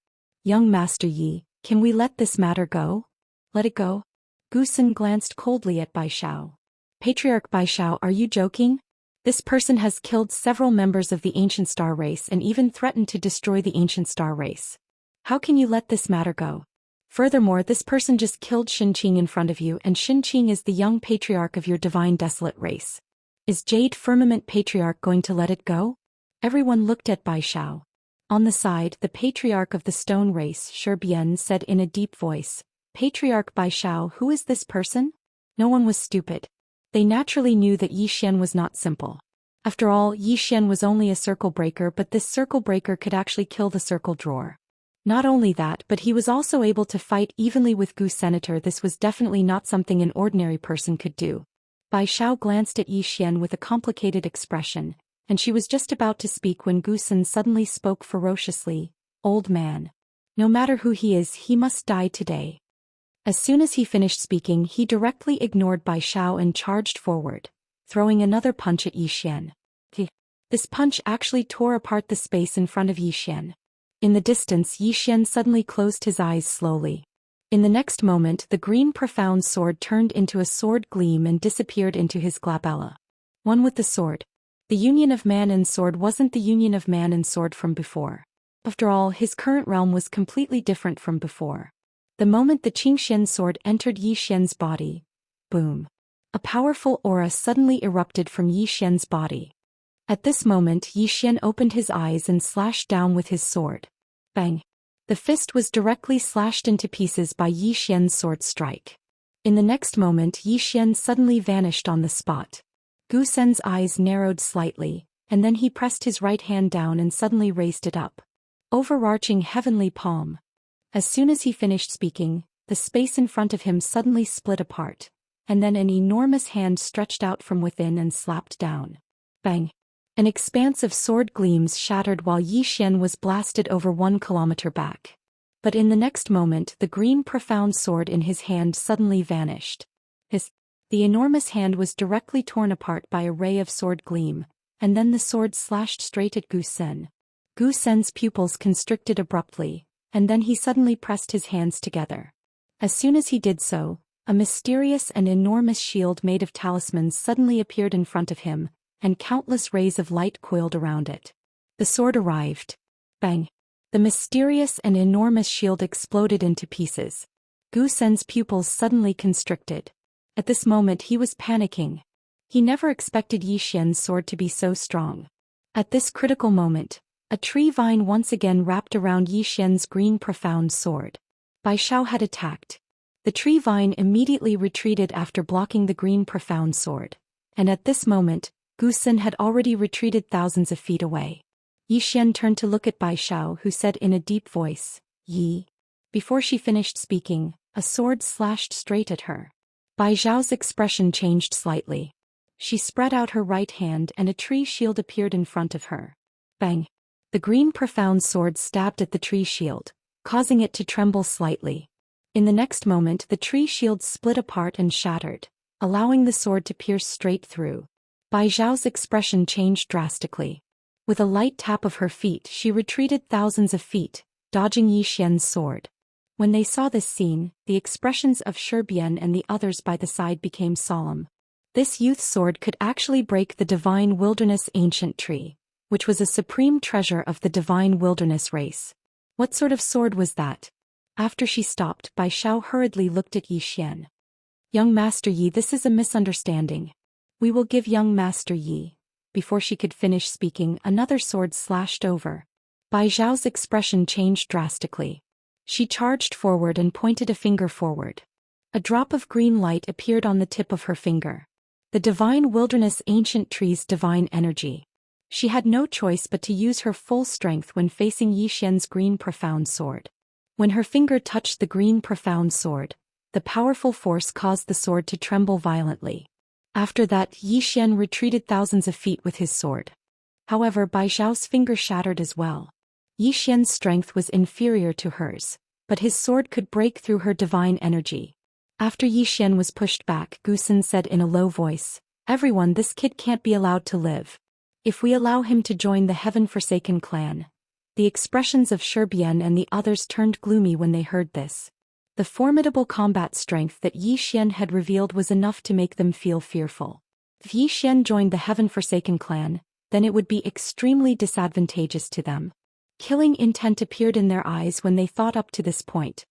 [SPEAKER 1] Young Master Yi, can we let this matter go? Let it go? Gu Xin glanced coldly at Bai Zhao. Patriarch Bai Zhao, are you joking? This person has killed several members of the Ancient Star race and even threatened to destroy the Ancient Star race. How can you let this matter go? Furthermore, this person just killed Xianxia in front of you, and Xianxia is the young patriarch of your divine desolate race. Is Jade Firmament Patriarch going to let it go? Everyone looked at Bai Zhao. On the side, the patriarch of the stone race, Shi Bian, said in a deep voice, Patriarch Bai Zhao, who is this person? No one was stupid. They naturally knew that Yi Xian was not simple. After all, Yi Xian was only a circle breaker, but this circle breaker could actually kill the circle drawer. Not only that, but he was also able to fight evenly with Gu Senator. This was definitely not something an ordinary person could do. Bai Zhao glanced at Yi Xian with a complicated expression, and she was just about to speak when Gu Xin suddenly spoke ferociously. Old man. No matter who he is, he must die today. As soon as he finished speaking, he directly ignored Bai Zhao and charged forward, throwing another punch at Yi Xian. This punch actually tore apart the space in front of Yi Xian. In the distance, Yi Xian suddenly closed his eyes slowly. In the next moment, the green profound sword turned into a sword gleam and disappeared into his glabella. One with the sword. The union of man and sword wasn't the union of man and sword from before. After all, his current realm was completely different from before. The moment the Qingxian sword entered Yi Xian's body, boom. A powerful aura suddenly erupted from Yi Xian's body. At this moment, Yi Xian opened his eyes and slashed down with his sword. Bang! The fist was directly slashed into pieces by Yi Xian's sword strike. In the next moment, Yi Xian suddenly vanished on the spot. Gu Sen's eyes narrowed slightly, and then he pressed his right hand down and suddenly raised it up. Overarching heavenly palm. As soon as he finished speaking, the space in front of him suddenly split apart, and then an enormous hand stretched out from within and slapped down. Bang! An expanse of sword gleams shattered while Yi Xian was blasted over 1 kilometer back. But in the next moment, the green profound sword in his hand suddenly vanished. The enormous hand was directly torn apart by a ray of sword gleam, and then the sword slashed straight at Gu Sen. Gu Sen's pupils constricted abruptly, and then he suddenly pressed his hands together. As soon as he did so, a mysterious and enormous shield made of talismans suddenly appeared in front of him, and countless rays of light coiled around it. The sword arrived. Bang! The mysterious and enormous shield exploded into pieces. Gu Sen's pupils suddenly constricted. At this moment he was panicking. He never expected Yi Xian's sword to be so strong. At this critical moment, a tree vine once again wrapped around Yi Xian's green profound sword. Bai Xiao had attacked. The tree vine immediately retreated after blocking the green profound sword. And at this moment, Gusen had already retreated thousands of feet away. Yi Xian turned to look at Bai Xiao, who said in a deep voice, "Yi." Before she finished speaking, a sword slashed straight at her. Bai Xiao's expression changed slightly. She spread out her right hand and a tree shield appeared in front of her. Bang! The green profound sword stabbed at the tree shield, causing it to tremble slightly. In the next moment the tree shield split apart and shattered, allowing the sword to pierce straight through. Bai Xiao's expression changed drastically. With a light tap of her feet she retreated thousands of feet, dodging Yi Xian's sword. When they saw this scene, the expressions of Zhou Xian and the others by the side became solemn. This youth's sword could actually break the divine wilderness ancient tree, which was a supreme treasure of the divine wilderness race. What sort of sword was that? After she stopped, Bai Xiao hurriedly looked at Yi Xian. "Young Master Yi, this is a misunderstanding. We will give young Master Yi." Before she could finish speaking, another sword slashed over. Bai Xiao's expression changed drastically. She charged forward and pointed a finger forward. A drop of green light appeared on the tip of her finger. The divine wilderness ancient tree's divine energy. She had no choice but to use her full strength when facing Yi Xian's green profound sword. When her finger touched the green profound sword, the powerful force caused the sword to tremble violently. After that, Yi Xian retreated thousands of feet with his sword. However, Bai Xiao's finger shattered as well. Yi Xian's strength was inferior to hers, but his sword could break through her divine energy. After Yi Xian was pushed back, Gusen said in a low voice, "Everyone, this kid can't be allowed to live. If we allow him to join the Heaven-Forsaken clan." The expressions of Zhou Xian and the others turned gloomy when they heard this. The formidable combat strength that Yi Xian had revealed was enough to make them feel fearful. If Yi Xian joined the Heaven-Forsaken clan, then it would be extremely disadvantageous to them. Killing intent appeared in their eyes when they thought up to this point.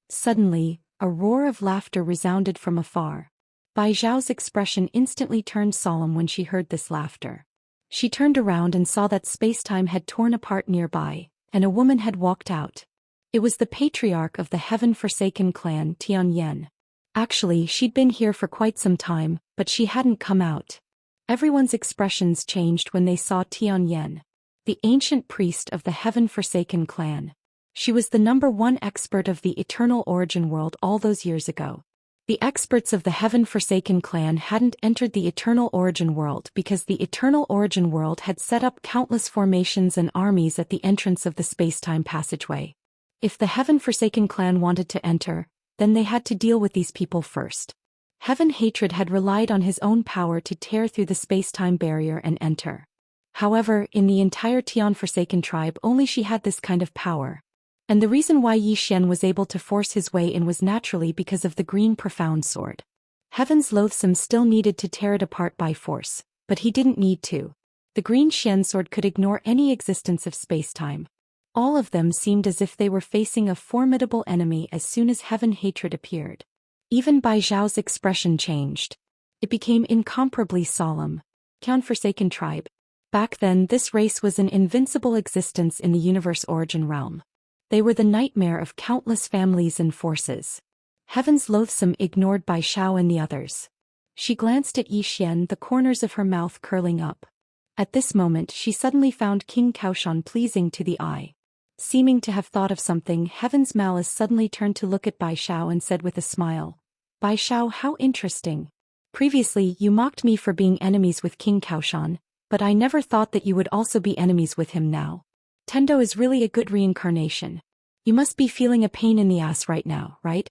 [SPEAKER 1] Suddenly, a roar of laughter resounded from afar. Bai Xiao's expression instantly turned solemn when she heard this laughter. She turned around and saw that space-time had torn apart nearby, and a woman had walked out. It was the patriarch of the Heaven-Forsaken clan, Tianyan. Actually, she'd been here for quite some time, but she hadn't come out. Everyone's expressions changed when they saw Tianyan, the ancient priest of the Heaven-Forsaken clan. She was the #1 expert of the Eternal Origin world all those years ago. The experts of the Heaven-Forsaken clan hadn't entered the Eternal Origin world because the Eternal Origin world had set up countless formations and armies at the entrance of the space-time passageway. If the Heaven-Forsaken clan wanted to enter, then they had to deal with these people first. Heaven Hatred had relied on his own power to tear through the space-time barrier and enter. However, in the entire Tian-Forsaken tribe only she had this kind of power. And the reason why Yi Xian was able to force his way in was naturally because of the green profound sword. Heaven's Loathsome still needed to tear it apart by force, but he didn't need to. The green Xian sword could ignore any existence of space-time. All of them seemed as if they were facing a formidable enemy as soon as Heaven Hatred appeared. Even Bai Zhao's expression changed. It became incomparably solemn. Tian-Forsaken tribe. Back then this race was an invincible existence in the universe origin realm. They were the nightmare of countless families and forces. Heaven's Loathsome ignored Bai Xiao and the others. She glanced at Yi Xian, the corners of her mouth curling up. At this moment she suddenly found King Kaoshan pleasing to the eye. Seeming to have thought of something, Heaven's Malice suddenly turned to look at Bai Xiao and said with a smile, "Bai Xiao, how interesting. Previously you mocked me for being enemies with King Kaoshan, but I never thought that you would also be enemies with him now. Tendo is really a good reincarnation. You must be feeling a pain in the ass right now, right?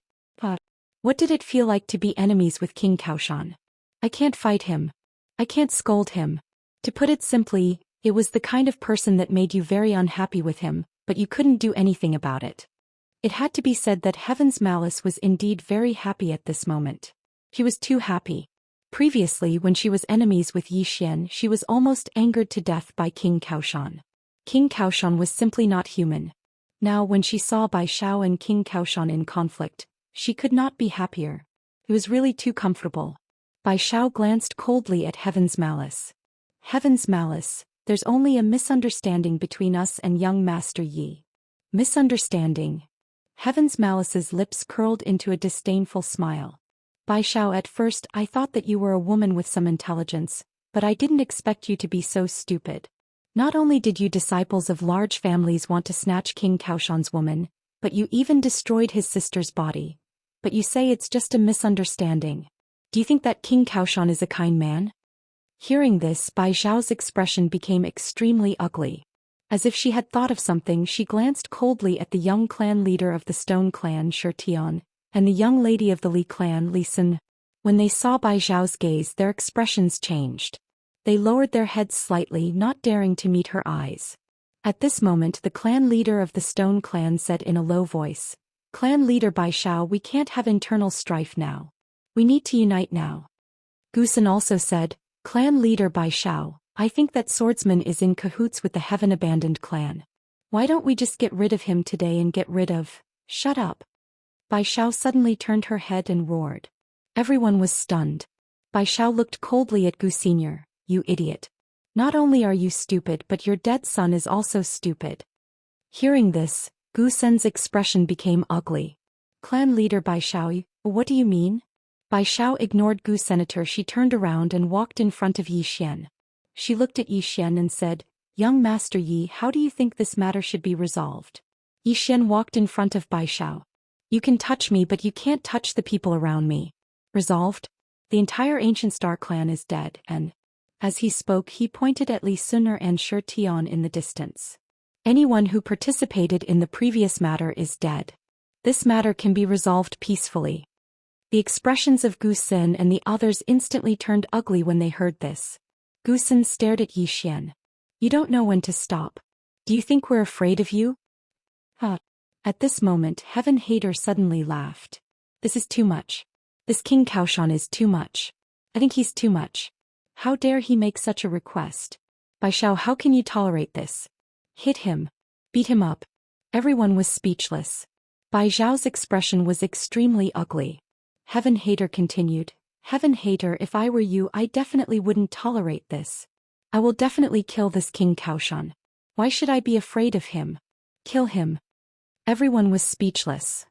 [SPEAKER 1] What did it feel like to be enemies with King Kaoshan? I can't fight him. I can't scold him. To put it simply, it was the kind of person that made you very unhappy with him, but you couldn't do anything about it." It had to be said that Heaven's Malice was indeed very happy at this moment. She was too happy. Previously, when she was enemies with Yi Xian, she was almost angered to death by King Kaoshan. King Kaoshan was simply not human. Now when she saw Bai Xiao and King Kaoshan in conflict, she could not be happier. It was really too comfortable. Bai Xiao glanced coldly at Heaven's Malice. Heaven's malice, there's only a misunderstanding between us and young Master Yi. Misunderstanding. Heaven's malice's lips curled into a disdainful smile. Bai Xiao, at first I thought that you were a woman with some intelligence, but I didn't expect you to be so stupid. Not only did you disciples of large families want to snatch King Kaoshan's woman, but you even destroyed his sister's body. But you say it's just a misunderstanding. Do you think that King Kaoshan is a kind man? Hearing this, Bai Xiao's expression became extremely ugly. As if she had thought of something, she glanced coldly at the young clan leader of the Stone clan, Xian, and the young lady of the Li clan, Li Sun. When they saw Bai Xiao's gaze, their expressions changed. They lowered their heads slightly, not daring to meet her eyes. At this moment, the clan leader of the Stone clan said in a low voice, "Clan leader Bai Xiao, we can't have internal strife now. We need to unite now." Gu Sun also said, "Clan leader Bai Xiao, I think that swordsman is in cahoots with the heaven-abandoned clan. Why don't we just get rid of him today and get rid of—" "Shut up." Bai Xiao suddenly turned her head and roared. Everyone was stunned. Bai Xiao looked coldly at Gu Senior. "You idiot. Not only are you stupid, but your dead son is also stupid." Hearing this, Gu Sen's expression became ugly. "Clan leader Bai Xiao, what do you mean?" Bai Xiao ignored Gu Senator. She turned around and walked in front of Yi Xian. She looked at Yi Xian and said, "Young Master Yi, how do you think this matter should be resolved?" Yi Xian walked in front of Bai Xiao. "You can touch me, but you can't touch the people around me." Resolved? The entire Ancient Star clan is dead, and... As he spoke, he pointed at Li Suner and Xian in the distance. "Anyone who participated in the previous matter is dead. This matter can be resolved peacefully." The expressions of Gu Sen and the others instantly turned ugly when they heard this. Gu Sen stared at Yi Xian. "You don't know when to stop. Do you think we're afraid of you?" Huh. At this moment, Heaven Hater suddenly laughed. "This is too much. This King Kaoshan is too much. I think he's too much. How dare he make such a request? Bai Xiao, how can you tolerate this? Hit him. Beat him up." Everyone was speechless. Bai Xiao's expression was extremely ugly. Heaven Hater continued, "Heaven Hater, if I were you, I definitely wouldn't tolerate this. I will definitely kill this King Kaoshan. Why should I be afraid of him? Kill him." Everyone was speechless.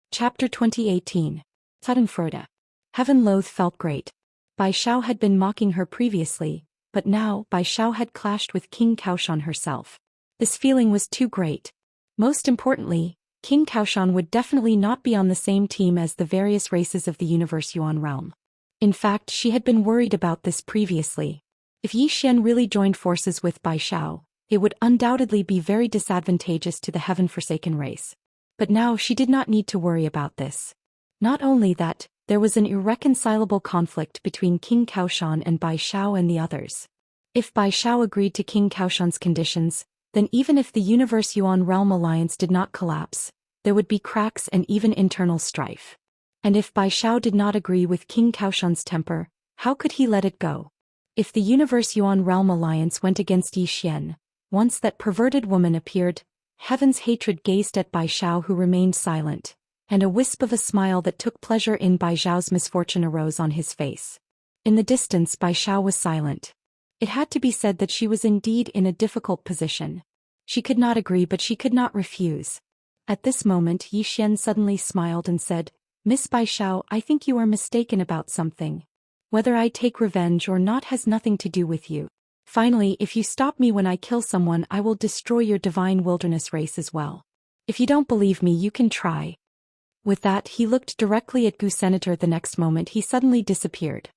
[SPEAKER 1] Chapter 2018. Schadenfreude. Heaven Loath felt great. Bai Xiao had been mocking her previously, but now Bai Xiao had clashed with King Kaoshan herself. This feeling was too great. Most importantly, King Kaoshan would definitely not be on the same team as the various races of the Universe Yuan realm. In fact, she had been worried about this previously. If Yi Xian really joined forces with Bai Xiao, it would undoubtedly be very disadvantageous to the heaven-forsaken race. But now she did not need to worry about this. Not only that, there was an irreconcilable conflict between King Kaoshan and Bai Xiao and the others. If Bai Xiao agreed to King Kaoshan's conditions, then even if the Universe Yuan Realm Alliance did not collapse, there would be cracks and even internal strife. And if Bai Xiao did not agree with King Kaoshan's temper, how could he let it go? If the Universe Yuan Realm Alliance went against Yi Xian, once that perverted woman appeared, Heaven's hatred gazed at Bai Xiao, who remained silent, and a wisp of a smile that took pleasure in Bai Xiao's misfortune arose on his face. In the distance, Bai Xiao was silent. It had to be said that she was indeed in a difficult position. She could not agree, but she could not refuse. At this moment, Yi Xian suddenly smiled and said, "Miss Bai Xiao, I think you are mistaken about something. Whether I take revenge or not has nothing to do with you. Finally, if you stop me when I kill someone, I will destroy your divine wilderness race as well. If you don't believe me, you can try." With that, he looked directly at Gu Senator. The next moment he suddenly disappeared.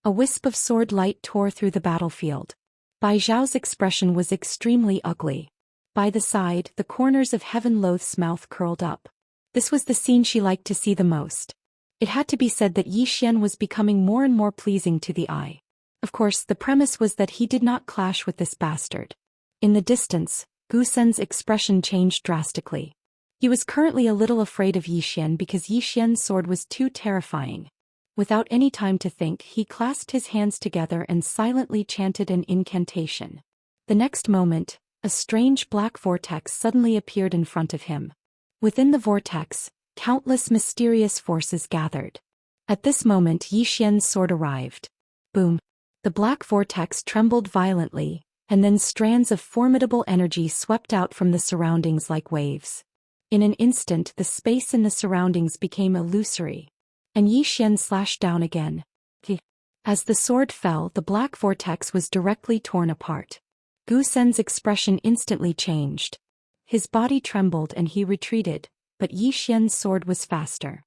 [SPEAKER 1] A wisp of sword light tore through the battlefield. Bai Xiao's expression was extremely ugly. By the side, the corners of Heaven Loath's mouth curled up. This was the scene she liked to see the most. It had to be said that Yi Xian was becoming more and more pleasing to the eye. Of course, the premise was that he did not clash with this bastard. In the distance, Gu Sen's expression changed drastically. He was currently a little afraid of Yi Xian because Yi Xian's sword was too terrifying. Without any time to think, he clasped his hands together and silently chanted an incantation. The next moment, a strange black vortex suddenly appeared in front of him. Within the vortex, countless mysterious forces gathered. At this moment, Yi Xian's sword arrived. Boom! The black vortex trembled violently, and then strands of formidable energy swept out from the surroundings like waves. In an instant the space in the surroundings became illusory, and Yi Xian slashed down again. As the sword fell, the black vortex was directly torn apart. Gu Sen's expression instantly changed. His body trembled and he retreated, but Yi Xian's sword was faster.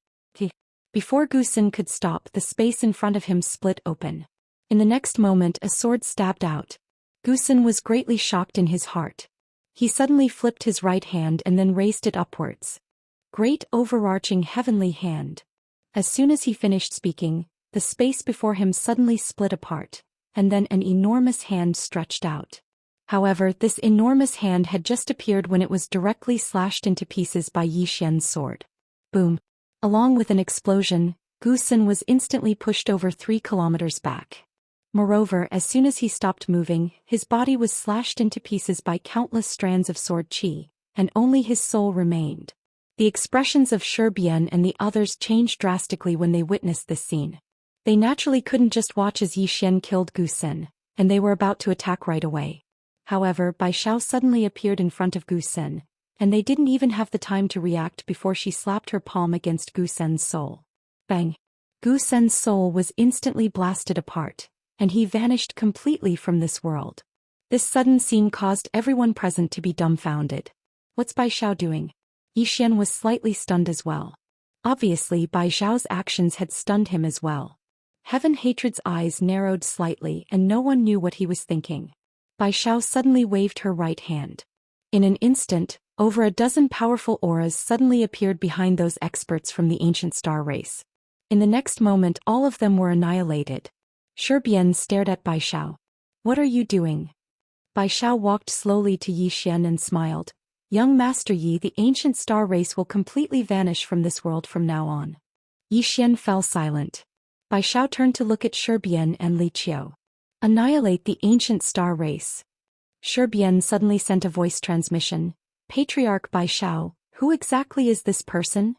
[SPEAKER 1] Before Gu Sen could stop, the space in front of him split open. In the next moment a sword stabbed out. Gu Sen was greatly shocked in his heart. He suddenly flipped his right hand and then raised it upwards. Great overarching heavenly hand. As soon as he finished speaking, the space before him suddenly split apart, and then an enormous hand stretched out. However, this enormous hand had just appeared when it was directly slashed into pieces by Yi Xian's sword. Boom! Along with an explosion, Gu Sen was instantly pushed over 3 kilometers back. Moreover, as soon as he stopped moving, his body was slashed into pieces by countless strands of sword qi, and only his soul remained. The expressions of Zhou Xian and the others changed drastically when they witnessed this scene. They naturally couldn't just watch as Yi Xian killed Gu Sen, and they were about to attack right away. However, Bai Xiao suddenly appeared in front of Gu Sen, and they didn't even have the time to react before she slapped her palm against Gu Sen's soul. Bang! Gu Sen's soul was instantly blasted apart, and he vanished completely from this world. This sudden scene caused everyone present to be dumbfounded. What's Bai Xiao doing? Yi Xian was slightly stunned as well. Obviously, Bai Xiao's actions had stunned him as well. Heaven Hatred's eyes narrowed slightly and no one knew what he was thinking. Bai Xiao suddenly waved her right hand. In an instant, over a dozen powerful auras suddenly appeared behind those experts from the ancient star race. In the next moment all of them were annihilated. Zhou Xian stared at Bai Xiao. What are you doing? Bai Xiao walked slowly to Yi Xian and smiled. Young Master Yi, the ancient star race will completely vanish from this world from now on. Yi Xian fell silent. Bai Xiao turned to look at Zhou Xian and Li Qiu. Annihilate the ancient star race. Zhou Xian suddenly sent a voice transmission. Patriarch Bai Xiao, who exactly is this person?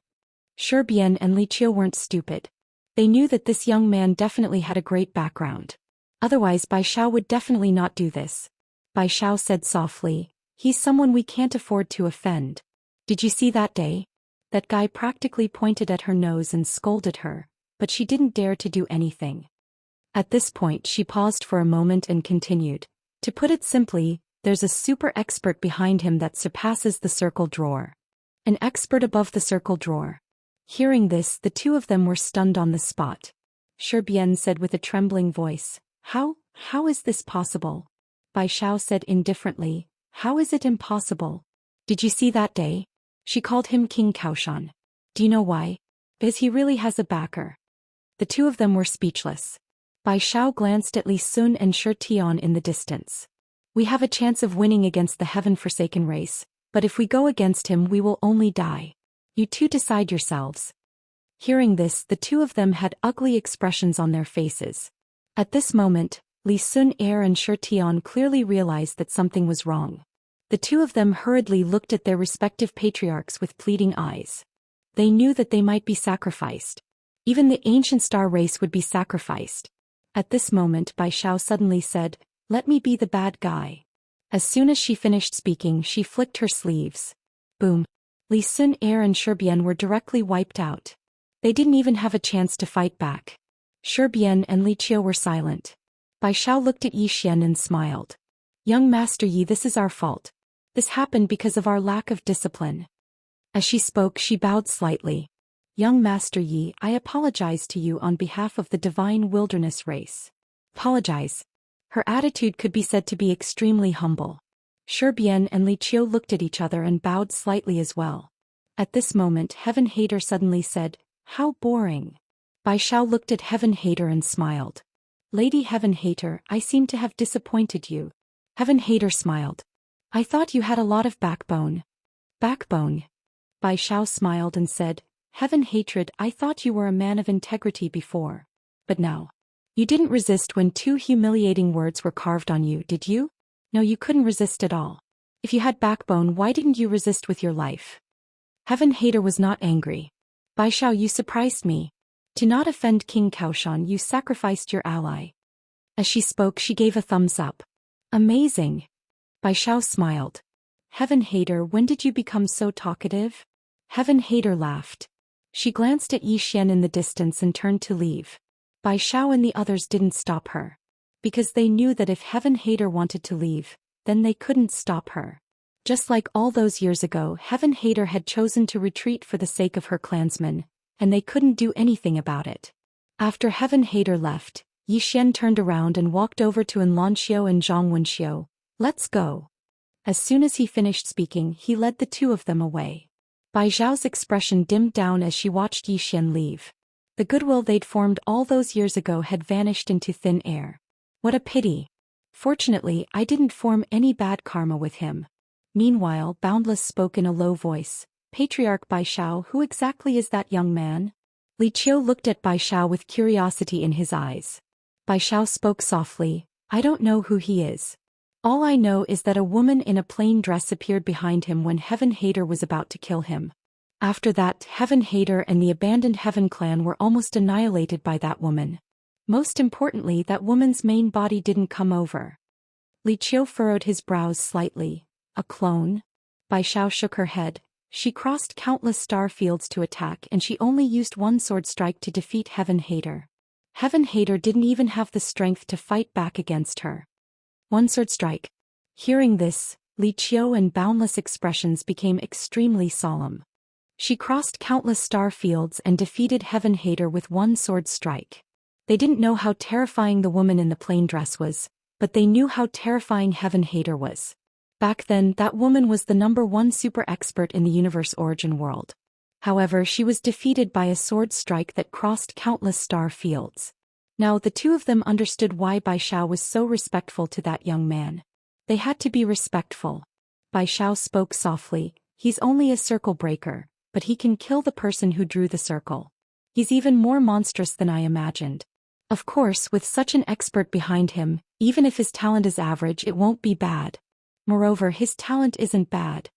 [SPEAKER 1] Zhou Xian and Li Qiu weren't stupid. They knew that this young man definitely had a great background. Otherwise Bai Xiao would definitely not do this. Bai Xiao said softly, he's someone we can't afford to offend. Did you see that day? That guy practically pointed at her nose and scolded her, but she didn't dare to do anything. At this point she paused for a moment and continued. To put it simply, there's a super expert behind him that surpasses the circle drawer. An expert above the circle drawer. Hearing this, the two of them were stunned on the spot. Zhou Xian said with a trembling voice, How is this possible? Bai Xiao said indifferently, How is it impossible? Did you see that day? She called him King Kaoshan. Do you know why? Because he really has a backer. The two of them were speechless. Bai Xiao glanced at Li Sun and Shi Tian in the distance. We have a chance of winning against the heaven-forsaken race, but if we go against him we will only die. You two decide yourselves. Hearing this, the two of them had ugly expressions on their faces. At this moment, Li Sun and Shi Tian clearly realized that something was wrong. The two of them hurriedly looked at their respective patriarchs with pleading eyes. They knew that they might be sacrificed. Even the ancient star race would be sacrificed. At this moment Bai Xiao suddenly said, Let me be the bad guy. As soon as she finished speaking she flicked her sleeves. Boom. Li Sun and Zhou Xian were directly wiped out. They didn't even have a chance to fight back. Zhou Xian and Li Qiu were silent. Bai Xiao looked at Yi Xian and smiled. Young Master Yi, this is our fault. This happened because of our lack of discipline. As she spoke she bowed slightly. Young Master Yi, I apologize to you on behalf of the divine wilderness race. Apologize. Her attitude could be said to be extremely humble. Zhou Xian and Li Qiu looked at each other and bowed slightly as well. At this moment Heaven Hater suddenly said, How boring. Bai Xiao looked at Heaven Hater and smiled. Lady Heaven Hater, I seem to have disappointed you. Heaven Hater smiled. I thought you had a lot of backbone. Backbone? Bai Xiao smiled and said, Heaven Hatred, I thought you were a man of integrity before. But now. You didn't resist when 2 humiliating words were carved on you, did you? No, you couldn't resist at all. If you had backbone, why didn't you resist with your life? Heaven Hater was not angry. Bai Xiao, you surprised me. To not offend King Kaoshan you sacrificed your ally. As she spoke, she gave a thumbs up. Amazing. Bai Xiao smiled. Heaven Hater, when did you become so talkative? Heaven Hater laughed. She glanced at Yi Xian in the distance and turned to leave. Bai Xiao and the others didn't stop her. Because they knew that if Heaven Hater wanted to leave, then they couldn't stop her. Just like all those years ago, Heaven Hater had chosen to retreat for the sake of her clansmen, and they couldn't do anything about it. After Heaven Hater left, Yi Xian turned around and walked over to Xianxia and Zhang. Let's go. As soon as he finished speaking, he led the two of them away. Bai Xiao's expression dimmed down as she watched Yi Xian leave. The goodwill they'd formed all those years ago had vanished into thin air. What a pity. Fortunately, I didn't form any bad karma with him. Meanwhile, Boundless spoke in a low voice. Patriarch Bai Xiao, who exactly is that young man? Li Qiu looked at Bai Xiao with curiosity in his eyes. Bai Xiao spoke softly. I don't know who he is. All I know is that a woman in a plain dress appeared behind him when Heaven Hater was about to kill him. After that, Heaven Hater and the abandoned Heaven clan were almost annihilated by that woman. Most importantly, that woman's main body didn't come over. Li Qiu furrowed his brows slightly. A clone? Bai Xiao shook her head. She crossed countless star fields to attack, and she only used one sword strike to defeat Heaven Hater. Heaven Hater didn't even have the strength to fight back against her. One sword strike. Hearing this, Li Qiu and Boundless' expressions became extremely solemn. She crossed countless star fields and defeated Heaven Hater with one sword strike. They didn't know how terrifying the woman in the plain dress was, but they knew how terrifying Heaven Hater was. Back then, that woman was the #1 super expert in the universe origin world. However, she was defeated by a sword strike that crossed countless star fields. Now the two of them understood why Bai Xiao was so respectful to that young man. They had to be respectful. Bai Xiao spoke softly. He's only a circle breaker, but he can kill the person who drew the circle. He's even more monstrous than I imagined. Of course, with such an expert behind him, even if his talent is average, it won't be bad. Moreover, his talent isn't bad.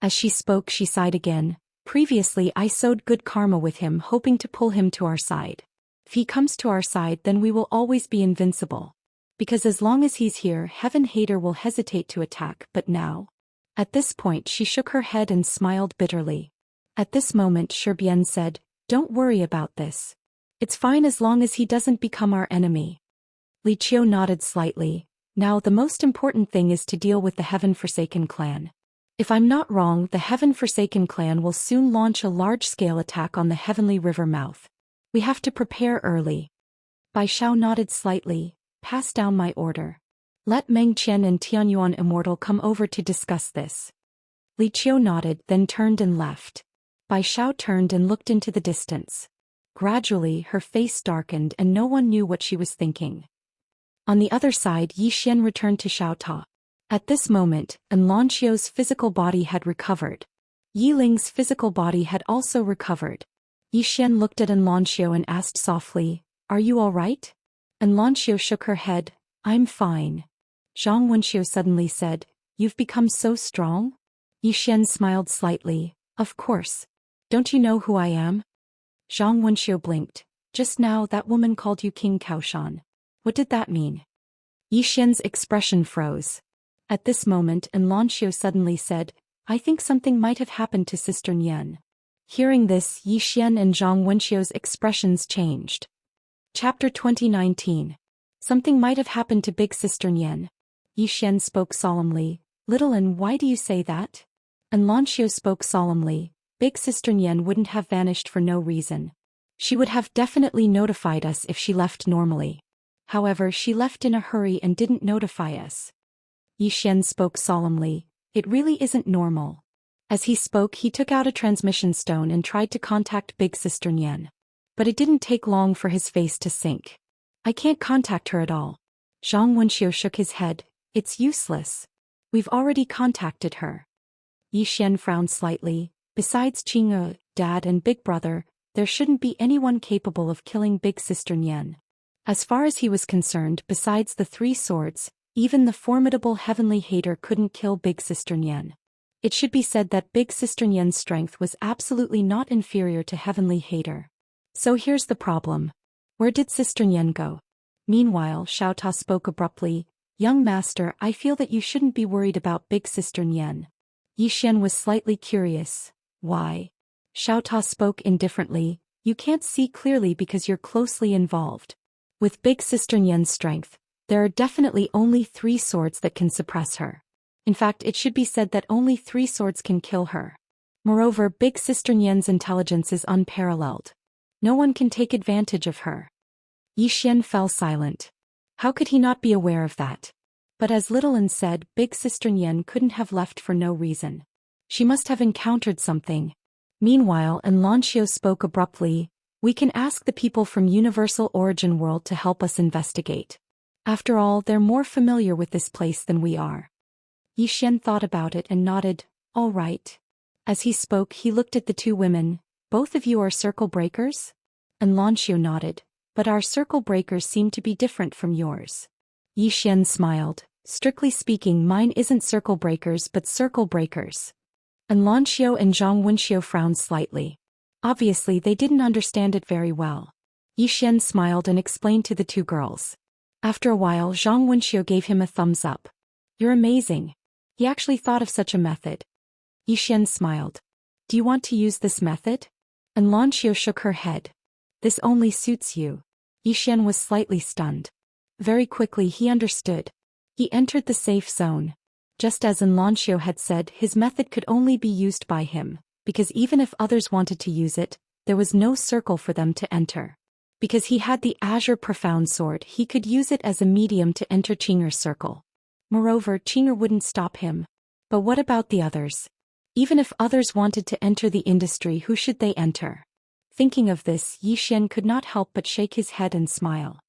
[SPEAKER 1] As she spoke, she sighed again. Previously, I sowed good karma with him, hoping to pull him to our side. If he comes to our side, then we will always be invincible. Because as long as he's here, Heaven Hater will hesitate to attack, but now? At this point, she shook her head and smiled bitterly. At this moment, Shibian said, Don't worry about this. It's fine as long as he doesn't become our enemy. Li Qiu nodded slightly. Now the most important thing is to deal with the Heaven-Forsaken clan. If I'm not wrong, the Heaven-Forsaken clan will soon launch a large-scale attack on the Heavenly River mouth. We have to prepare early. Bai Xiao nodded slightly. Pass down my order. Let Meng Qian and Tianyuan Immortal come over to discuss this. Li Qiu nodded, then turned and left. Bai Xiao turned and looked into the distance. Gradually, her face darkened and no one knew what she was thinking. On the other side, Yi Xian returned to Xiaota. At this moment, Xiao's physical body had recovered. Yi Ling's physical body had also recovered. Yi Xian looked at Xiao and asked softly, Are you all right? Xiao shook her head. I'm fine. Zhang Wenxiu suddenly said, You've become so strong? Yi Xian smiled slightly. Of course. Don't you know who I am? Zhang Wenxiu blinked. Just now that woman called you King Kaoshan. What did that mean? Yi Xian's expression froze. At this moment, Xiao suddenly said, I think something might have happened to Sister Nian. Hearing this, Yi Xian and Zhang Wenxiu's expressions changed. Chapter 2019. Something might have happened to Big Sister Nian. Yi Xian spoke solemnly. Little An, why do you say that? Xiao spoke solemnly. Big Sister Nian wouldn't have vanished for no reason. She would have definitely notified us if she left normally. However, she left in a hurry and didn't notify us. Yi Xian spoke solemnly. It really isn't normal. As he spoke, he took out a transmission stone and tried to contact Big Sister Nian. But it didn't take long for his face to sink. I can't contact her at all. Zhang Wenxiu shook his head. It's useless. We've already contacted her. Yi Xian frowned slightly. Besides Qing'e, Dad and Big Brother, there shouldn't be anyone capable of killing Big Sister Nian. As far as he was concerned, besides the 3 swords, even the formidable Heavenly Hater couldn't kill Big Sister Nian. It should be said that Big Sister Nian's strength was absolutely not inferior to Heavenly Hater. So here's the problem. Where did Sister Nian go? Meanwhile, Xiao Ta spoke abruptly, "Young master, I feel that you shouldn't be worried about big sister Nian." Yi Xian was slightly curious. Why? Xiao Ta spoke indifferently, "You can't see clearly because you're closely involved. With big sister Nian's strength, there are definitely only 3 swords that can suppress her. In fact, it should be said that only 3 swords can kill her. Moreover, big sister Nian's intelligence is unparalleled. No one can take advantage of her." Yi Xian fell silent. How could he not be aware of that? But as Little An said, big sister Nian couldn't have left for no reason. She must have encountered something. Meanwhile, Xianxia spoke abruptly, "We can ask the people from Universal Origin World to help us investigate. After all, they're more familiar with this place than we are." Yi Xian thought about it and nodded, "All right." As he spoke, he looked at the 2 women. "Both of you are circle breakers?" Xianxia nodded, "But our circle breakers seem to be different from yours." Yi Xian smiled, "Strictly speaking, mine isn't circle breakers but circle breakers." Xianxia and Zhang Wenxiu frowned slightly. Obviously, they didn't understand it very well. Yi Xian smiled and explained to the 2 girls. After a while, Zhang Wenxiu gave him a thumbs up. "You're amazing. He actually thought of such a method." Yi Xian smiled. "Do you want to use this method?" Xianxia shook her head. "This only suits you." Yi Xian was slightly stunned. Very quickly he understood. He entered the safe zone. Just as Xianxia had said, his method could only be used by him, because even if others wanted to use it, there was no circle for them to enter. Because he had the Azure Profound Sword, he could use it as a medium to enter Qing'er's circle. Moreover, Qing'er wouldn't stop him. But what about the others? Even if others wanted to enter the industry, who should they enter? Thinking of this, Yi Xian could not help but shake his head and smile.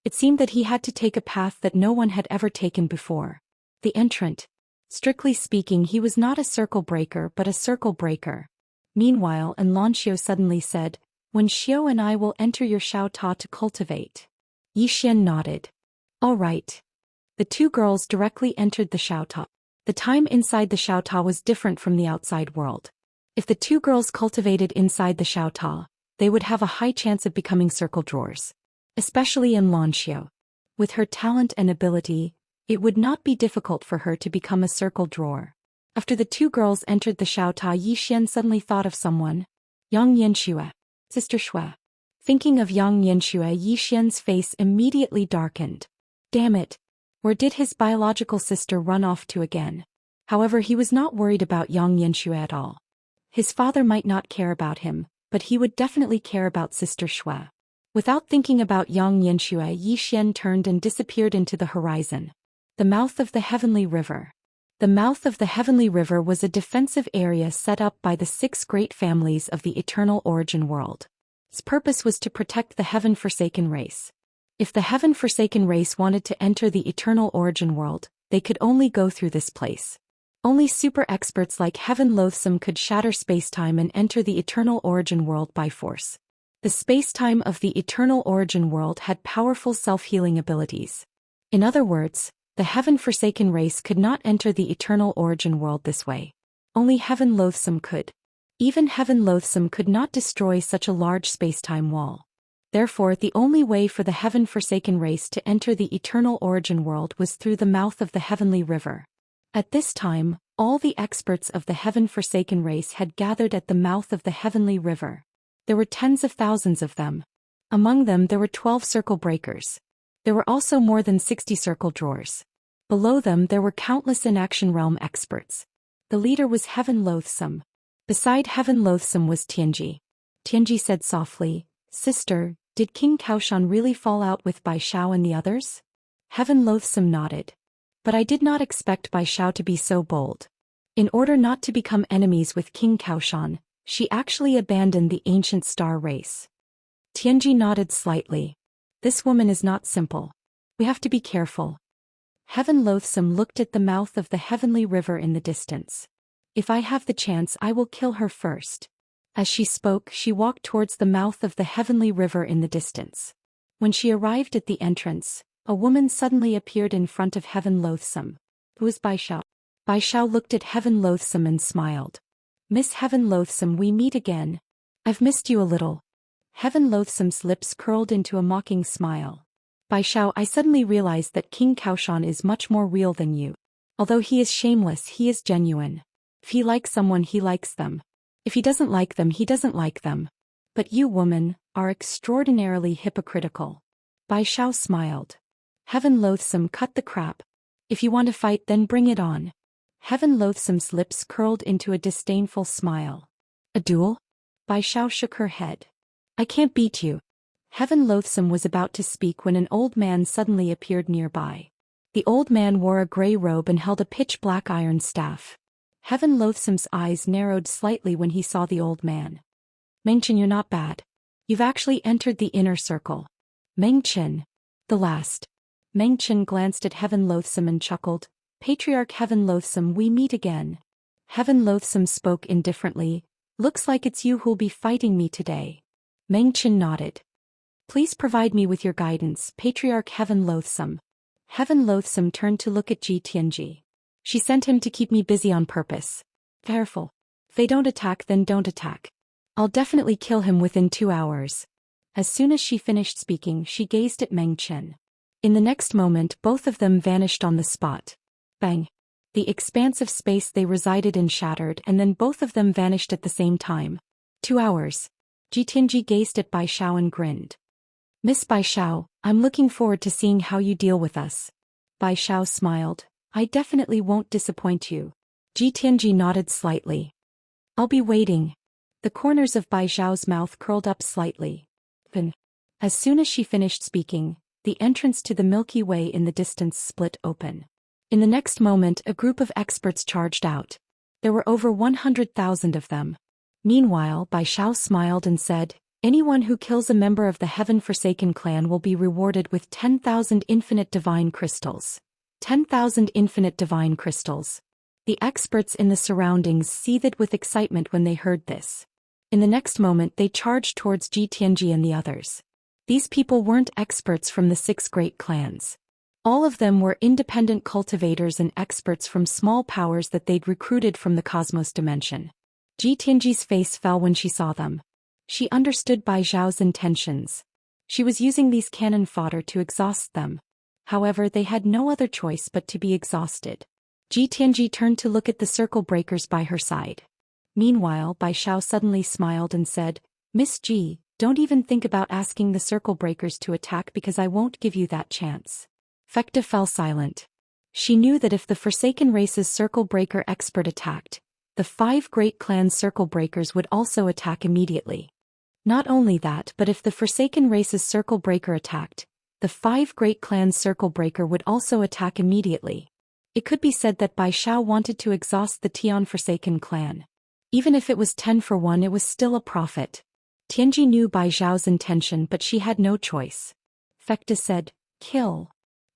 [SPEAKER 1] It seemed that he had to take a path that no one had ever taken before. The entrant. Strictly speaking, he was not a circle breaker but a circle breaker. Meanwhile, Xianxia suddenly said, "When Xiao and I will enter your Xiao Ta to cultivate." Yi Xian nodded. "All right." The 2 girls directly entered the Xiao Ta. The time inside the Xiao Ta was different from the outside world. If the 2 girls cultivated inside the Xiao Ta, they would have a high chance of becoming circle drawers. Especially Xianxia. With her talent and ability, it would not be difficult for her to become a circle drawer. After the 2 girls entered the Xiao Ta, Yi Xian suddenly thought of someone. Yang Yanxue. Sister Shui. Thinking of Yang Yanxue, Yi Xian's face immediately darkened. Damn it. Where did his biological sister run off to again? However, he was not worried about Yang Yanxue at all. His father might not care about him, but he would definitely care about Sister Shui. Without thinking about Yang Yanxue, Yi Xian turned and disappeared into the horizon. The mouth of the Heavenly River. The mouth of the Heavenly River was a defensive area set up by the 6 great families of the Eternal Origin World. Its purpose was to protect the Heaven-Forsaken race. If the Heaven-Forsaken race wanted to enter the Eternal Origin World, they could only go through this place. Only super experts like Heaven Loathsome could shatter spacetime and enter the Eternal Origin World by force. The spacetime of the Eternal Origin World had powerful self-healing abilities. In other words, the Heaven-Forsaken race could not enter the Eternal Origin World this way. Only Heaven Loathsome could. Even Heaven Loathsome could not destroy such a large spacetime wall. Therefore, the only way for the Heaven-Forsaken race to enter the Eternal Origin World was through the mouth of the Heavenly River. At this time, all the experts of the Heaven-Forsaken race had gathered at the mouth of the Heavenly River. There were tens of thousands of them. Among them there were 12 circle breakers. There were also more than 60 circle drawers. Below them there were countless inaction realm experts. The leader was Heaven Loathsome. Beside Heaven Loathsome was Tianji. Tianji said softly, "Sister, did King Kaoshan really fall out with Bai Shao and the others?" Heaven Loathsome nodded. "But I did not expect Bai Shao to be so bold. In order not to become enemies with King Kaoshan, she actually abandoned the ancient star race." Tianji nodded slightly. "This woman is not simple. We have to be careful." Heaven Loathsome looked at the mouth of the Heavenly River in the distance. "If I have the chance, I will kill her first." As she spoke, she walked towards the mouth of the Heavenly River in the distance. When she arrived at the entrance, a woman suddenly appeared in front of Heaven Loathsome. It was Bai Shao. Bai Shao looked at Heaven Loathsome and smiled. "Miss Heaven Loathsome, we meet again. I've missed you a little." Heaven Loathsome's lips curled into a mocking smile. Bai Xiao, I suddenly realized that King Kaoshan is much more real than you. Although he is shameless, he is genuine. If he likes someone, he likes them. If he doesn't like them, he doesn't like them. But you, woman, are extraordinarily hypocritical. Bai Xiao smiled. Heaven Loathsome, cut the crap. If you want to fight, then bring it on. Heaven Loathsome's lips curled into a disdainful smile. A duel? Bai Xiao shook her head. I can't beat you. Heaven Loathsome was about to speak when an old man suddenly appeared nearby. The old man wore a gray robe and held a pitch-black iron staff. Heaven Loathsome's eyes narrowed slightly when he saw the old man. Mengchen, you're not bad. You've actually entered the inner circle. Mengchen. The last. Mengchen glanced at Heaven Loathsome and chuckled. Patriarch Heaven Loathsome, we meet again. Heaven Loathsome spoke indifferently. Looks like it's you who'll be fighting me today. Mengchen nodded. Please provide me with your guidance, Patriarch Heaven Loathsome. Heaven Loathsome turned to look at Ji Tianji. She sent him to keep me busy on purpose. Careful. If they don't attack, then don't attack. I'll definitely kill him within 2 hours. As soon as she finished speaking, she gazed at Mengchen. In the next moment, both of them vanished on the spot. Bang. The expanse of space they resided in shattered, and then both of them vanished at the same time. 2 hours. Ji Tianji gazed at Bai Xiao and grinned. Miss Bai Xiao, I'm looking forward to seeing how you deal with us. Bai Xiao smiled. I definitely won't disappoint you. Ji Tianji nodded slightly. I'll be waiting. The corners of Bai Xiao's mouth curled up slightly. Then, as soon as she finished speaking, the entrance to the Milky Way in the distance split open. In the next moment, a group of experts charged out. There were over 100,000 of them. Meanwhile, Bai Xiao smiled and said, anyone who kills a member of the Heaven-Forsaken clan will be rewarded with 10,000 infinite divine crystals. 10,000 infinite divine crystals. The experts in the surroundings seethed with excitement when they heard this. In the next moment, they charged towards Ji Tianji and the others. These people weren't experts from the 6 great clans. All of them were independent cultivators and experts from small powers that they'd recruited from the cosmos dimension. Ji Tianji's face fell when she saw them. She understood Bai Xiao's intentions. She was using these cannon fodder to exhaust them. However, they had no other choice but to be exhausted. Ji Tianji turned to look at the circle breakers by her side. Meanwhile, Bai Xiao suddenly smiled and said, Miss Ji, don't even think about asking the circle breakers to attack because I won't give you that chance. Fekta fell silent. She knew that if the Forsaken race's circle breaker expert attacked, the 5 great clans' circle breakers would also attack immediately. Not only that, but if the Forsaken race's circle breaker attacked, the 5 great clans' circle breaker would also attack immediately. It could be said that Bai Xiao wanted to exhaust the Tian Forsaken clan. Even if it was 10 for 1, it was still a profit. Tianji knew Bai Xiao's intention, but she had no choice. Fekta said, kill.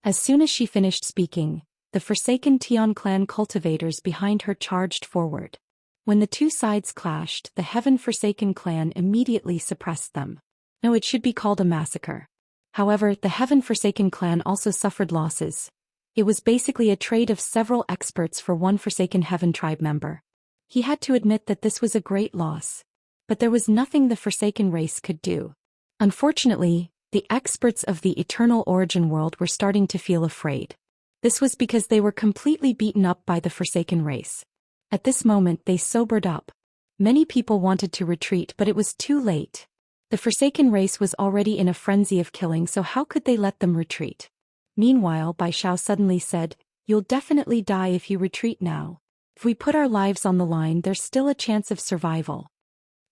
[SPEAKER 1] As soon as she finished speaking, the Forsaken Tian clan cultivators behind her charged forward. When the 2 sides clashed, the Heaven-Forsaken clan immediately suppressed them. No, it should be called a massacre. However, the Heaven-Forsaken clan also suffered losses. It was basically a trade of several experts for 1 Forsaken Heaven tribe member. He had to admit that this was a great loss. But there was nothing the Forsaken race could do. Unfortunately, the experts of the Eternal Origin world were starting to feel afraid. This was because they were completely beaten up by the Forsaken race. At this moment they sobered up. Many people wanted to retreat, but it was too late. The Forsaken race was already in a frenzy of killing, so how could they let them retreat? Meanwhile, Bai Xiao suddenly said, you'll definitely die if you retreat now. If we put our lives on the line, there's still a chance of survival.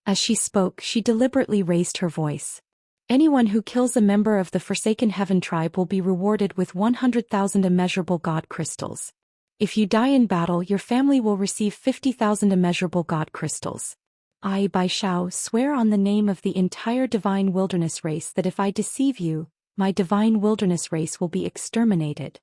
[SPEAKER 1] As she spoke, she deliberately raised her voice. Anyone who kills a member of the Forsaken Heaven tribe will be rewarded with 100,000 immeasurable God crystals. If you die in battle, your family will receive 50,000 immeasurable God crystals. I, Bai Xiao, swear on the name of the entire Divine Wilderness race that if I deceive you, my Divine Wilderness race will be exterminated.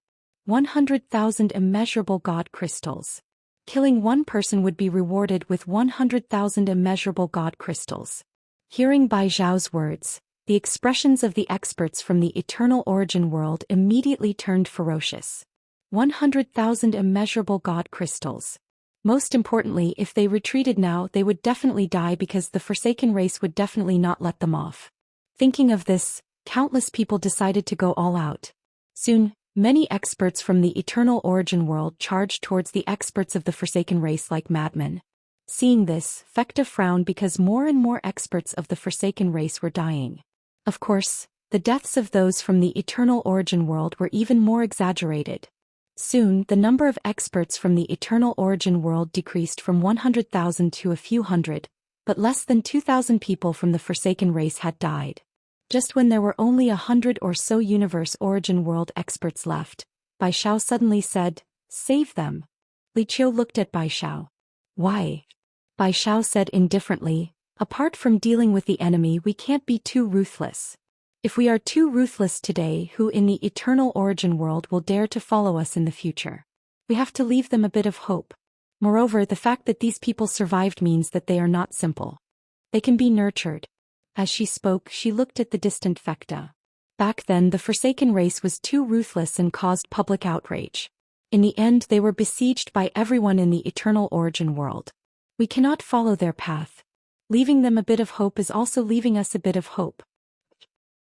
[SPEAKER 1] 100,000 immeasurable God crystals. Killing 1 person would be rewarded with 100,000 immeasurable God crystals. Hearing Bai Xiao's words, the expressions of the experts from the Eternal Origin world immediately turned ferocious. 100,000 immeasurable God crystals. Most importantly, if they retreated now, they would definitely die because the Forsaken race would definitely not let them off. Thinking of this, Countless people decided to go all out. Soon, many experts from the eternal origin world charged towards the experts of the Forsaken race like madmen. Seeing this, Fekta frowned because more and more experts of the Forsaken race were dying. Of course, the deaths of those from the eternal origin world were even more exaggerated. Soon, the number of experts from the eternal origin world decreased from 100,000 to a few hundred, but less than 2,000 people from the Forsaken race had died. Just when there were only 100 or so universe origin world experts left, Bai Xiao suddenly said, "Save them." Li Qiu looked at Bai Xiao. "Why?" Bai Xiao said indifferently, "Apart from dealing with the enemy, we can't be too ruthless. If we are too ruthless today, who in the eternal origin world will dare to follow us in the future? We have to leave them a bit of hope. Moreover, the fact that these people survived means that they are not simple. They can be nurtured." As she spoke, she looked at the distant Fekta. Back then, the Forsaken race was too ruthless and caused public outrage. In the end, they were besieged by everyone in the eternal origin world. We cannot follow their path. Leaving them a bit of hope is also leaving us a bit of hope.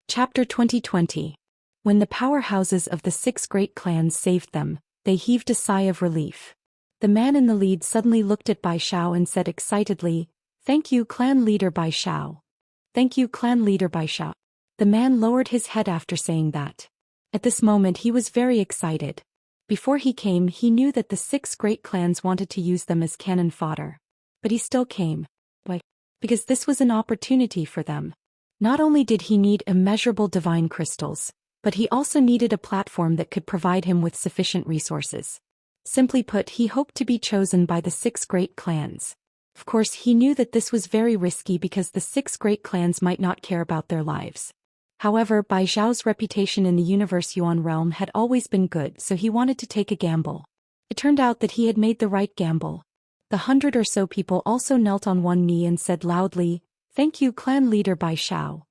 [SPEAKER 1] Chapter 2020. When the powerhouses of the 6 great clans saved them, they heaved a sigh of relief. The man in the lead suddenly looked at Bai Xiao and said excitedly, "Thank you, clan leader Bai Xiao. Thank you, clan leader Bai Xiao." The man lowered his head after saying that. At this moment he was very excited. Before he came, he knew that the 6 great clans wanted to use them as cannon fodder. But he still came. Why? Because this was an opportunity for them. Not only did he need immeasurable divine crystals, but he also needed a platform that could provide him with sufficient resources. Simply put, he hoped to be chosen by the 6 great clans. Of course, he knew that this was very risky because the 6 great clans might not care about their lives. However, Bai Xiao's reputation in the Universe Yuan realm had always been good, so he wanted to take a gamble. It turned out that he had made the right gamble. The 100 or so people also knelt on one knee and said loudly, "Thank you, clan leader Bai Xiao."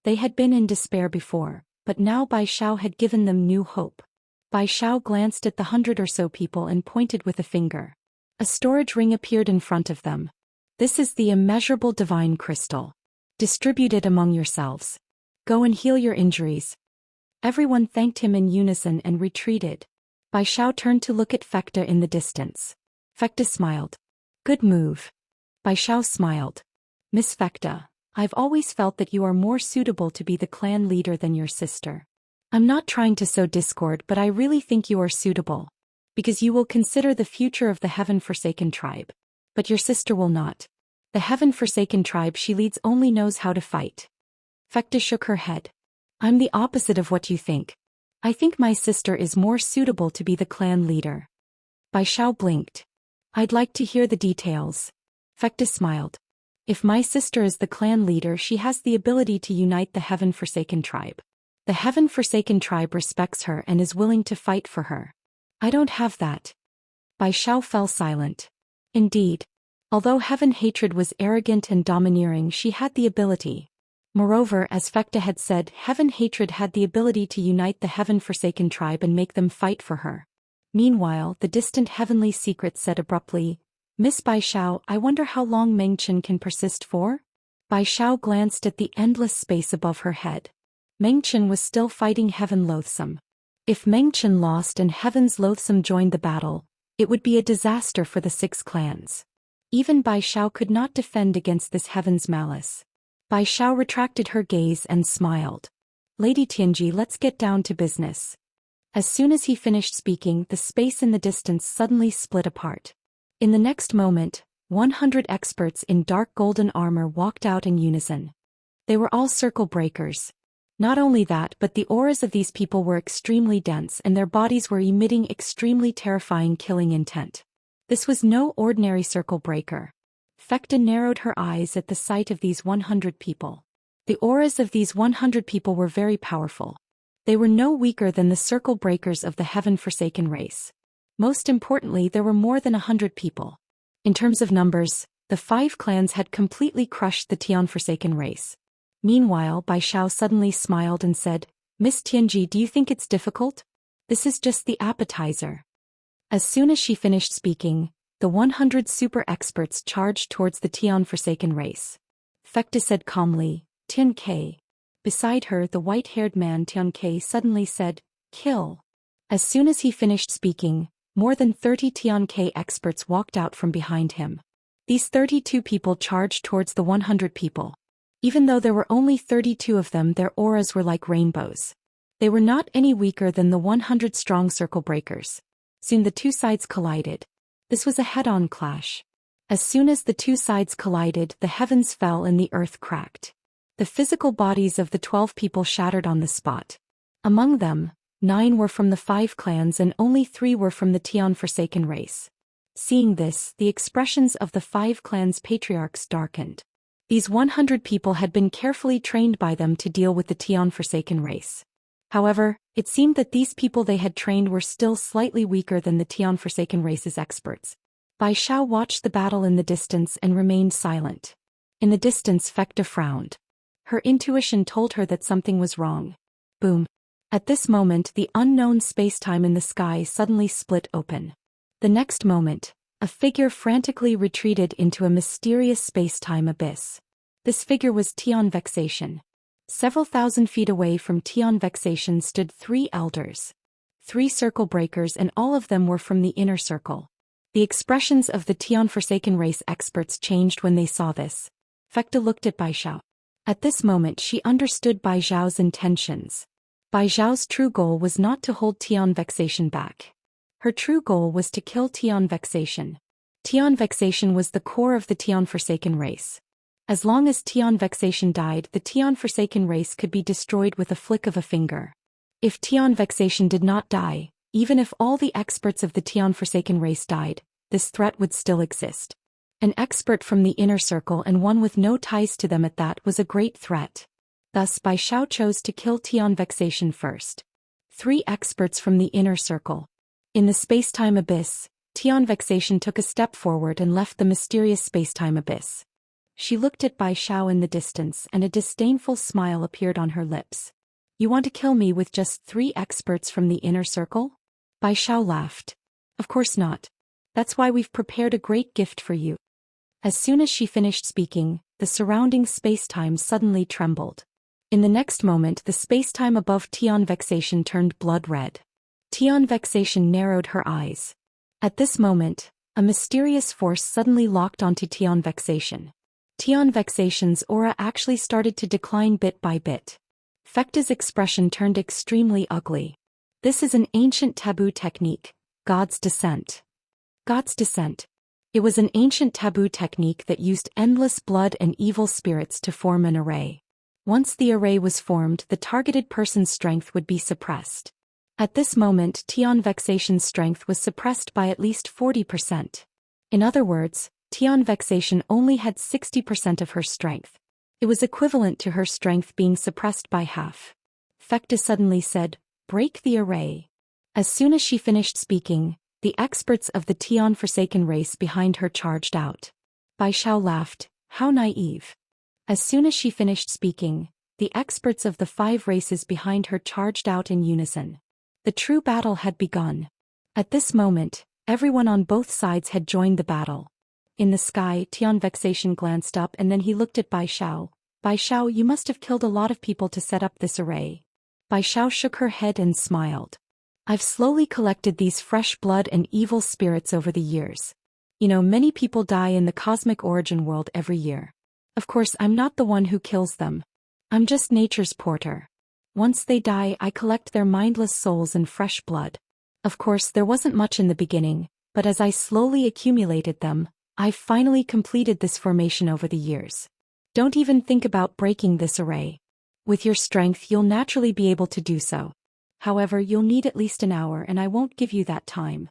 [SPEAKER 1] They had been in despair before, but now Bai Xiao had given them new hope. Bai Xiao glanced at the 100 or so people and pointed with a finger. A storage ring appeared in front of them. "This is the immeasurable divine crystal. Distribute it among yourselves. Go and heal your injuries." Everyone thanked him in unison and retreated. Bai Xiao turned to look at Fekta in the distance. Fekta smiled. "Good move." Bai Xiao smiled. "Miss Fekta, I've always felt that you are more suitable to be the clan leader than your sister. I'm not trying to sow discord, but I really think you are suitable. Because you will consider the future of the Heaven-Forsaken tribe. But your sister will not. The Heaven-Forsaken tribe she leads only knows how to fight." Fekta shook her head. "I'm the opposite of what you think. I think my sister is more suitable to be the clan leader." Bai Xiao blinked. "I'd like to hear the details." Fekta smiled. "If my sister is the clan leader, she has the ability to unite the Heaven-Forsaken tribe. The Heaven-Forsaken tribe respects her and is willing to fight for her. I don't have that." Bai Xiao fell silent. Indeed. Although Heaven Hatred was arrogant and domineering, she had the ability. Moreover, as Fekta had said, Heaven Hatred had the ability to unite the Heaven-Forsaken tribe and make them fight for her. Meanwhile, the distant Heavenly Secret said abruptly, "Miss Bai Xiao, I wonder how long Mengchen can persist for?" Bai Xiao glanced at the endless space above her head. Mengchen was still fighting Heaven Loathsome. If Mengchen lost and Heaven's Loathsome joined the battle, it would be a disaster for the 6 clans. Even Bai Xiao could not defend against this Heaven's malice. Bai Xiao retracted her gaze and smiled. "Lady Tianji, let's get down to business." As soon as he finished speaking, the space in the distance suddenly split apart. In the next moment, 100 experts in dark golden armor walked out in unison. They were all circle breakers. Not only that, but the auras of these people were extremely dense and their bodies were emitting extremely terrifying killing intent. This was no ordinary circle breaker. Fekta narrowed her eyes at the sight of these 100 people. The auras of these 100 people were very powerful. They were no weaker than the circle breakers of the Heaven-Forsaken race. Most importantly, there were more than 100 people. In terms of numbers, the 5 clans had completely crushed the Tian-Forsaken race. Meanwhile, Bai Xiao suddenly smiled and said, "Miss Tianji, do you think it's difficult? This is just the appetizer." As soon as she finished speaking, the 100 super experts charged towards the Tian-Forsaken race. Fekta said calmly, "Tian Ke. Beside her, the white-haired man Tianke suddenly said, "Kill." As soon as he finished speaking, more than 30 Tianke experts walked out from behind him. These 32 people charged towards the 100 people. Even though there were only 32 of them, their auras were like rainbows. They were not any weaker than the 100-strong circle breakers. Soon the two sides collided. This was a head-on clash. As soon as the two sides collided, the heavens fell and the earth cracked. The physical bodies of the 12 people shattered on the spot. Among them, 9 were from the 5 clans and only 3 were from the Tian Forsaken race. Seeing this, the expressions of the 5 clans' patriarchs darkened. These 100 people had been carefully trained by them to deal with the Tian Forsaken race. However, it seemed that these people they had trained were still slightly weaker than the Tian Forsaken race's experts. Bai Xiao watched the battle in the distance and remained silent. In the distance, Fekta frowned. Her intuition told her that something was wrong. Boom. At this moment, the unknown spacetime in the sky suddenly split open. The next moment, a figure frantically retreated into a mysterious spacetime abyss. This figure was Tian Vexation. Several thousand feet away from Tian Vexation stood 3 elders. 3 circle breakers, and all of them were from the inner circle. The expressions of the Tian Forsaken race experts changed when they saw this. Fekta looked at Bai Xiao. At this moment she understood Bai Xiao's intentions. Bai Xiao's true goal was not to hold Tian Vexation back. Her true goal was to kill Tian Vexation. Tian Vexation was the core of the Tian Forsaken race. As long as Tian Vexation died, the Tian Forsaken race could be destroyed with a flick of a finger. If Tian Vexation did not die, even if all the experts of the Tian Forsaken race died, this threat would still exist. An expert from the inner circle and one with no ties to them at that was a great threat. Thus Bai Xiao chose to kill Tian Vexation first. 3 experts from the inner circle. In the spacetime abyss, Tian Vexation took a step forward and left the mysterious spacetime abyss. She looked at Bai Xiao in the distance and a disdainful smile appeared on her lips. "You want to kill me with just 3 experts from the inner circle?" Bai Xiao laughed. "Of course not. That's why we've prepared a great gift for you." As soon as she finished speaking, the surrounding spacetime suddenly trembled. In the next moment, the spacetime above Tian Vexation turned blood red. Tian Vexation narrowed her eyes. At this moment, a mysterious force suddenly locked onto Tian Vexation. Tian Vexation's aura actually started to decline bit by bit. Fekta's expression turned extremely ugly. This is an ancient taboo technique, God's Descent. God's Descent. It was an ancient taboo technique that used endless blood and evil spirits to form an array. Once the array was formed, the targeted person's strength would be suppressed. At this moment, Tian Vexation's strength was suppressed by at least 40%. In other words, Tian Vexation only had 60% of her strength. It was equivalent to her strength being suppressed by half. Fekta suddenly said, "Break the array." As soon as she finished speaking, the experts of the Tian Forsaken race behind her charged out. Bai Xiao laughed, "How naive." As soon as she finished speaking, the experts of the 5 races behind her charged out in unison. The true battle had begun. At this moment, everyone on both sides had joined the battle. In the sky, Tian Vexation glanced up and then he looked at Bai Xiao. "Bai Xiao, you must have killed a lot of people to set up this array." Bai Xiao shook her head and smiled. "I've slowly collected these fresh blood and evil spirits over the years. You know, many people die in the cosmic origin world every year. Of course, I'm not the one who kills them. I'm just nature's porter. Once they die, I collect their mindless souls and fresh blood. Of course, there wasn't much in the beginning, but as I slowly accumulated them, I've finally completed this formation over the years. Don't even think about breaking this array. With your strength, you'll naturally be able to do so. However, you'll need at least an hour and I won't give you that time."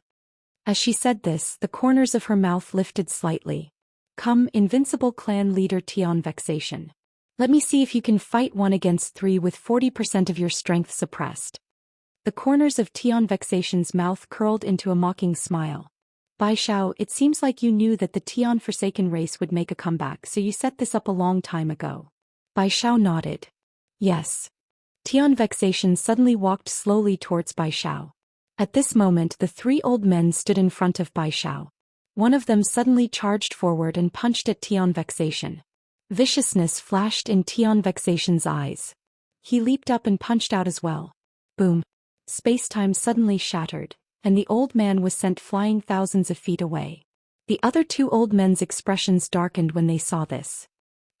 [SPEAKER 1] As she said this, the corners of her mouth lifted slightly. "Come, invincible clan leader Tian Vexation. Let me see if you can fight 1 against 3 with 40% of your strength suppressed." The corners of Tian Vexation's mouth curled into a mocking smile. "Bai Xiao, it seems like you knew that the Tian Forsaken race would make a comeback, so you set this up a long time ago." Bai Xiao nodded. "Yes." Tian Vexation suddenly walked slowly towards Bai Xiao. At this moment, the 3 old men stood in front of Bai Xiao. One of them suddenly charged forward and punched at Tian Vexation. Viciousness flashed in Tian Vexation's eyes. He leaped up and punched out as well. Boom. Space-time suddenly shattered, and the old man was sent flying thousands of feet away. The other two old men's expressions darkened when they saw this.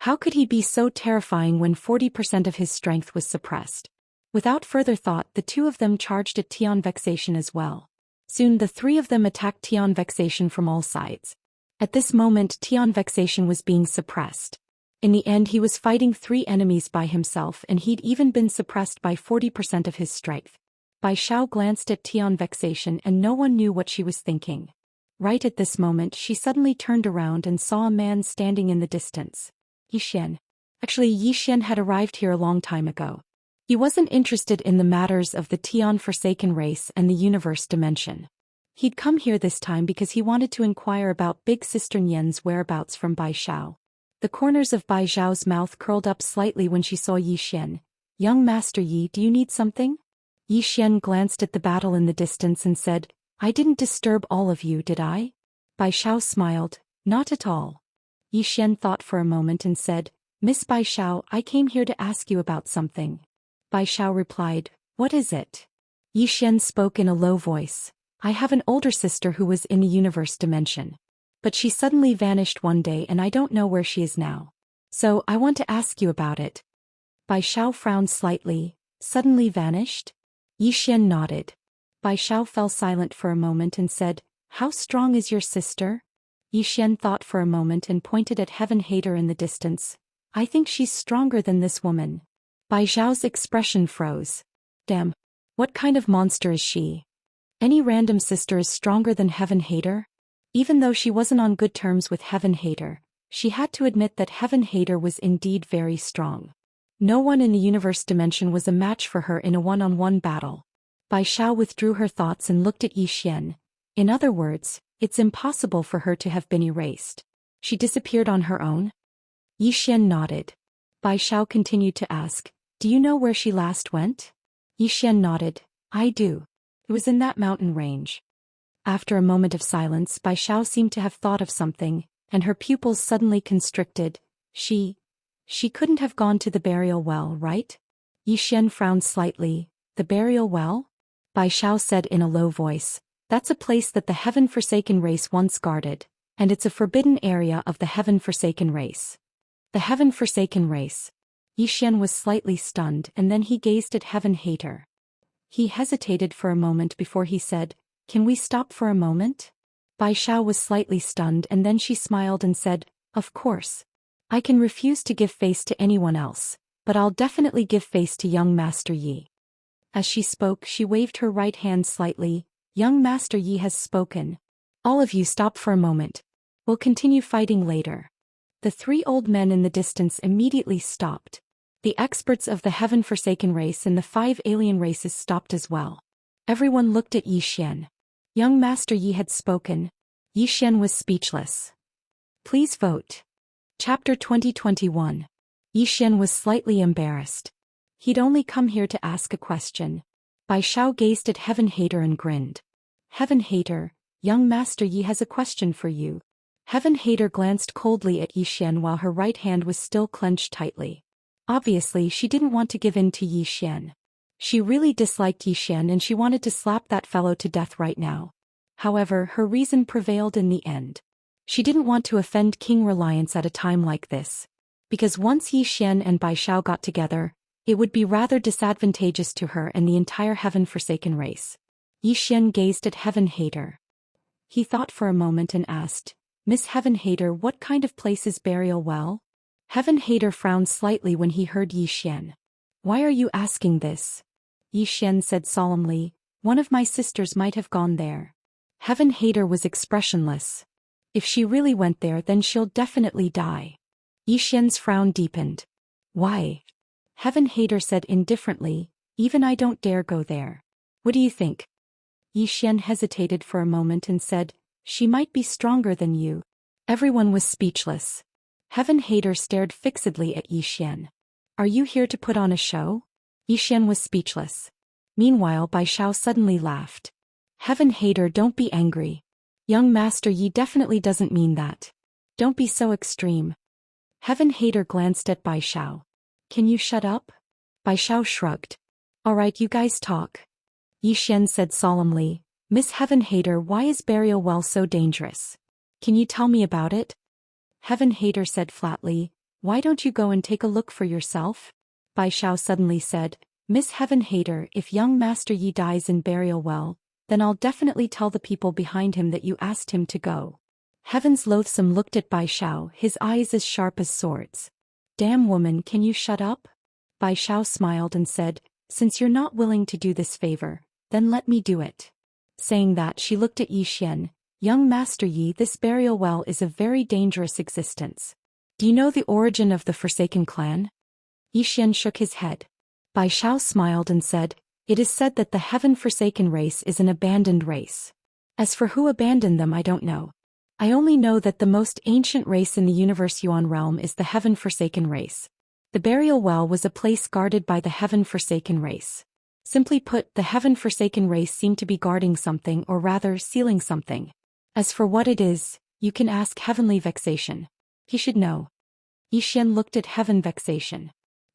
[SPEAKER 1] How could he be so terrifying when 40% of his strength was suppressed? Without further thought, the two of them charged at Tian Vexation as well. Soon the three of them attacked Tian Vexation from all sides. At this moment Tian Vexation was being suppressed. In the end he was fighting three enemies by himself, and he'd even been suppressed by 40% of his strength. Bai Xiao glanced at Tian Vexation and no one knew what she was thinking. Right at this moment she suddenly turned around and saw a man standing in the distance. Yi Xian. Actually, Yi Xian had arrived here a long time ago. He wasn't interested in the matters of the Tian Forsaken race and the universe dimension. He'd come here this time because he wanted to inquire about Big Sister Nian's whereabouts from Bai Xiao. The corners of Bai Xiao's mouth curled up slightly when she saw Yi Xian. "Young Master Yi, do you need something?" Yi Xian glanced at the battle in the distance and said, "I didn't disturb all of you, did I?" Bai Xiao smiled, "Not at all." Yi Xian thought for a moment and said, "Miss Bai Xiao, I came here to ask you about something." Bai Xiao replied, "What is it?" Yi Xian spoke in a low voice, "I have an older sister who was in the universe dimension. But she suddenly vanished one day and I don't know where she is now. So I want to ask you about it." Bai Xiao frowned slightly. "Suddenly vanished?" Yi Xian nodded. Bai Xiao fell silent for a moment and said, "How strong is your sister?" Yi Xian thought for a moment and pointed at Heaven Hater in the distance. "I think she's stronger than this woman." Bai Xiao's expression froze. Damn. What kind of monster is she? Any random sister is stronger than Heaven Hater? Even though she wasn't on good terms with Heaven Hater, she had to admit that Heaven Hater was indeed very strong. No one in the universe dimension was a match for her in a one-on-one battle. Bai Xiao withdrew her thoughts and looked at Yi Xian. In other words, it's impossible for her to have been erased. She disappeared on her own? Yi Xian nodded. Bai Xiao continued to ask, "Do you know where she last went?" Yi Xian nodded. "I do. It was in that mountain range." After a moment of silence, Bai Xiao seemed to have thought of something, and her pupils suddenly constricted. She couldn't have gone to the burial well, right? Yi Xian frowned slightly. "The burial well?" Bai Xiao said in a low voice. "That's a place that the Heaven-Forsaken race once guarded, and it's a forbidden area of the Heaven-Forsaken race." The Heaven-Forsaken race. Yi Xian was slightly stunned and then he gazed at Heaven Hater. He hesitated for a moment before he said, "Can we stop for a moment?" Bai Xiao was slightly stunned and then she smiled and said, "Of course. I can refuse to give face to anyone else, but I'll definitely give face to young Master Yi." As she spoke, she waved her right hand slightly. "Young Master Yi has spoken. All of you stop for a moment. We'll continue fighting later." The three old men in the distance immediately stopped. The experts of the Heaven-Forsaken race and the 5 alien races stopped as well. Everyone looked at Yi Xian. Young Master Yi had spoken. Yi Xian was speechless. Please vote. Chapter 2021. Yi Xian was slightly embarrassed. He'd only come here to ask a question. Bai Xiao gazed at Heaven Hater and grinned. "Heaven Hater, young Master Yi has a question for you." Heaven Hater glanced coldly at Yi Xian while her right hand was still clenched tightly. Obviously she didn't want to give in to Yi Xian. She really disliked Yi Xian and she wanted to slap that fellow to death right now. However, her reason prevailed in the end. She didn't want to offend King Reliance at a time like this. Because once Yi Xian and Bai Xiao got together, it would be rather disadvantageous to her and the entire Heaven-Forsaken race. Yi Xian gazed at Heaven Hater. He thought for a moment and asked, "Miss Heaven Hater, what kind of place is Burial Well?" Heaven Hater frowned slightly when he heard Yi Xian. "Why are you asking this?" Yi Xian said solemnly, "One of my sisters might have gone there." Heaven Hater was expressionless. If she really went there then she'll definitely die. Yi Xian's frown deepened. "Why?" Heaven Hater said indifferently, "Even I don't dare go there. What do you think?" Yi Xian hesitated for a moment and said, "She might be stronger than you." Everyone was speechless. Heaven Hater stared fixedly at Yi Xian. "Are you here to put on a show?" Yi Xian was speechless. Meanwhile, Bai Xiao suddenly laughed. "Heaven Hater, don't be angry. Young Master Yi definitely doesn't mean that. Don't be so extreme." Heaven Hater glanced at Bai Xiao. "Can you shut up?" Bai Xiao shrugged. Alright, you guys talk. Yi Xian said solemnly, Miss Heaven Hater, why is burial well so dangerous? Can you tell me about it? Heaven Hater said flatly, why don't you go and take a look for yourself? Bai Xiao suddenly said, Miss Heaven Hater, if young Master Yi dies in burial well, then I'll definitely tell the people behind him that you asked him to go. Heaven's Loathsome looked at Bai Xiao, his eyes as sharp as swords. Damn woman, can you shut up? Bai Xiao smiled and said, since you're not willing to do this favor, then let me do it. Saying that, she looked at Yi Xian. Young Master Yi, this burial well is a very dangerous existence. Do you know the origin of the Forsaken clan? Yi Xian shook his head. Bai Xiao smiled and said, it is said that the Heaven-Forsaken race is an abandoned race. As for who abandoned them, I don't know. I only know that the most ancient race in the Universe Yuan realm is the Heaven-Forsaken race. The burial well was a place guarded by the Heaven-Forsaken race. Simply put, the Heaven-Forsaken race seemed to be guarding something, or rather, sealing something. As for what it is, you can ask Heavenly Vexation. He should know. Yi Xian looked at Heaven Vexation.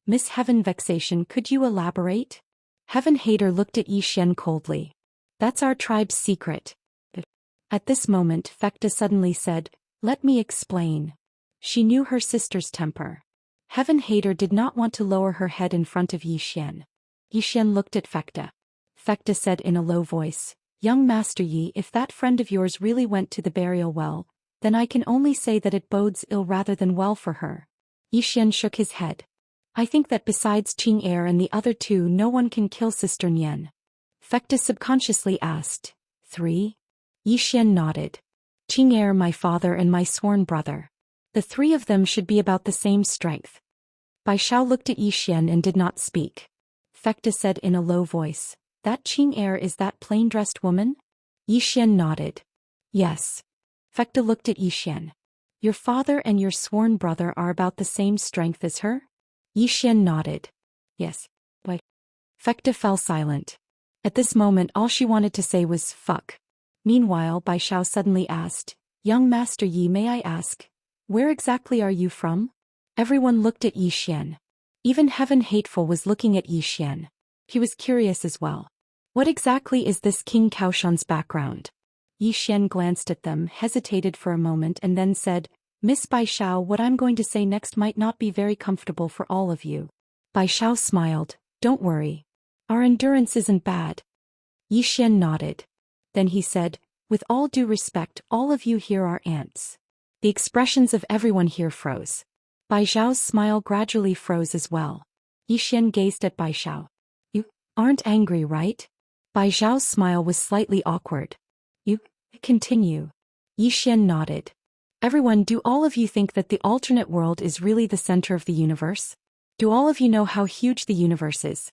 [SPEAKER 1] Miss Heaven Vexation, could you elaborate? Heaven Hater looked at Yi Xian coldly. That's our tribe's secret. At this moment, Fecta suddenly said, let me explain. She knew her sister's temper. Heaven Hater did not want to lower her head in front of Yi Xian. Yi Xian looked at Fecta. Fecta said in a low voice, young Master Yi, if that friend of yours really went to the burial well, then I can only say that it bodes ill rather than well for her. Yi Xian shook his head. I think that besides Qing Er and the other two, no one can kill Sister Nian. Fecta subconsciously asked, 3? Yi Xian nodded. Qing Er, my father and my sworn brother. The 3 of them should be about the same strength. Bai Xiao looked at Yi Xian and did not speak. Fecta said in a low voice, that Qing Er is that plain-dressed woman? Yi Xian nodded. Yes. Fecta looked at Yi Xian. Your father and your sworn brother are about the same strength as her? Yi Xian nodded. Yes. Why? Fecta fell silent. At this moment all she wanted to say was, fuck. Meanwhile Bai Xiao suddenly asked, young Master Yi, may I ask, where exactly are you from? Everyone looked at Yi Xian. Even Heaven Hateful was looking at Yi Xian. He was curious as well. What exactly is this King Kaoshan's background? Yi Xian glanced at them, hesitated for a moment and then said, Miss Bai Xiao, what I'm going to say next might not be very comfortable for all of you. Bai Xiao smiled, don't worry. Our endurance isn't bad. Yi Xian nodded. Then he said, with all due respect, all of you here are ants. The expressions of everyone here froze. Bai Xiao's smile gradually froze as well. Yi Xian gazed at Bai Xiao. You aren't angry, right? Bai Xiao's smile was slightly awkward. You continue. Yi Xian nodded. Everyone, do all of you think that the alternate world is really the center of the universe? Do all of you know how huge the universe is?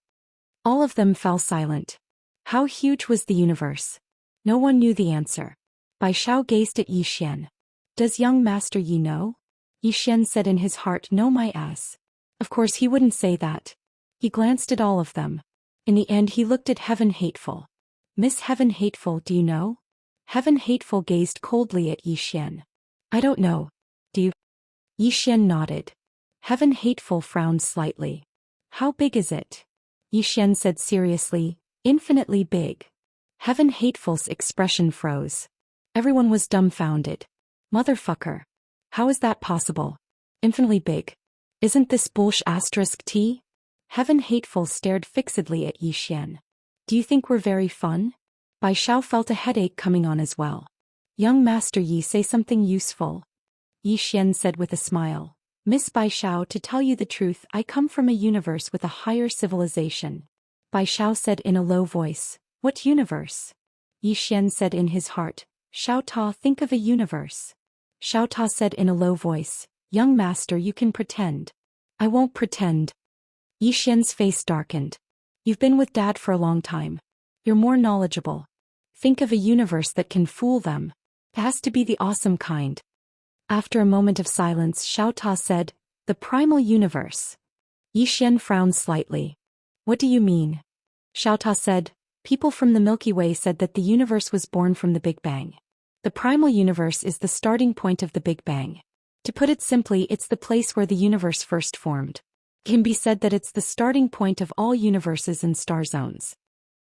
[SPEAKER 1] All of them fell silent. How huge was the universe? No one knew the answer. Bai Xiao gazed at Yi Xian. Does young Master Yi know? Yi Xian said in his heart, no my ass. Of course he wouldn't say that. He glanced at all of them. In the end he looked at Heaven Hateful. Miss Heaven Hateful, do you know? Heaven Hateful gazed coldly at Yi Xian. I don't know. Do you? Yi Xian nodded. Heaven Hateful frowned slightly. How big is it? Yi Xian said seriously, infinitely big. Heaven Hateful's expression froze. Everyone was dumbfounded. Motherfucker. How is that possible? Infinitely big. Isn't this bullsh** T? Heaven Hateful stared fixedly at Yi Xian. Do you think we're very fun? Bai Xiao felt a headache coming on as well. Young Master Yi, say something useful. Yi Xian said with a smile. Miss Bai Xiao, to tell you the truth, I come from a universe with a higher civilization. Bai Xiao said in a low voice. What universe? Yi Xian said in his heart. Xiao Ta, think of a universe. Xiao Ta said in a low voice. Young Master, you can pretend. I won't pretend. Yi Xian's face darkened. You've been with Dad for a long time. You're more knowledgeable. Think of a universe that can fool them. It has to be the awesome kind. After a moment of silence, Xiao Ta said, the primal universe. Yi Xian frowned slightly. What do you mean? Xiao Ta said, people from the Milky Way said that the universe was born from the Big Bang. The primal universe is the starting point of the Big Bang. To put it simply, it's the place where the universe first formed. Can be said that it's the starting point of all universes and star zones.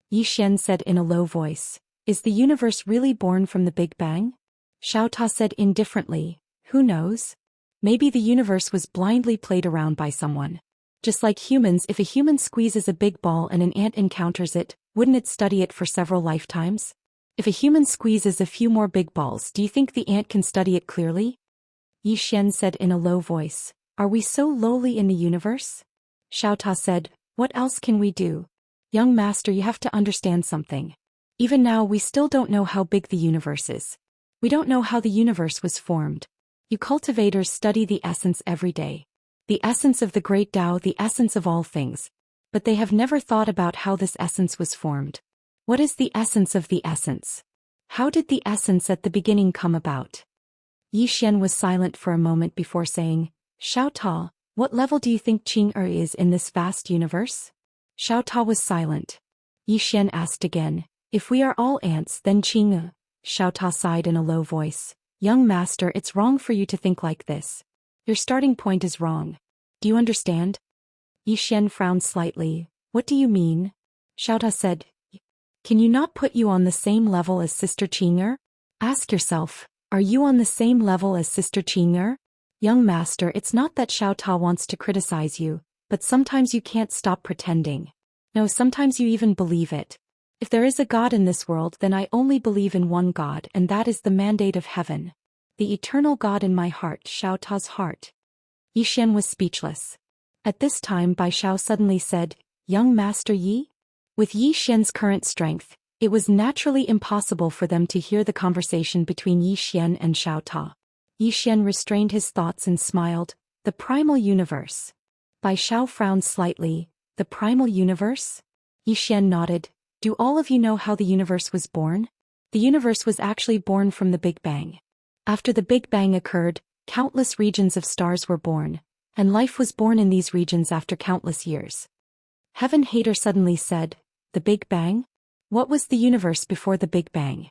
[SPEAKER 1] Yi Xian said in a low voice, "Is the universe really born from the Big Bang?" Xiao Ta said indifferently, "Who knows? Maybe the universe was blindly played around by someone. Just like humans, if a human squeezes a big ball and an ant encounters it, wouldn't it study it for several lifetimes? If a human squeezes a few more big balls, do you think the ant can study it clearly?" Yi Xian said in a low voice, "Are we so lowly in the universe?" Xiao Ta said, "What else can we do? Young master, you have to understand something. Even now we still don't know how big the universe is. We don't know how the universe was formed. You cultivators study the essence every day. The essence of the great Tao, the essence of all things. But they have never thought about how this essence was formed. What is the essence of the essence? How did the essence at the beginning come about?" Yi Xian was silent for a moment before saying, "Xiao Ta, what level do you think Qing is in this vast universe?" Xiao Ta was silent. Yi Xian asked again, "If we are all ants, then Qing." Xiao Ta sighed in a low voice, "Young master, it's wrong for you to think like this. Your starting point is wrong. Do you understand?" Yi Xian frowned slightly. "What do you mean?" Xiao Ta said, "Can you not put you on the same level as Sister Qing? Ask yourself, are you on the same level as Sister Qing? Young master, it's not that Xiao Ta wants to criticize you, but sometimes you can't stop pretending. No, sometimes you even believe it. If there is a God in this world, then I only believe in one God, and that is the mandate of heaven. The eternal God in my heart, Xiao Ta's heart." Yi Xian was speechless. At this time Bai Xiao suddenly said, "Young Master Yi?" With Yi Xian's current strength, it was naturally impossible for them to hear the conversation between Yi Xian and Xiao Ta. Yi Xian restrained his thoughts and smiled, "The primal universe." Bai Xiao frowned slightly, "The primal universe?" Yi Xian nodded, "Do all of you know how the universe was born? The universe was actually born from the Big Bang. After the Big Bang occurred, countless regions of stars were born, and life was born in these regions after countless years." Heaven Hater suddenly said, "The Big Bang? What was the universe before the Big Bang?"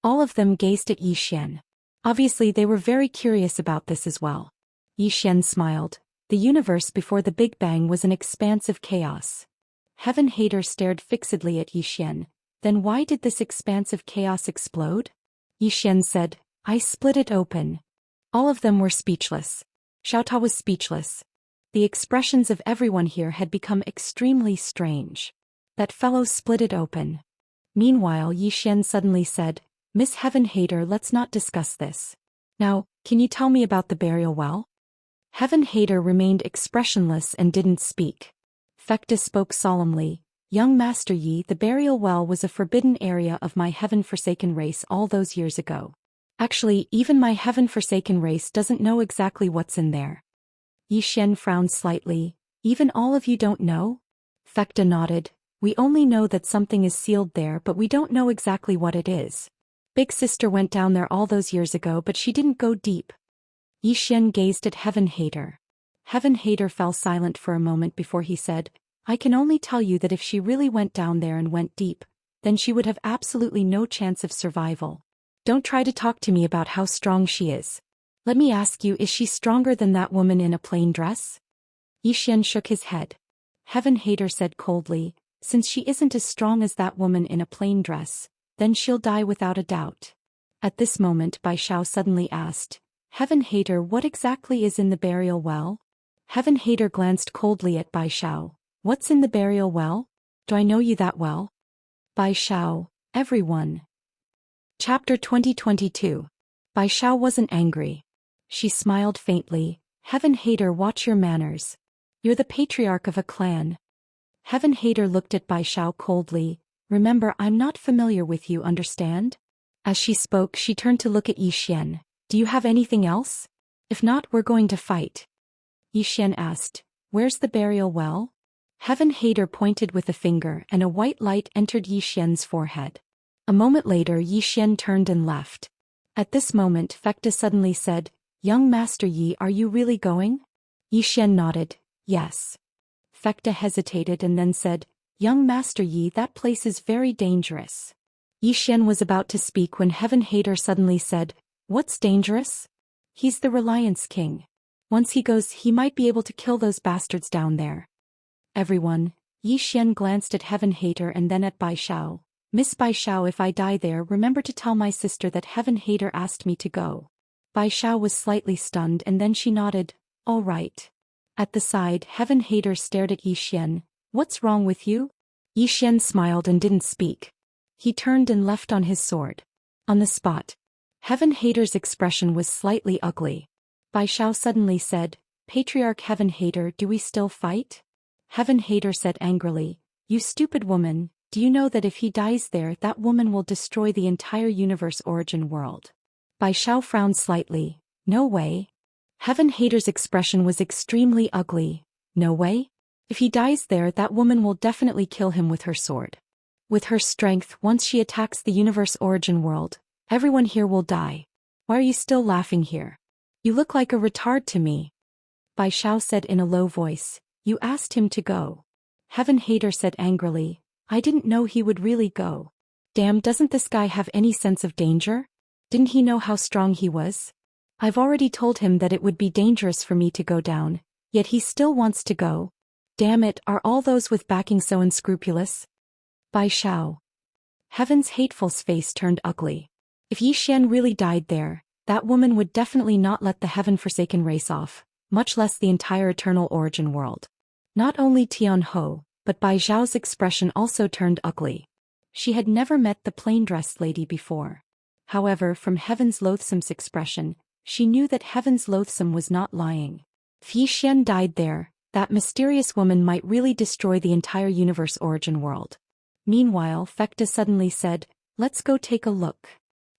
[SPEAKER 1] All of them gazed at Yi Xian. Obviously they were very curious about this as well. Yi Xian smiled. "The universe before the Big Bang was an expanse of chaos." Heaven Hater stared fixedly at Yi Xian. "Then why did this expanse of chaos explode?" Yi Xian said, "I split it open." All of them were speechless. Xiao Ta was speechless. The expressions of everyone here had become extremely strange. That fellow split it open. Meanwhile Yi Xian suddenly said, "Miss Heaven Hater, let's not discuss this. Now, can you tell me about the burial well?" Heaven Hater remained expressionless and didn't speak. Fekta spoke solemnly, "Young Master Yi, the burial well was a forbidden area of my heaven-forsaken race all those years ago. Actually, even my heaven-forsaken race doesn't know exactly what's in there." Yi Xian frowned slightly, "Even all of you don't know?" Fekta nodded, "We only know that something is sealed there, but we don't know exactly what it is. Big Sister went down there all those years ago, but she didn't go deep." Yi Xian gazed at Heaven Hater. Heaven Hater fell silent for a moment before he said, "I can only tell you that if she really went down there and went deep, then she would have absolutely no chance of survival. Don't try to talk to me about how strong she is. Let me ask you, is she stronger than that woman in a plain dress?" Yi Xian shook his head. Heaven Hater said coldly, "Since she isn't as strong as that woman in a plain dress, then she'll die without a doubt." At this moment Bai Xiao suddenly asked, "Heaven Hater, what exactly is in the burial well?" Heaven Hater glanced coldly at Bai Xiao. "What's in the burial well? Do I know you that well?" Bai Xiao, everyone. Chapter 2022. Bai Xiao wasn't angry. She smiled faintly. "Heaven Hater, watch your manners. You're the patriarch of a clan." Heaven Hater looked at Bai Xiao coldly. "Remember, I'm not familiar with you, understand?" As she spoke, she turned to look at Yi Xian. "Do you have anything else? If not, we're going to fight." Yi Xian asked, "Where's the burial well?" Heaven Hater pointed with a finger and a white light entered Yi Xian's forehead. A moment later Yi Xian turned and left. At this moment Fekta suddenly said, "Young Master Yi, are you really going?" Yi Xian nodded, "Yes." Fekta hesitated and then said, "Young Master Yi, that place is very dangerous." Yi Xian was about to speak when Heaven Hater suddenly said, "What's dangerous?" "He's the Reliance King." Once he goes, he might be able to kill those bastards down there. Everyone. Yi Xian glanced at Heaven Hater and then at Bai Xiao. Miss Bai Xiao, if I die there, remember to tell my sister that Heaven Hater asked me to go. Bai Xiao was slightly stunned and then she nodded. All right. At the side, Heaven Hater stared at Yi Xian. What's wrong with you? Yi Xian smiled and didn't speak. He turned and left on his sword. On the spot. Heaven Hater's expression was slightly ugly. Bai Xiao suddenly said, Patriarch Heaven Hater, do we still fight? Heaven Hater said angrily, You stupid woman, do you know that if he dies there, that woman will destroy the entire universe origin world? Bai Xiao frowned slightly. No way. Heaven Hater's expression was extremely ugly. No way? If he dies there, that woman will definitely kill him with her sword. With her strength, once she attacks the universe origin world, everyone here will die. Why are you still laughing here? You look like a retard to me. Bai Xiao said in a low voice. You asked him to go. Heaven Hater said angrily. I didn't know he would really go. Damn, doesn't this guy have any sense of danger? Didn't he know how strong he was? I've already told him that it would be dangerous for me to go down, yet he still wants to go. Damn it, are all those with backing so unscrupulous? Bai Xiao. Heaven's Hateful's face turned ugly. If Yi Xian really died there, that woman would definitely not let the Heaven-Forsaken race off, much less the entire Eternal Origin world. Not only Tian Ho, but Bai Xiao's expression also turned ugly. She had never met the plain-dressed lady before. However, from Heaven's Loathsome's expression, she knew that Heaven's Loathsome was not lying. If Yi Xian died there, that mysterious woman might really destroy the entire universe origin world. Meanwhile, Fekta suddenly said, Let's go take a look.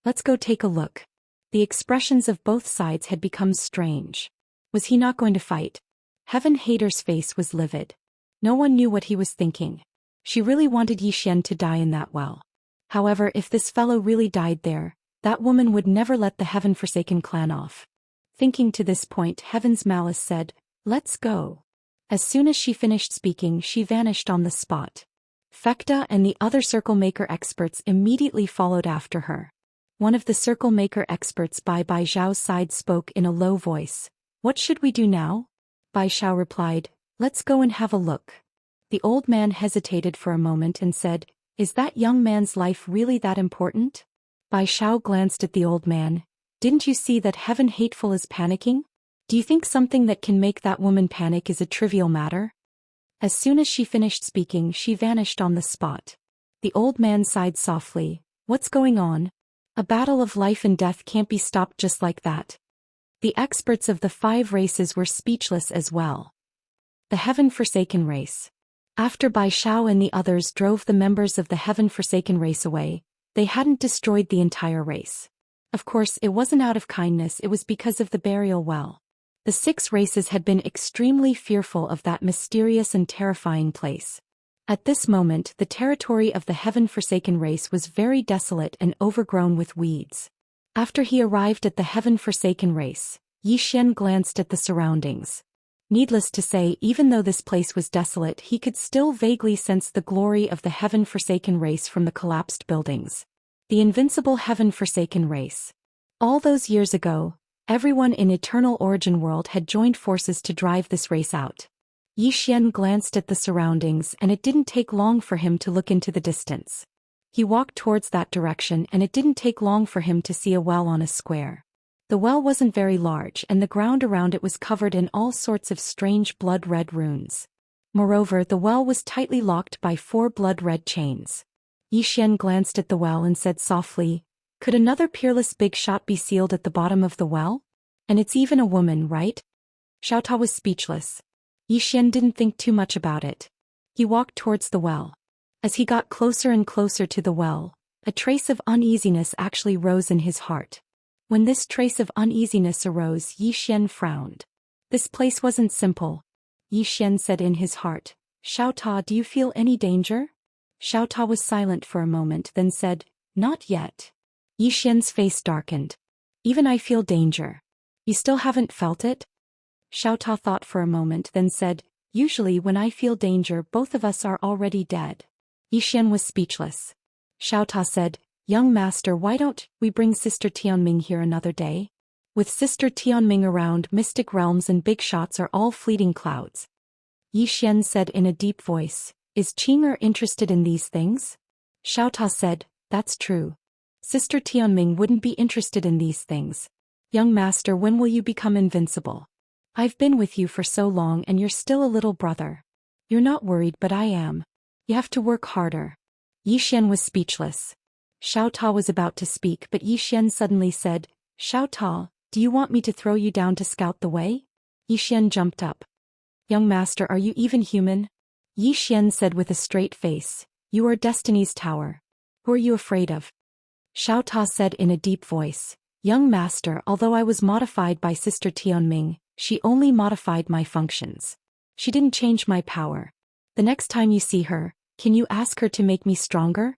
[SPEAKER 1] Let's go take a look. The expressions of both sides had become strange. Was he not going to fight? Heaven Hater's face was livid. No one knew what he was thinking. She really wanted Yi Xian to die in that well. However, if this fellow really died there, that woman would never let the Heaven-Forsaken clan off. Thinking to this point, Heaven's Malice said, Let's go. As soon as she finished speaking, she vanished on the spot. Fekta and the other Circle Maker experts immediately followed after her. One of the Circle Maker experts by Bai Xiao's side spoke in a low voice. What should we do now? Bai Xiao replied, Let's go and have a look. The old man hesitated for a moment and said, Is that young man's life really that important? Bai Xiao glanced at the old man. Didn't you see that Heaven Hateful is panicking? Do you think something that can make that woman panic is a trivial matter? As soon as she finished speaking, she vanished on the spot. The old man sighed softly. What's going on? A battle of life and death can't be stopped just like that. The experts of the 5 races were speechless as well. The Heaven-Forsaken race. After Bai Xiao and the others drove the members of the Heaven-Forsaken race away, they hadn't destroyed the entire race. Of course, it wasn't out of kindness, it was because of the burial well. The 6 races had been extremely fearful of that mysterious and terrifying place. At this moment, the territory of the Heaven-Forsaken race was very desolate and overgrown with weeds. After he arrived at the Heaven-Forsaken race, Yi Xian glanced at the surroundings. Needless to say, even though this place was desolate, he could still vaguely sense the glory of the Heaven-Forsaken race from the collapsed buildings. The invincible Heaven-Forsaken race. All those years ago, everyone in Eternal Origin World had joined forces to drive this race out. Yi Xian glanced at the surroundings and it didn't take long for him to look into the distance. He walked towards that direction and it didn't take long for him to see a well on a square. The well wasn't very large and the ground around it was covered in all sorts of strange blood-red runes. Moreover, the well was tightly locked by 4 blood-red chains. Yi Xian glanced at the well and said softly, Could another peerless big shot be sealed at the bottom of the well? And it's even a woman, right? Xiao Ta was speechless. Yi Xian didn't think too much about it. He walked towards the well. As he got closer and closer to the well, a trace of uneasiness actually rose in his heart. When this trace of uneasiness arose, Yi Xian frowned. This place wasn't simple. Yi Xian said in his heart, Xiao Ta, do you feel any danger? Xiao Ta was silent for a moment, then said, Not yet. Yi Xian's face darkened. Even I feel danger. You still haven't felt it? Xiao Ta thought for a moment, then said, Usually when I feel danger, both of us are already dead. Yi Xian was speechless. Xiao Ta said, Young master, why don't we bring Sister Tianming here another day? With Sister Tianming around, mystic realms and big shots are all fleeting clouds. Yi Xian said in a deep voice, "Is Qing'er interested in these things?" Xiaota said, "That's true. Sister Tianming wouldn't be interested in these things. Young master, when will you become invincible? I've been with you for so long and you're still a little brother. You're not worried, but I am. You have to work harder." Yi Xian was speechless. Xiaota was about to speak, but Yi Xian suddenly said, "Xiaota, do you want me to throw you down to scout the way?" Yi Xian jumped up. "Young master, are you even human?" Yi Xian said with a straight face, "You are Destiny's tower. Who are you afraid of?" Xiaota said in a deep voice, "Young master, although I was modified by Sister Tianming, she only modified my functions. She didn't change my power. The next time you see her, can you ask her to make me stronger?"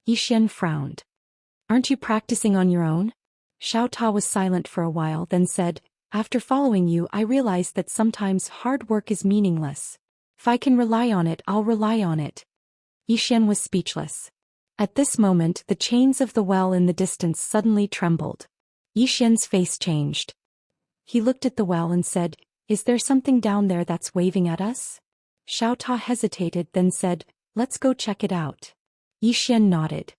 [SPEAKER 1] Yi Xian frowned. "Aren't you practicing on your own?" Xiaota was silent for a while, then said, "After following you, I realized that sometimes hard work is meaningless. If I can rely on it, I'll rely on it." Yi Xian was speechless. At this moment, the chains of the well in the distance suddenly trembled. Yi Xian's face changed. He looked at the well and said, "Is there something down there that's waving at us?" Xiaota hesitated, then said, "Let's go check it out." Yi Xian nodded.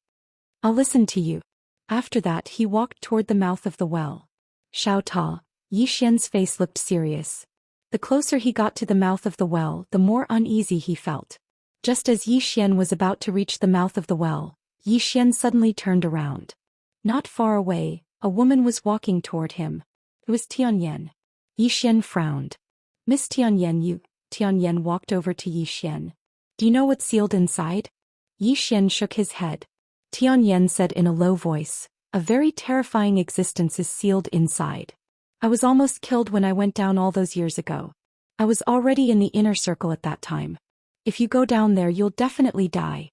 [SPEAKER 1] "I'll listen to you." After that, he walked toward the mouth of the well. "Xiaota." Yi Xian's face looked serious. The closer he got to the mouth of the well, the more uneasy he felt. Just as Yi Xian was about to reach the mouth of the well, Yi Xian suddenly turned around. Not far away, a woman was walking toward him. It was Tianyan. Yi Xian frowned. "Miss Tianyan, you..." Tianyan walked over to Yi Xian. "Do you know what's sealed inside?" Yi Xian shook his head. Tianyan said in a low voice, "A very terrifying existence is sealed inside. I was almost killed when I went down all those years ago. I was already in the inner circle at that time. If you go down there, you'll definitely die."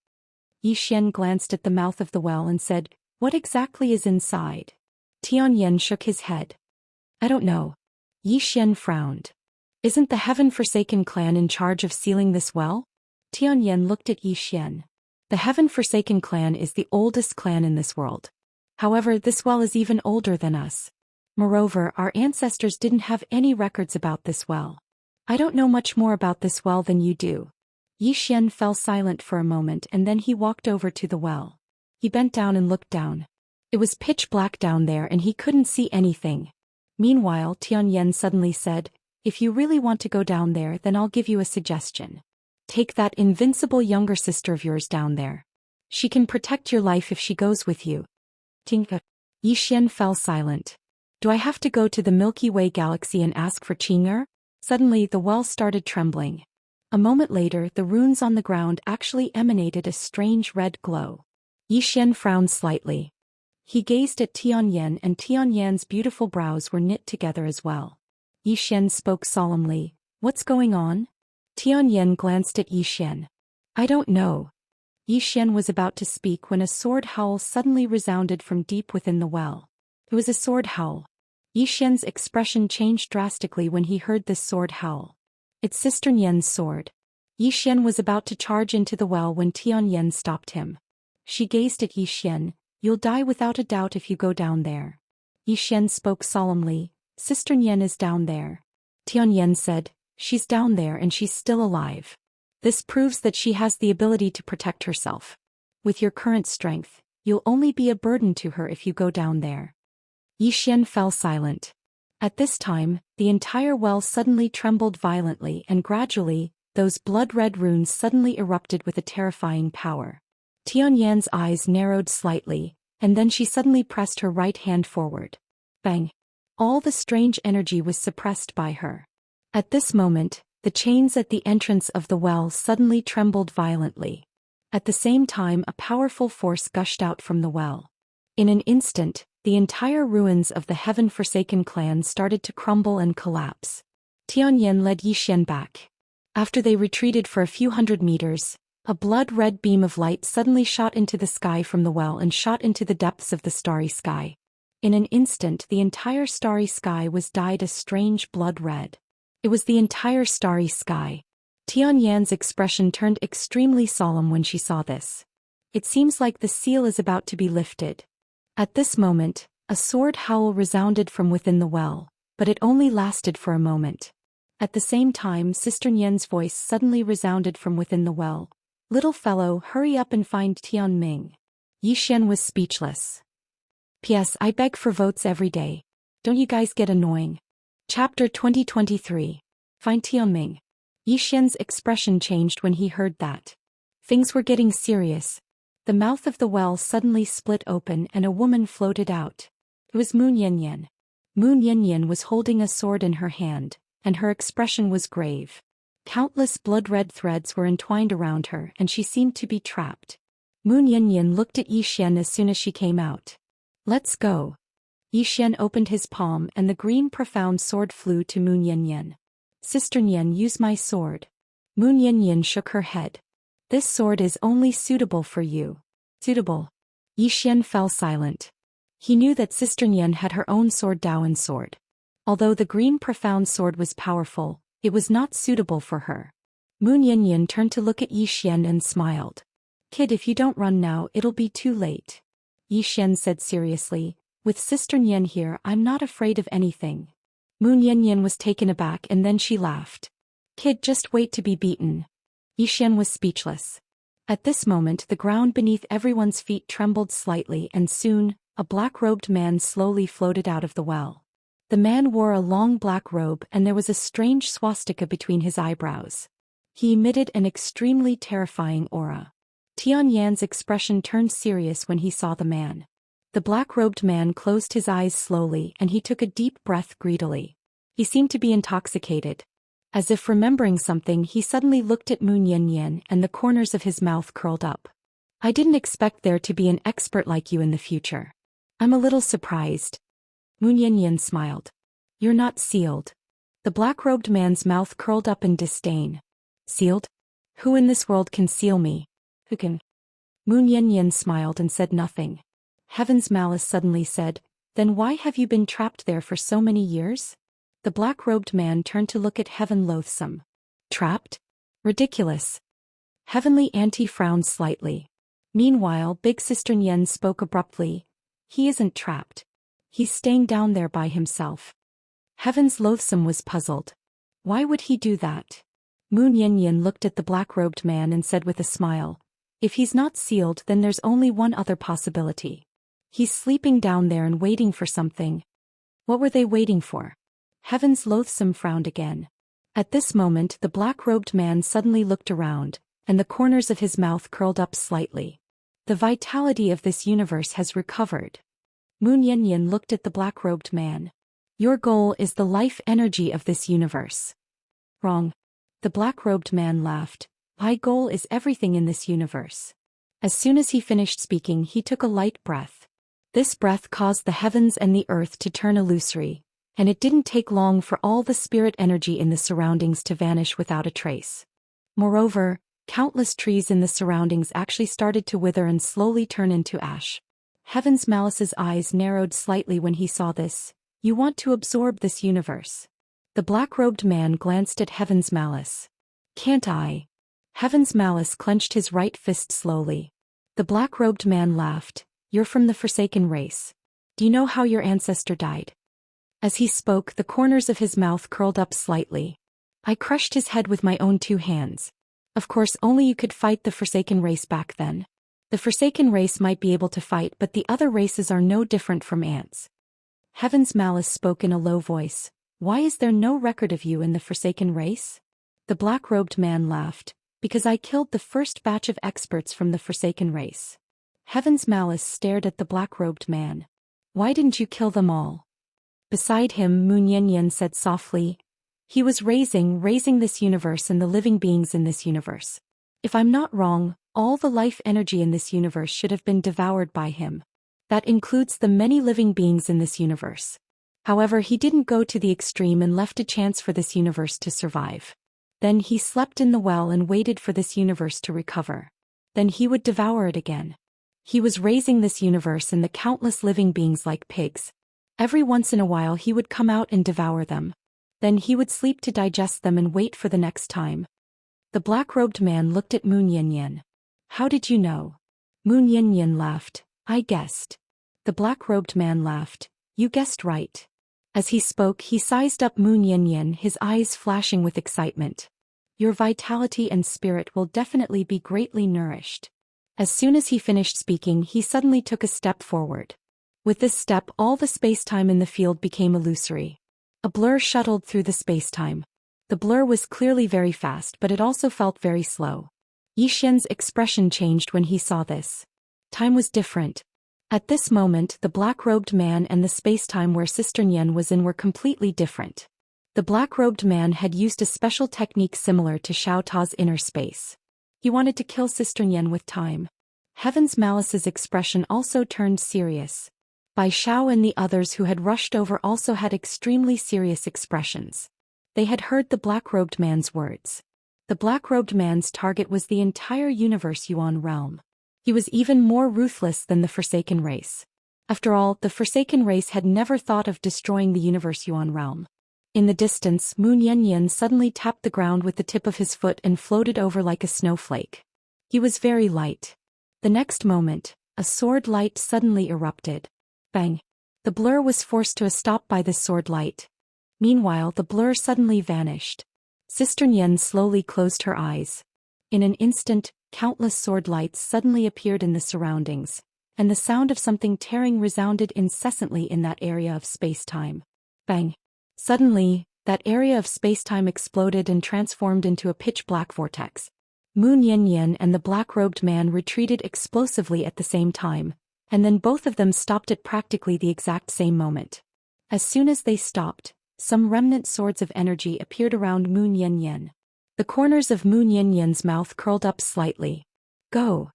[SPEAKER 1] Yi Xian glanced at the mouth of the well and said, "What exactly is inside?" Tianyan shook his head. "I don't know." Yi Xian frowned. "Isn't the Heaven-Forsaken clan in charge of sealing this well?" Tianyan looked at Yi Xian. "The Heaven-Forsaken clan is the oldest clan in this world. However, this well is even older than us. Moreover, our ancestors didn't have any records about this well. I don't know much more about this well than you do." Yi Xian fell silent for a moment and then he walked over to the well. He bent down and looked down. It was pitch black down there and he couldn't see anything. Meanwhile, Tianyan suddenly said, "If you really want to go down there, then I'll give you a suggestion. Take that invincible younger sister of yours down there. She can protect your life if she goes with you." Tinka. Yi Xian fell silent. "Do I have to go to the Milky Way galaxy and ask for Qing'er?" Suddenly the well started trembling. A moment later, the runes on the ground actually emanated a strange red glow. Yi Xian frowned slightly. He gazed at Tianyan and Tianyan's beautiful brows were knit together as well. Yi Xian spoke solemnly, "What's going on?" Tianyan glanced at Yi Xian. "I don't know." Yi Xian was about to speak when a sword howl suddenly resounded from deep within the well. It was a sword howl. Yi Xian's expression changed drastically when he heard this sword howl. It's Sister Nian's sword. Yi Xian was about to charge into the well when Tianyan stopped him. She gazed at Yi Xian. "You'll die without a doubt if you go down there." Yi Xian spoke solemnly, "Sister Nian is down there." Tianyan said, "She's down there and she's still alive. This proves that she has the ability to protect herself. With your current strength, you'll only be a burden to her if you go down there." Yi Xian fell silent. At this time, the entire well suddenly trembled violently and gradually, those blood-red runes suddenly erupted with a terrifying power. Tianyan's eyes narrowed slightly, and then she suddenly pressed her right hand forward. Bang! All the strange energy was suppressed by her. At this moment, the chains at the entrance of the well suddenly trembled violently. At the same time, a powerful force gushed out from the well. In an instant, the entire ruins of the Heaven-Forsaken clan started to crumble and collapse. Tianyan led Yi Xian back. After they retreated for a few hundred meters, a blood-red beam of light suddenly shot into the sky from the well and shot into the depths of the starry sky. In an instant, the entire starry sky was dyed a strange blood red. It was the entire starry sky. Tianyan's expression turned extremely solemn when she saw this. It seems like the seal is about to be lifted. At this moment, A sword howl resounded from within the well, but it only lasted for a moment. At the same time, Sister Nian's voice suddenly resounded from within the well. "Little fellow, hurry up and find Tian Ming." Yi Xian was speechless. P.S. I beg for votes every day. Don't you guys get annoying? Chapter 2023. Find Tian Ming. Yi Xian's expression changed when he heard that. Things were getting serious. The mouth of the well suddenly split open and a woman floated out. It was Mu Niannian. Mu Niannian was holding a sword in her hand, and her expression was grave. Countless blood-red threads were entwined around her and she seemed to be trapped. Mu Niannian looked at Yi Xian as soon as she came out. "Let's go." Yi Xian opened his palm and the green profound sword flew to Mu Niannian. "Sister Nian, use my sword." Mu Niannian shook her head. "This sword is only suitable for you." "Suitable?" Yi Xian fell silent. He knew that Sister Nian had her own sword, Daoist sword. Although the green profound sword was powerful, it was not suitable for her. Mu Niannian turned to look at Yi Xian and smiled. "Kid, if you don't run now, it'll be too late." Yi Xian said seriously, "With Sister Nian here, I'm not afraid of anything." Mu Niannian was taken aback and then she laughed. "Kid, just wait to be beaten." Yi Xian was speechless. At this moment the ground beneath everyone's feet trembled slightly and soon, a black-robed man slowly floated out of the well. The man wore a long black robe and there was a strange swastika between his eyebrows. He emitted an extremely terrifying aura. Tian Yan's expression turned serious when he saw the man. The black-robed man closed his eyes slowly and he took a deep breath greedily. He seemed to be intoxicated. As if remembering something, he suddenly looked at Mu Niannian and the corners of his mouth curled up. "I didn't expect there to be an expert like you in the future. I'm a little surprised." Mu Niannian smiled. "You're not sealed." The black-robed man's mouth curled up in disdain. "Sealed? Who in this world can seal me? Who can?" Mu Niannian smiled and said nothing. Heaven's Malice suddenly said, "Then why have you been trapped there for so many years?" The black-robed man turned to look at Heaven Loathsome. "Trapped? Ridiculous." Heavenly Auntie frowned slightly. Meanwhile, Big Sister Nian spoke abruptly. "He isn't trapped. He's staying down there by himself." Heaven's Loathsome was puzzled. Why would he do that? Mu Niannian looked at the black-robed man and said with a smile, "If he's not sealed, then there's only one other possibility. He's sleeping down there and waiting for something." What were they waiting for? Heaven's Loathsome frowned again. At this moment the black-robed man suddenly looked around, and the corners of his mouth curled up slightly. "The vitality of this universe has recovered." Mu Niannian looked at the black-robed man. "Your goal is the life energy of this universe." "Wrong." The black-robed man laughed. "My goal is everything in this universe." As soon as he finished speaking, he took a light breath. This breath caused the heavens and the earth to turn illusory, and it didn't take long for all the spirit energy in the surroundings to vanish without a trace. Moreover, countless trees in the surroundings actually started to wither and slowly turn into ash. Heaven's Malice's eyes narrowed slightly when he saw this. "You want to absorb this universe." The black-robed man glanced at Heaven's Malice. "Can't I?" Heaven's Malice clenched his right fist slowly. The black-robed man laughed. "You're from the Forsaken race. Do you know how your ancestor died?" As he spoke, the corners of his mouth curled up slightly. "I crushed his head with my own 2 hands. Of course, only you could fight the Forsaken race back then. The Forsaken race might be able to fight, but the other races are no different from ants." Heaven's Malice spoke in a low voice. "Why is there no record of you in the Forsaken race?" The black-robed man laughed. "Because I killed the first batch of experts from the Forsaken race." Heaven's Malice stared at the black-robed man. "Why didn't you kill them all?" Beside him, Mu Niannian said softly, "He was raising this universe and the living beings in this universe. If I'm not wrong, all the life energy in this universe should have been devoured by him. That includes the many living beings in this universe. However, he didn't go to the extreme and left a chance for this universe to survive. Then he slept in the well and waited for this universe to recover. Then he would devour it again. He was raising this universe and the countless living beings like pigs. Every once in a while he would come out and devour them. Then he would sleep to digest them and wait for the next time." The black-robed man looked at Mu Niannian. "How did you know?" Mu Niannian laughed. "I guessed." The black-robed man laughed. You guessed right. As he spoke, he sized up Moon Yin, his eyes flashing with excitement. Your vitality and spirit will definitely be greatly nourished. As soon as he finished speaking, he suddenly took a step forward. With this step, all the space-time in the field became illusory. A blur shuttled through the space-time. The blur was clearly very fast, but it also felt very slow. Xian's expression changed when he saw this. Time was different. At this moment, the black-robed man and the space-time where Sister Nian was in were completely different. The black-robed man had used a special technique similar to Xiao Ta's inner space. He wanted to kill Sister Nian with time. Heaven's Malice's expression also turned serious. Bai Xiao and the others who had rushed over also had extremely serious expressions. They had heard the black-robed man's words. The black-robed man's target was the entire universe Yuan realm. He was even more ruthless than the Forsaken race. After all, the Forsaken race had never thought of destroying the universe Yuan realm. In the distance, Moon Yin suddenly tapped the ground with the tip of his foot and floated over like a snowflake. He was very light. The next moment, a sword light suddenly erupted. Bang! The blur was forced to a stop by this sword light. Meanwhile, the blur suddenly vanished. Sister Nian slowly closed her eyes. In an instant, countless sword lights suddenly appeared in the surroundings, and the sound of something tearing resounded incessantly in that area of space-time. Bang! Suddenly, that area of space-time exploded and transformed into a pitch-black vortex. Moon Yin and the black-robed man retreated explosively at the same time, and then both of them stopped at practically the exact same moment. As soon as they stopped, some remnant swords of energy appeared around Moon Yin. The corners of Moon Yin's mouth curled up slightly. Go!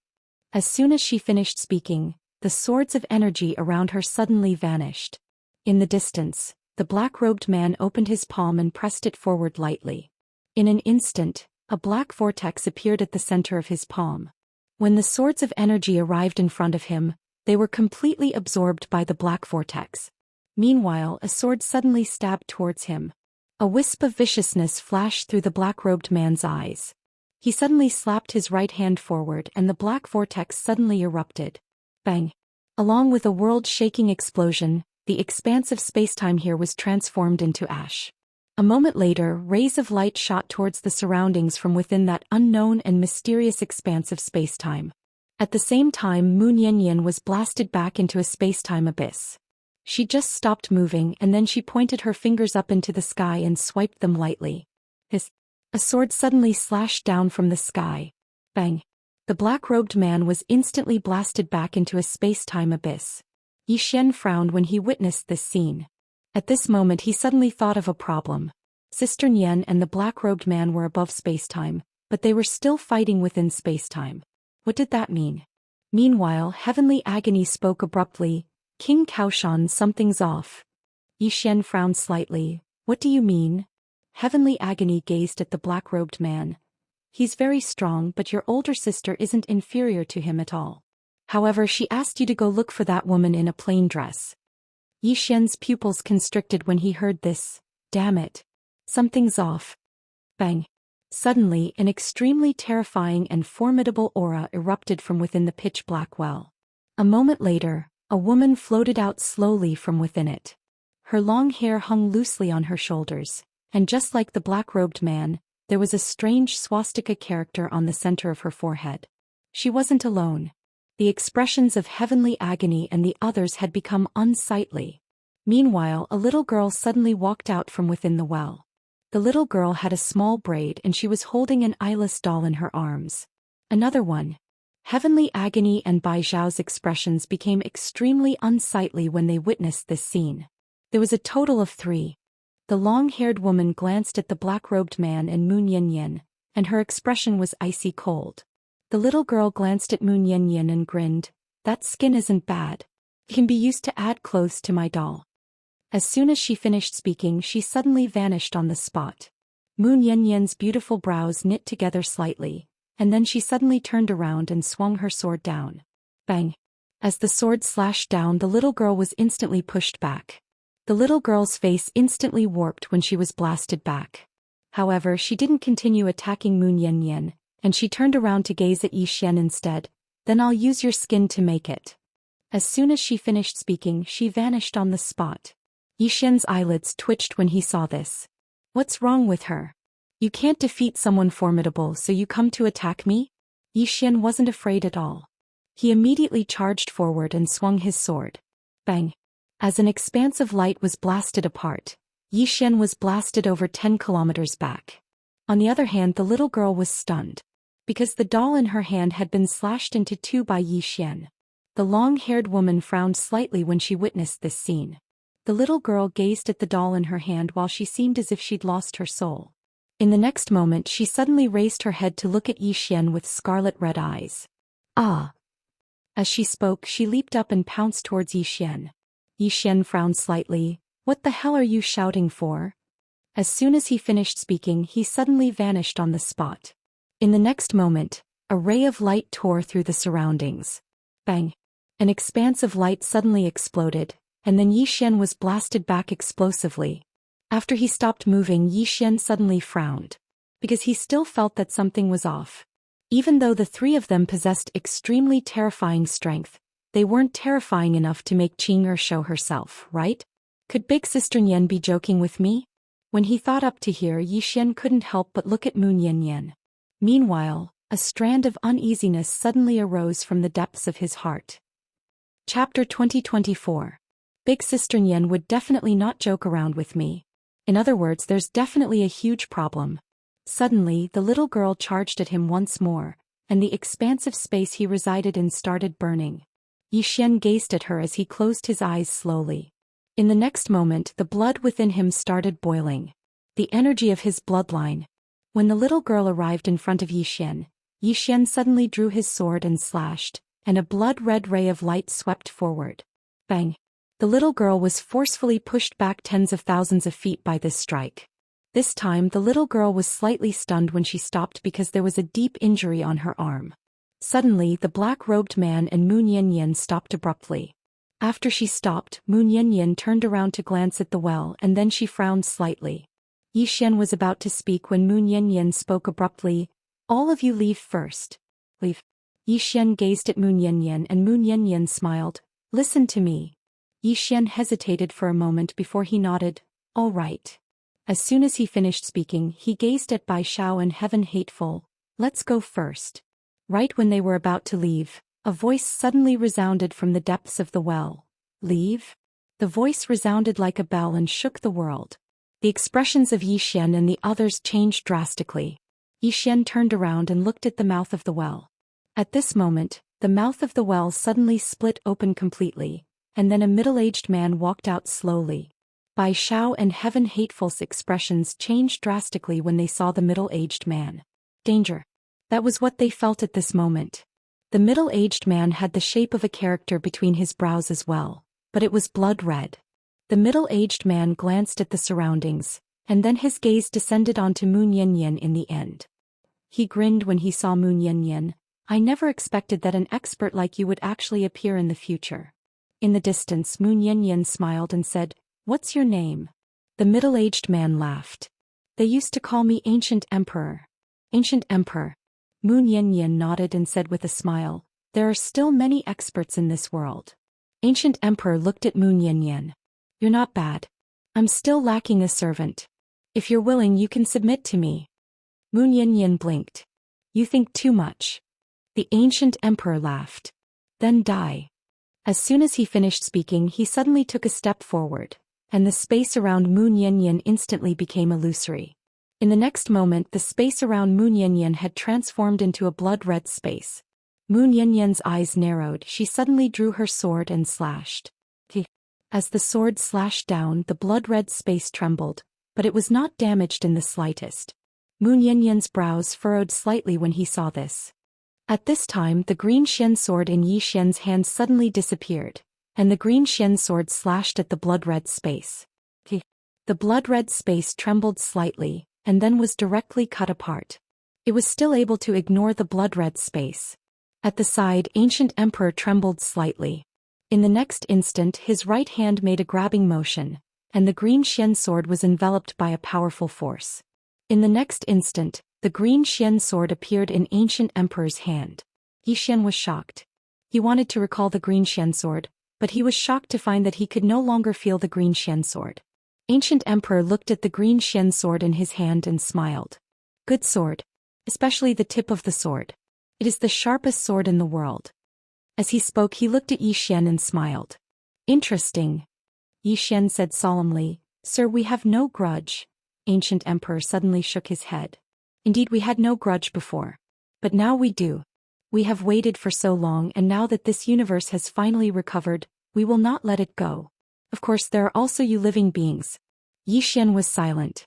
[SPEAKER 1] As soon as she finished speaking, the swords of energy around her suddenly vanished. In the distance, the black-robed man opened his palm and pressed it forward lightly. In an instant, a black vortex appeared at the center of his palm. When the swords of energy arrived in front of him, they were completely absorbed by the black vortex. Meanwhile, a sword suddenly stabbed towards him. A wisp of viciousness flashed through the black-robed man's eyes. He suddenly slapped his right hand forward and the black vortex suddenly erupted. Bang! Along with a world-shaking explosion, the expanse of space-time here was transformed into ash. A moment later, rays of light shot towards the surroundings from within that unknown and mysterious expanse of space-time. At the same time, Moon Yin was blasted back into a space-time abyss. She just stopped moving and then she pointed her fingers up into the sky and swiped them lightly. A sword suddenly slashed down from the sky. Bang! The black-robed man was instantly blasted back into a space-time abyss. Xian frowned when he witnessed this scene. At this moment he suddenly thought of a problem. Sister Nian and the black-robed man were above space-time, but they were still fighting within space-time. What did that mean? Meanwhile, Heavenly Agony spoke abruptly. King Kaoshan, something's off. Xian frowned slightly. What do you mean? Heavenly Agony gazed at the black-robed man. He's very strong, but your older sister isn't inferior to him at all. However, she asked you to go look for that woman in a plain dress. Xian's pupils constricted when he heard this. Damn it. Something's off. Bang. Suddenly, an extremely terrifying and formidable aura erupted from within the pitch-black well. A moment later, a woman floated out slowly from within it. Her long hair hung loosely on her shoulders, and just like the black-robed man, there was a strange swastika character on the center of her forehead. She wasn't alone. The expressions of Heavenly Agony and the others had become unsightly. Meanwhile, a little girl suddenly walked out from within the well. The little girl had a small braid and she was holding an eyeless doll in her arms. Another one. Heavenly Agony and Bai Zhao's expressions became extremely unsightly when they witnessed this scene. There was a total of 3. The long-haired woman glanced at the black-robed man and Moon Yin, and her expression was icy cold. The little girl glanced at Moon Yin and grinned. That skin isn't bad. It can be used to add clothes to my doll. As soon as she finished speaking, she suddenly vanished on the spot. Moon Yin's beautiful brows knit together slightly, and then she suddenly turned around and swung her sword down. Bang! As the sword slashed down, the little girl was instantly pushed back. The little girl's face instantly warped when she was blasted back. However, she didn't continue attacking Moon Yin, and she turned around to gaze at Xian instead. Then I'll use your skin to make it. As soon as she finished speaking, she vanished on the spot. Yi Xian's eyelids twitched when he saw this. What's wrong with her? You can't defeat someone formidable, so you come to attack me? Yi Xian wasn't afraid at all. He immediately charged forward and swung his sword. Bang! As an expanse of light was blasted apart, Yi Xian was blasted over 10 kilometers back. On the other hand, the little girl was stunned, because the doll in her hand had been slashed into two by Yi Xian. The long-haired woman frowned slightly when she witnessed this scene. The little girl gazed at the doll in her hand while she seemed as if she'd lost her soul. In the next moment, she suddenly raised her head to look at Yi Xian with scarlet-red eyes. Ah! As she spoke, she leaped up and pounced towards Yi Xian. Yi Xian frowned slightly. What the hell are you shouting for? As soon as he finished speaking, he suddenly vanished on the spot. In the next moment, a ray of light tore through the surroundings. Bang! An expanse of light suddenly exploded, and then Yi Xian was blasted back explosively. After he stopped moving, Yi Xian suddenly frowned, because he still felt that something was off. Even though the three of them possessed extremely terrifying strength, they weren't terrifying enough to make Qing'er show herself, right? Could Big Sister Nian be joking with me? When he thought up to here, Yi Xian couldn't help but look at Moon Yanyan. Meanwhile, a strand of uneasiness suddenly arose from the depths of his heart. Chapter 2024. Big Sister Nian would definitely not joke around with me. In other words, there's definitely a huge problem. Suddenly, the little girl charged at him once more, and the expansive space he resided in started burning. Yi Xian gazed at her as he closed his eyes slowly. In the next moment, the blood within him started boiling. The energy of his bloodline. When the little girl arrived in front of Yi Xian suddenly drew his sword and slashed, and a blood-red ray of light swept forward. Bang! The little girl was forcefully pushed back tens of thousands of feet by this strike. This time, the little girl was slightly stunned when she stopped because there was a deep injury on her arm. Suddenly, the black-robed man and Moon Yanyan stopped abruptly. After she stopped, Moon Yanyan turned around to glance at the well, and then she frowned slightly. Yi Xian was about to speak when Moon Yanyan spoke abruptly. All of you leave first. Leave. Yi Xian gazed at Moon Yanyan and Moon Yanyan smiled. Listen to me. Yi Xian hesitated for a moment before he nodded. All right. As soon as he finished speaking, he gazed at Bai Shao and Heaven Hateful. Let's go first. Right when they were about to leave, a voice suddenly resounded from the depths of the well. Leave? The voice resounded like a bell and shook the world. The expressions of Yi Xian and the others changed drastically. Yi Xian turned around and looked at the mouth of the well. At this moment, the mouth of the well suddenly split open completely, and then a middle-aged man walked out slowly. Bai Shao and Heaven Hateful's expressions changed drastically when they saw the middle-aged man. Danger. That was what they felt at this moment. The middle-aged man had the shape of a character between his brows as well, but it was blood-red. The middle-aged man glanced at the surroundings, and then his gaze descended onto Moon Yanyan in the end. He grinned when he saw Moon Yanyan. I never expected that an expert like you would actually appear in the future. In the distance, Moon Yanyan smiled and said, What's your name? The middle-aged man laughed. They used to call me Ancient Emperor. Ancient Emperor. Moon Yanyan nodded and said with a smile, There are still many experts in this world. Ancient Emperor looked at Moon Yanyan. You're not bad. I'm still lacking a servant. If you're willing, you can submit to me. Moon Yanyan blinked. You think too much. The Ancient Emperor laughed. Then die. As soon as he finished speaking, he suddenly took a step forward, and the space around Moon Yanyan instantly became illusory. In the next moment, the space around Moon Yanyan had transformed into a blood-red space. Moon Yanyan's eyes narrowed. She suddenly drew her sword and slashed. As the sword slashed down, the blood-red space trembled, but it was not damaged in the slightest. Moon Yanyan's brows furrowed slightly when he saw this. At this time, the green Xian sword in Yi Xian's hand suddenly disappeared, and the green Xian sword slashed at the blood-red space. The blood-red space trembled slightly, and then was directly cut apart. It was still able to ignore the blood-red space. At the side, Ancient Emperor trembled slightly. In the next instant, his right hand made a grabbing motion, and the green Xian sword was enveloped by a powerful force. In the next instant, the green Xian sword appeared in Ancient Emperor's hand. Yi Xian was shocked. He wanted to recall the green Xian sword, but he was shocked to find that he could no longer feel the green Xian sword. Ancient Emperor looked at the green Xian sword in his hand and smiled. Good sword. Especially the tip of the sword. It is the sharpest sword in the world. As he spoke, he looked at Yi Xian and smiled. Interesting. Yi Xian said solemnly, Sir, we have no grudge. Ancient Emperor suddenly shook his head. Indeed, we had no grudge before. But now we do. We have waited for so long, and now that this universe has finally recovered, we will not let it go. Of course, there are also you living beings. Yi Xian was silent.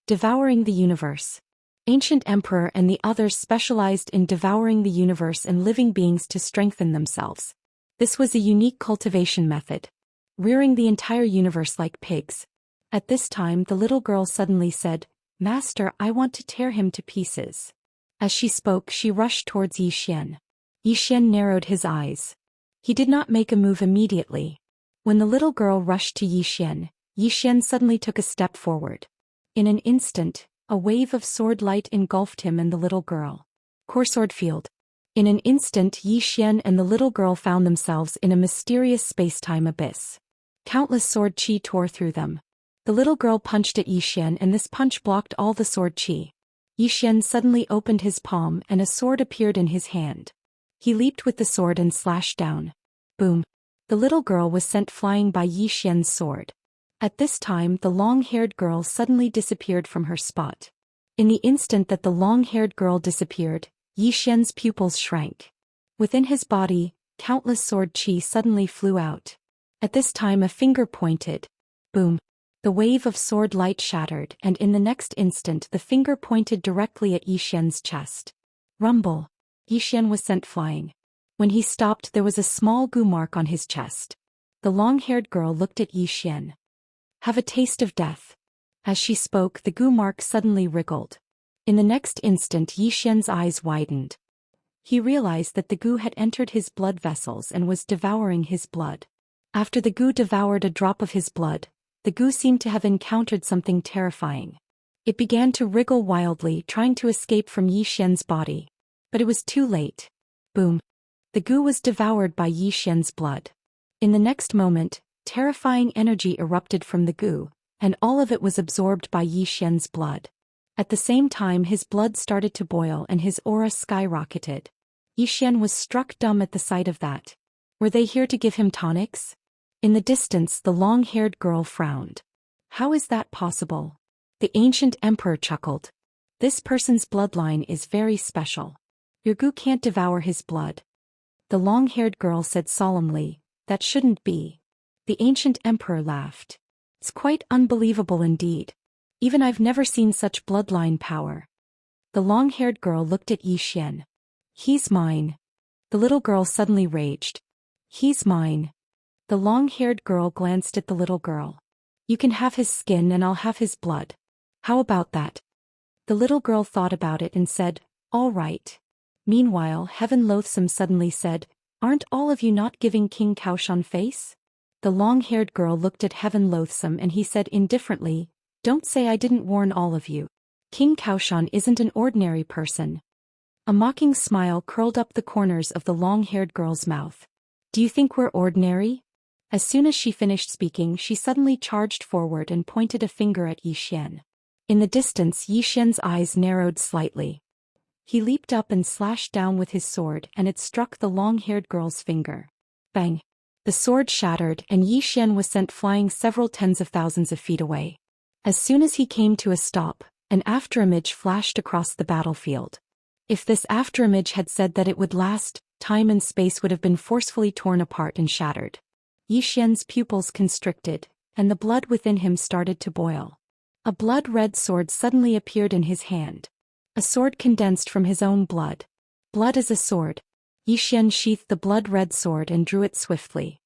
[SPEAKER 1] Devouring the universe. Ancient Emperor and the others specialized in devouring the universe and living beings to strengthen themselves. This was a unique cultivation method. Rearing the entire universe like pigs. At this time, the little girl suddenly said, Master, I want to tear him to pieces. As she spoke, she rushed towards Yi Xian. Yi Xian narrowed his eyes. He did not make a move immediately. When the little girl rushed to Yi Xian suddenly took a step forward. In an instant, a wave of sword light engulfed him and the little girl. Core sword field. In an instant, Yi Xian and the little girl found themselves in a mysterious space-time abyss. Countless sword qi tore through them. The little girl punched at Yi Xian, and this punch blocked all the sword qi. Yi Xian suddenly opened his palm and a sword appeared in his hand. He leaped with the sword and slashed down. Boom. The little girl was sent flying by Yi Xian's sword. At this time, the long-haired girl suddenly disappeared from her spot. In the instant that the long-haired girl disappeared, Yi Xian's pupils shrank. Within his body, countless sword qi suddenly flew out. At this time, a finger pointed. Boom. The wave of sword light shattered, and in the next instant the finger pointed directly at Yi Xian's chest. Rumble. Yi Xian was sent flying. When he stopped, there was a small goo mark on his chest. The long-haired girl looked at Yi Xian. Have a taste of death. As she spoke, the goo mark suddenly wriggled. In the next instant, Yi Xian's eyes widened. He realized that the goo had entered his blood vessels and was devouring his blood. After the goo devoured a drop of his blood, the goo seemed to have encountered something terrifying. It began to wriggle wildly, trying to escape from Yi Xian's body. But it was too late. Boom. The goo was devoured by Yi Xian's blood. In the next moment, terrifying energy erupted from the goo, and all of it was absorbed by Yi Xian's blood. At the same time, his blood started to boil and his aura skyrocketed. Yi Xian was struck dumb at the sight of that. Were they here to give him tonics? In the distance, the long-haired girl frowned. How is that possible? The ancient emperor chuckled. This person's bloodline is very special. Your goo can't devour his blood. The long-haired girl said solemnly, That shouldn't be. The ancient emperor laughed. It's quite unbelievable indeed. Even I've never seen such bloodline power. The long-haired girl looked at Yi Xian. He's mine. The little girl suddenly raged. He's mine. The long-haired girl glanced at the little girl. You can have his skin and I'll have his blood. How about that? The little girl thought about it and said, All right. Meanwhile, Heaven Loathsome suddenly said, Aren't all of you not giving King Kaoshan face? The long-haired girl looked at Heaven Loathsome and he said indifferently, Don't say I didn't warn all of you. King Kaoshan isn't an ordinary person. A mocking smile curled up the corners of the long-haired girl's mouth. Do you think we're ordinary? As soon as she finished speaking, she suddenly charged forward and pointed a finger at Yi Xian. In the distance, Yi Xian's eyes narrowed slightly. He leaped up and slashed down with his sword, and it struck the long-haired girl's finger. Bang! The sword shattered, and Yi Xian was sent flying several tens of thousands of feet away. As soon as he came to a stop, an afterimage flashed across the battlefield. If this afterimage had said that it would last, time and space would have been forcefully torn apart and shattered. Yi Xian's pupils constricted, and the blood within him started to boil. A blood-red sword suddenly appeared in his hand. A sword condensed from his own blood. Blood is a sword. Yi Xian sheathed the blood-red sword and drew it swiftly.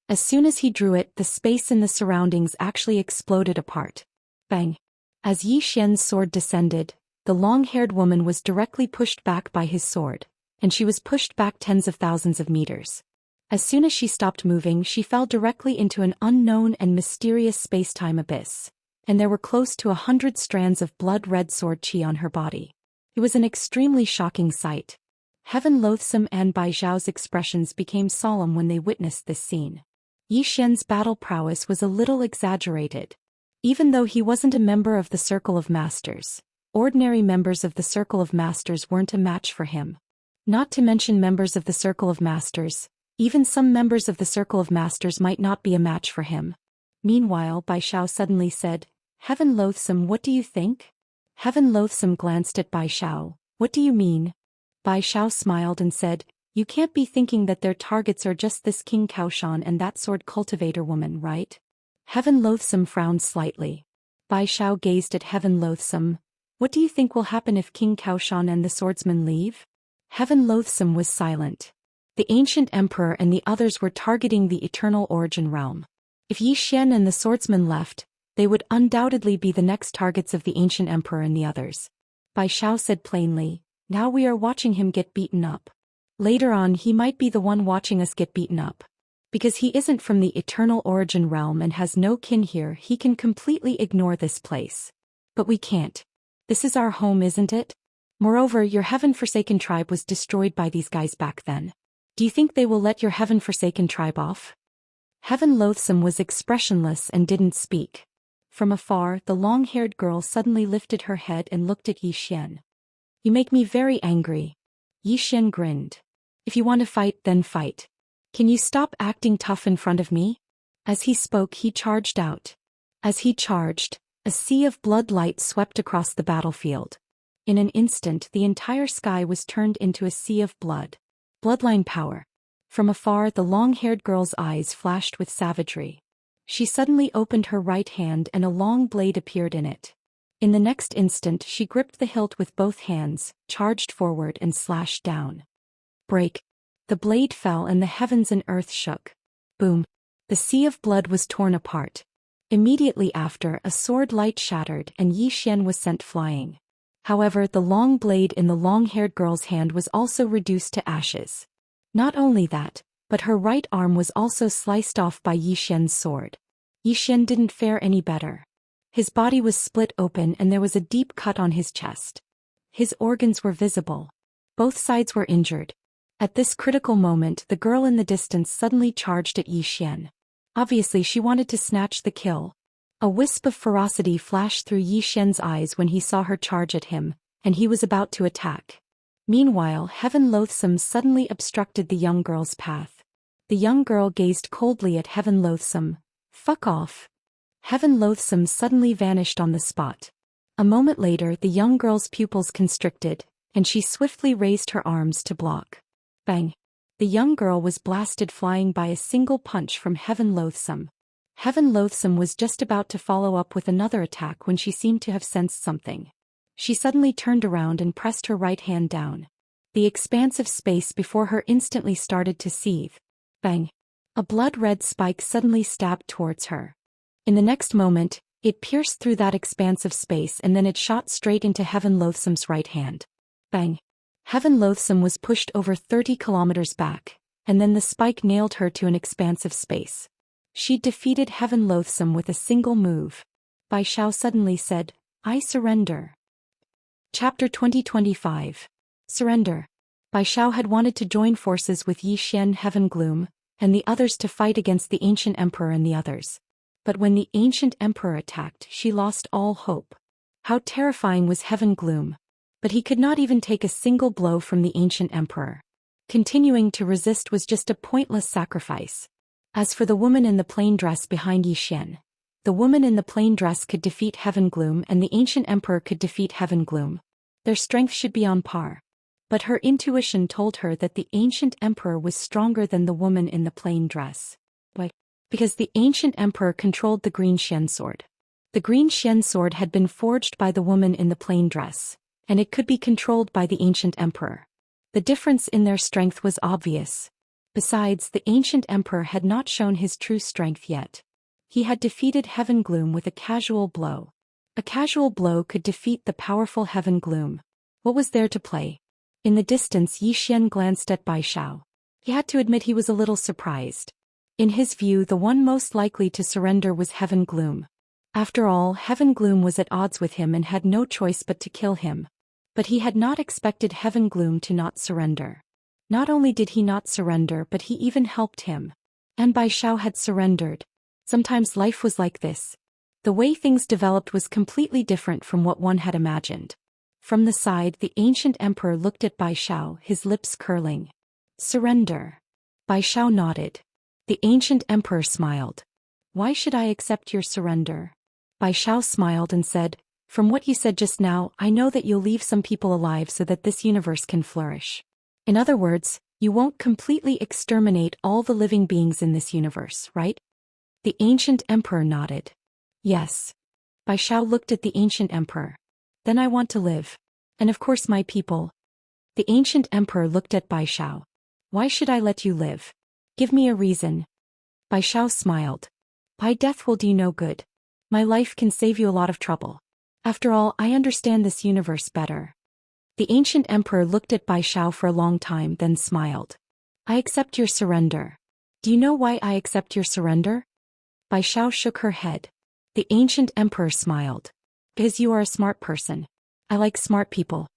[SPEAKER 1] As soon as he drew it, the space in the surroundings actually exploded apart. Bang! As Yi Xian's sword descended, the long-haired woman was directly pushed back by his sword, and she was pushed back tens of thousands of meters. As soon as she stopped moving, she fell directly into an unknown and mysterious space-time abyss, and there were close to 100 strands of blood-red sword qi on her body. It was an extremely shocking sight. Heaven Loathsome and Bai Zhao's expressions became solemn when they witnessed this scene. Yi Xian's battle prowess was a little exaggerated. Even though he wasn't a member of the Circle of Masters, ordinary members of the Circle of Masters weren't a match for him. Not to mention members of the Circle of Masters, even some members of the Circle of Masters might not be a match for him. Meanwhile, Bai Zhao suddenly said, "Heaven Loathsome, what do you think?" Heaven Loathsome glanced at Bai Zhao. "What do you mean?" Bai Zhao smiled and said, "You can't be thinking that their targets are just this King Kaoshan and that sword cultivator woman, right?" Heaven Loathsome frowned slightly. Bai Zhao gazed at Heaven Loathsome. "What do you think will happen if King Kaoshan and the swordsman leave?" Heaven Loathsome was silent. The ancient emperor and the others were targeting the eternal origin realm. If Yi Xian and the swordsman left, they would undoubtedly be the next targets of the ancient emperor and the others. Bai Zhao said plainly, "Now we are watching him get beaten up. Later on he might be the one watching us get beaten up. Because he isn't from the eternal origin realm and has no kin here, he can completely ignore this place. But we can't. This is our home, isn't it? Moreover, your heaven-forsaken tribe was destroyed by these guys back then. Do you think they will let your heaven-forsaken tribe off?" Heaven Loathsome was expressionless and didn't speak. From afar, the long-haired girl suddenly lifted her head and looked at Yi Xian. "You make me very angry." Yi Xian grinned. "If you want to fight, then fight. Can you stop acting tough in front of me?" As he spoke, he charged out. As he charged, a sea of blood light swept across the battlefield. In an instant, the entire sky was turned into a sea of blood. Bloodline power. From afar, the long-haired girl's eyes flashed with savagery. She suddenly opened her right hand and a long blade appeared in it. In the next instant, she gripped the hilt with both hands, charged forward and slashed down. Break. The blade fell and the heavens and earth shook. Boom. The sea of blood was torn apart. Immediately after, a sword light shattered and Yi Xian was sent flying. However, the long blade in the long-haired girl's hand was also reduced to ashes. Not only that, but her right arm was also sliced off by Yi Xian's sword. Yi Xian didn't fare any better. His body was split open and there was a deep cut on his chest. His organs were visible. Both sides were injured. At this critical moment, the girl in the distance suddenly charged at Yi Xian. Obviously, she wanted to snatch the kill. A wisp of ferocity flashed through Yi Xian's eyes when he saw her charge at him, and he was about to attack. Meanwhile, Heaven Loathsome suddenly obstructed the young girl's path. The young girl gazed coldly at Heaven Loathsome. "Fuck off." Heaven Loathsome suddenly vanished on the spot. A moment later, the young girl's pupils constricted, and she swiftly raised her arms to block. Bang! The young girl was blasted flying by a single punch from Heaven Loathsome. Heaven Loathsome was just about to follow up with another attack when she seemed to have sensed something. She suddenly turned around and pressed her right hand down. The expanse of space before her instantly started to seethe. Bang! A blood-red spike suddenly stabbed towards her. In the next moment, it pierced through that expanse of space and then it shot straight into Heaven Loathsome's right hand. Bang! Heaven Loathsome was pushed over 30 kilometers back, and then the spike nailed her to an expanse of space. She defeated Heaven Loathsome with a single move. Bai Zhao suddenly said, "I surrender." Chapter 2025. Surrender. Bai Zhao had wanted to join forces with Yi Xian, Heaven Gloom, and the others to fight against the ancient emperor and the others. But when the ancient emperor attacked, she lost all hope. How terrifying was Heaven Gloom! But he could not even take a single blow from the ancient emperor. Continuing to resist was just a pointless sacrifice. As for the woman in the plain dress behind Yi Xian, the woman in the plain dress could defeat Heaven Gloom and the ancient emperor could defeat Heaven Gloom. Their strength should be on par. But her intuition told her that the ancient emperor was stronger than the woman in the plain dress. Why? Because the ancient emperor controlled the green Xian sword. The green Xian sword had been forged by the woman in the plain dress, and it could be controlled by the ancient emperor. The difference in their strength was obvious. Besides, the ancient emperor had not shown his true strength yet. He had defeated Heaven Gloom with a casual blow. A casual blow could defeat the powerful Heaven Gloom. What was there to play? In the distance, Yi Xian glanced at Bai Zhao. He had to admit he was a little surprised. In his view, the one most likely to surrender was Heaven Gloom. After all, Heaven Gloom was at odds with him and had no choice but to kill him. But he had not expected Heaven Gloom to not surrender. Not only did he not surrender, but he even helped him. And Bai Xiao had surrendered. Sometimes life was like this. The way things developed was completely different from what one had imagined. From the side, the ancient emperor looked at Bai Xiao, his lips curling. Surrender. Bai Xiao nodded. The ancient emperor smiled. Why should I accept your surrender? Bai Xiao smiled and said, from what you said just now, I know that you'll leave some people alive so that this universe can flourish. In other words, you won't completely exterminate all the living beings in this universe, right? The ancient emperor nodded. Yes. Bai Xiao looked at the ancient emperor. Then I want to live. And of course my people. The ancient emperor looked at Bai Xiao. Why should I let you live? Give me a reason. Bai Xiao smiled. My death will do you no good. My life can save you a lot of trouble. After all, I understand this universe better. The ancient emperor looked at Bai Xiao for a long time, then smiled. I accept your surrender. Do you know why I accept your surrender? Bai Xiao shook her head. The ancient emperor smiled. Because you are a smart person. I like smart people.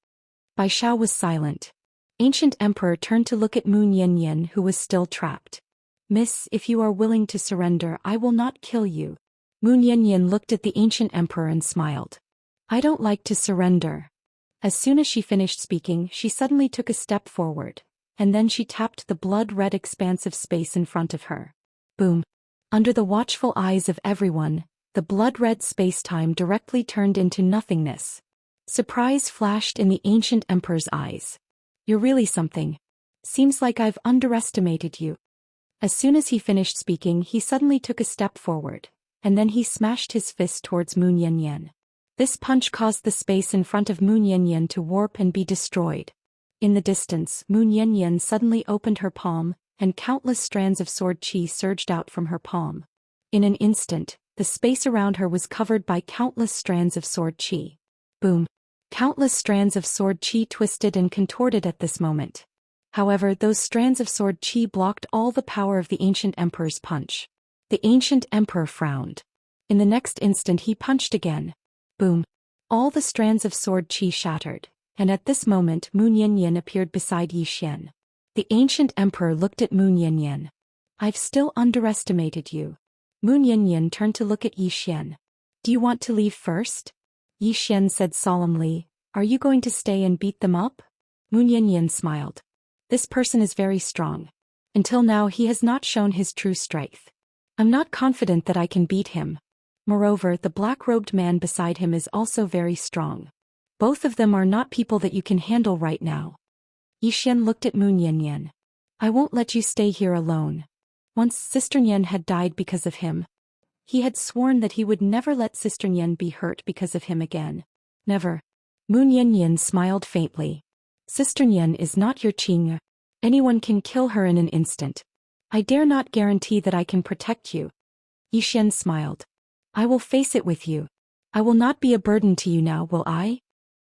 [SPEAKER 1] Bai Xiao was silent. Ancient emperor turned to look at Moon Yin, who was still trapped. Miss, if you are willing to surrender, I will not kill you. Moon Yin looked at the ancient emperor and smiled. I don't like to surrender. As soon as she finished speaking, she suddenly took a step forward, and then she tapped the blood-red expansive space in front of her. Boom. Under the watchful eyes of everyone, the blood-red space-time directly turned into nothingness. Surprise flashed in the ancient emperor's eyes. You're really something. Seems like I've underestimated you. As soon as he finished speaking, he suddenly took a step forward, and then he smashed his fist towards Moon Yin. This punch caused the space in front of Moon Yin to warp and be destroyed. In the distance, Moon Yin suddenly opened her palm, and countless strands of sword qi surged out from her palm. In an instant, the space around her was covered by countless strands of sword qi. Boom. Countless strands of sword qi twisted and contorted at this moment. However, those strands of sword qi blocked all the power of the ancient emperor's punch. The ancient emperor frowned. In the next instant he punched again. Boom. All the strands of sword qi shattered, and at this moment Moon Yin appeared beside Zhou Xian. The ancient emperor looked at Moon Yin. I've still underestimated you. Moon Yin turned to look at Zhou Xian. Do you want to leave first? Zhou Xian said solemnly, are you going to stay and beat them up? Moon Yin smiled. This person is very strong. Until now he has not shown his true strength. I'm not confident that I can beat him. Moreover, the black-robed man beside him is also very strong. Both of them are not people that you can handle right now. Zhou Xian looked at Moon Yin. I won't let you stay here alone. Once Sister Yen had died because of him. He had sworn that he would never let Sister Yen be hurt because of him again. Never. Moon Yin smiled faintly. Sister Yen is not your Qing. Anyone can kill her in an instant. I dare not guarantee that I can protect you. Zhou Xian smiled. I will face it with you. I will not be a burden to you now, will I?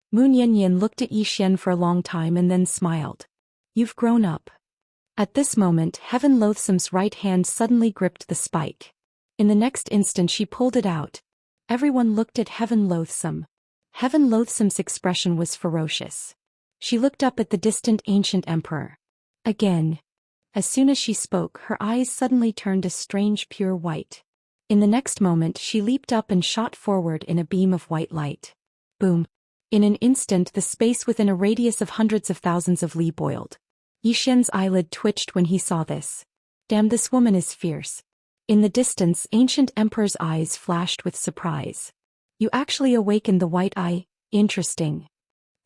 [SPEAKER 1] Moon Yin looked at Zhou Xian for a long time and then smiled. You've grown up. At this moment, Heaven Loathsome's right hand suddenly gripped the spike. In the next instant she pulled it out. Everyone looked at Heaven Loathsome. Heaven Loathsome's expression was ferocious. She looked up at the distant ancient emperor. Again. As soon as she spoke, her eyes suddenly turned a strange pure white. In the next moment she leaped up and shot forward in a beam of white light. Boom. In an instant the space within a radius of hundreds of thousands of li boiled. Zhou Xian's eyelid twitched when he saw this. Damn, this woman is fierce. In the distance, ancient emperor's eyes flashed with surprise. You actually awakened the white eye, interesting.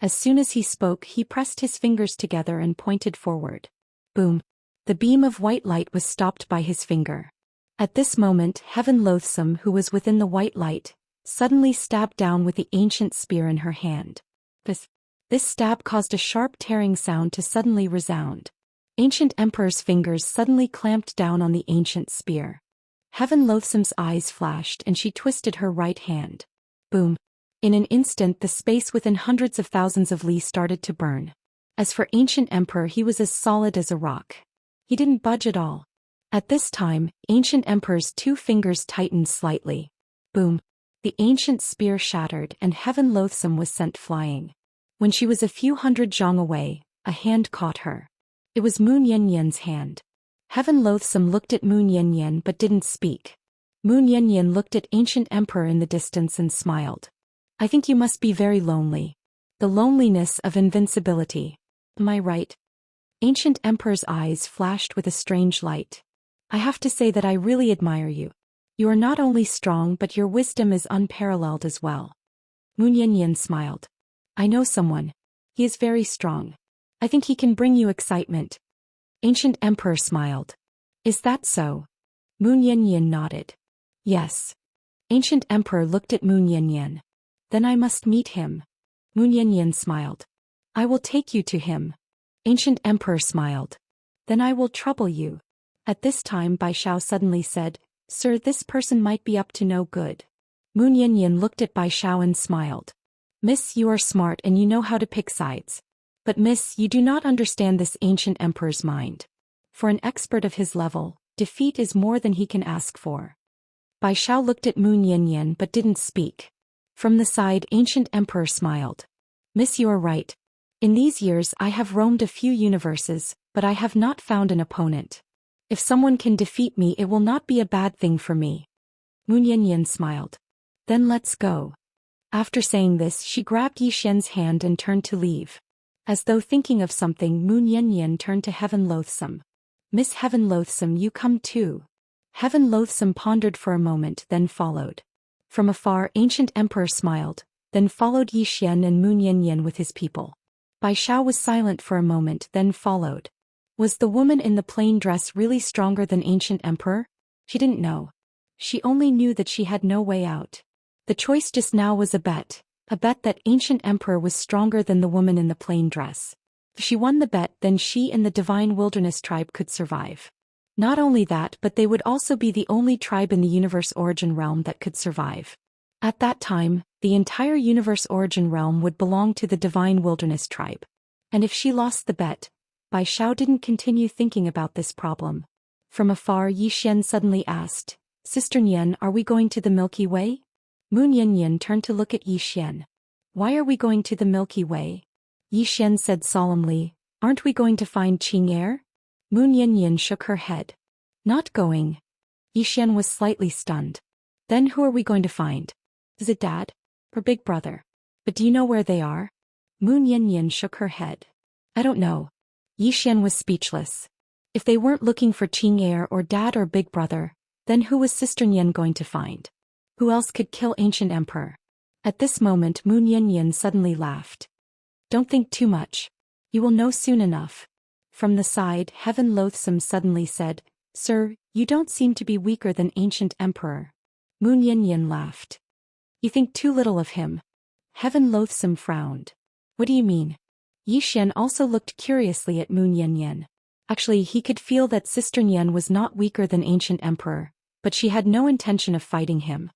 [SPEAKER 1] As soon as he spoke, he pressed his fingers together and pointed forward. Boom. The beam of white light was stopped by his finger. At this moment, Heaven Loathsome, who was within the white light, suddenly stabbed down with the ancient spear in her hand. This stab caused a sharp tearing sound to suddenly resound. Ancient Emperor's fingers suddenly clamped down on the ancient spear. Heaven Loathsome's eyes flashed and she twisted her right hand. Boom. In an instant the space within hundreds of thousands of li started to burn. As for Ancient Emperor, he was as solid as a rock. He didn't budge at all. At this time, Ancient Emperor's two fingers tightened slightly. Boom. The ancient spear shattered and Heaven Loathsome was sent flying. When she was a few hundred zhang away, a hand caught her. It was Moon Yanyan's hand. Heaven Loathsome looked at Moon Yanyan but didn't speak. Moon Yanyan looked at Ancient Emperor in the distance and smiled. I think you must be very lonely. The loneliness of invincibility. Am I right? Ancient Emperor's eyes flashed with a strange light. I have to say that I really admire you. You are not only strong but your wisdom is unparalleled as well. Moon Yanyan smiled. I know someone. He is very strong. I think he can bring you excitement. Ancient Emperor smiled. Is that so? Moon Yanyan nodded. Yes. Ancient Emperor looked at Moon Yanyan. Then I must meet him. Moon Yanyan smiled. I will take you to him. Ancient Emperor smiled. Then I will trouble you. At this time Bai Xiao suddenly said, Sir, this person might be up to no good. Moon Yanyan looked at Bai Xiao and smiled. Miss, you are smart and you know how to pick sides. But miss, you do not understand this ancient emperor's mind. For an expert of his level, defeat is more than he can ask for. Bai Xiao looked at Moon Yanyan but didn't speak. From the side, ancient emperor smiled. Miss, you are right. In these years I have roamed a few universes, but I have not found an opponent. If someone can defeat me, it will not be a bad thing for me. Moon Yanyan smiled. Then let's go. After saying this, she grabbed Yi Xian's hand and turned to leave. As though thinking of something, Moon Yanyan turned to Heaven Loathsome. Miss Heaven Loathsome, you come too. Heaven Loathsome pondered for a moment, then followed. From afar, Ancient Emperor smiled, then followed Yi Xian and Moon Yanyan with his people. Bai Xiao was silent for a moment, then followed. Was the woman in the plain dress really stronger than Ancient Emperor? She didn't know. She only knew that she had no way out. The choice just now was a bet that Ancient Emperor was stronger than the woman in the plain dress. If she won the bet, then she and the Divine Wilderness tribe could survive. Not only that, but they would also be the only tribe in the Universe Origin Realm that could survive. At that time, the entire Universe Origin Realm would belong to the Divine Wilderness tribe. And if she lost the bet, Bai Xiao didn't continue thinking about this problem. From afar, Yi Xian suddenly asked, Sister Nian, are we going to the Milky Way? Moon Yanyan turned to look at Yi Xian. Why are we going to the Milky Way? Yi Xian said solemnly, aren't we going to find Xianxia? Moon Yanyan shook her head. Not going. Yi Xian was slightly stunned. Then who are we going to find? Is it Dad? Or Big Brother? But do you know where they are? Moon Yanyan shook her head. I don't know. Yi Xian was speechless. If they weren't looking for Xianxia or Dad or Big Brother, then who was Sister Nian going to find? Who else could kill Ancient Emperor? At this moment, Moon Yanyan suddenly laughed. Don't think too much. You will know soon enough. From the side, Heaven Loathsome suddenly said, Sir, you don't seem to be weaker than Ancient Emperor. Moon Yanyan laughed. You think too little of him. Heaven Loathsome frowned. What do you mean? Yi Xian also looked curiously at Moon Yanyan. Actually, he could feel that Sister Nian was not weaker than Ancient Emperor, but she had no intention of fighting him.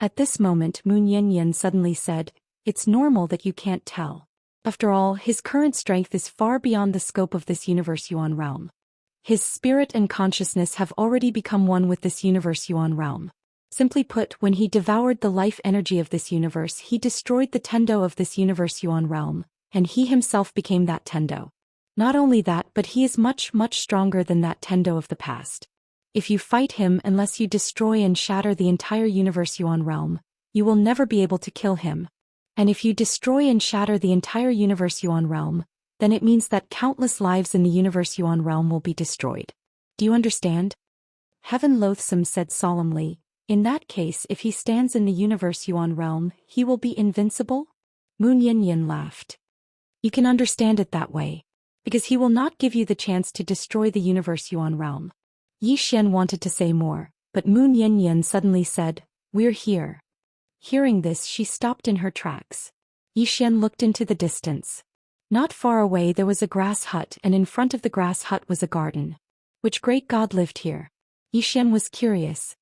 [SPEAKER 1] At this moment, Moon Yanyan suddenly said, It's normal that you can't tell. After all, his current strength is far beyond the scope of this Universe Yuan realm. His spirit and consciousness have already become one with this Universe Yuan realm. Simply put, when he devoured the life energy of this universe, he destroyed the Tendo of this Universe Yuan realm, and he himself became that Tendo. Not only that, but he is much, much stronger than that Tendo of the past. If you fight him, unless you destroy and shatter the entire Universe Yuan realm, you will never be able to kill him. And if you destroy and shatter the entire Universe Yuan realm, then it means that countless lives in the Universe Yuan realm will be destroyed. Do you understand? Heaven Loathsome said solemnly, In that case, if he stands in the Universe Yuan realm, he will be invincible? Moon Yanyan laughed. You can understand it that way. Because he will not give you the chance to destroy the Universe Yuan realm. Yi Xian wanted to say more, but Moon Yanyan suddenly said, We're here. Hearing this, she stopped in her tracks. Yi Xian looked into the distance. Not far away there was a grass hut, and in front of the grass hut was a garden. Which great god lived here? Yi Xian was curious.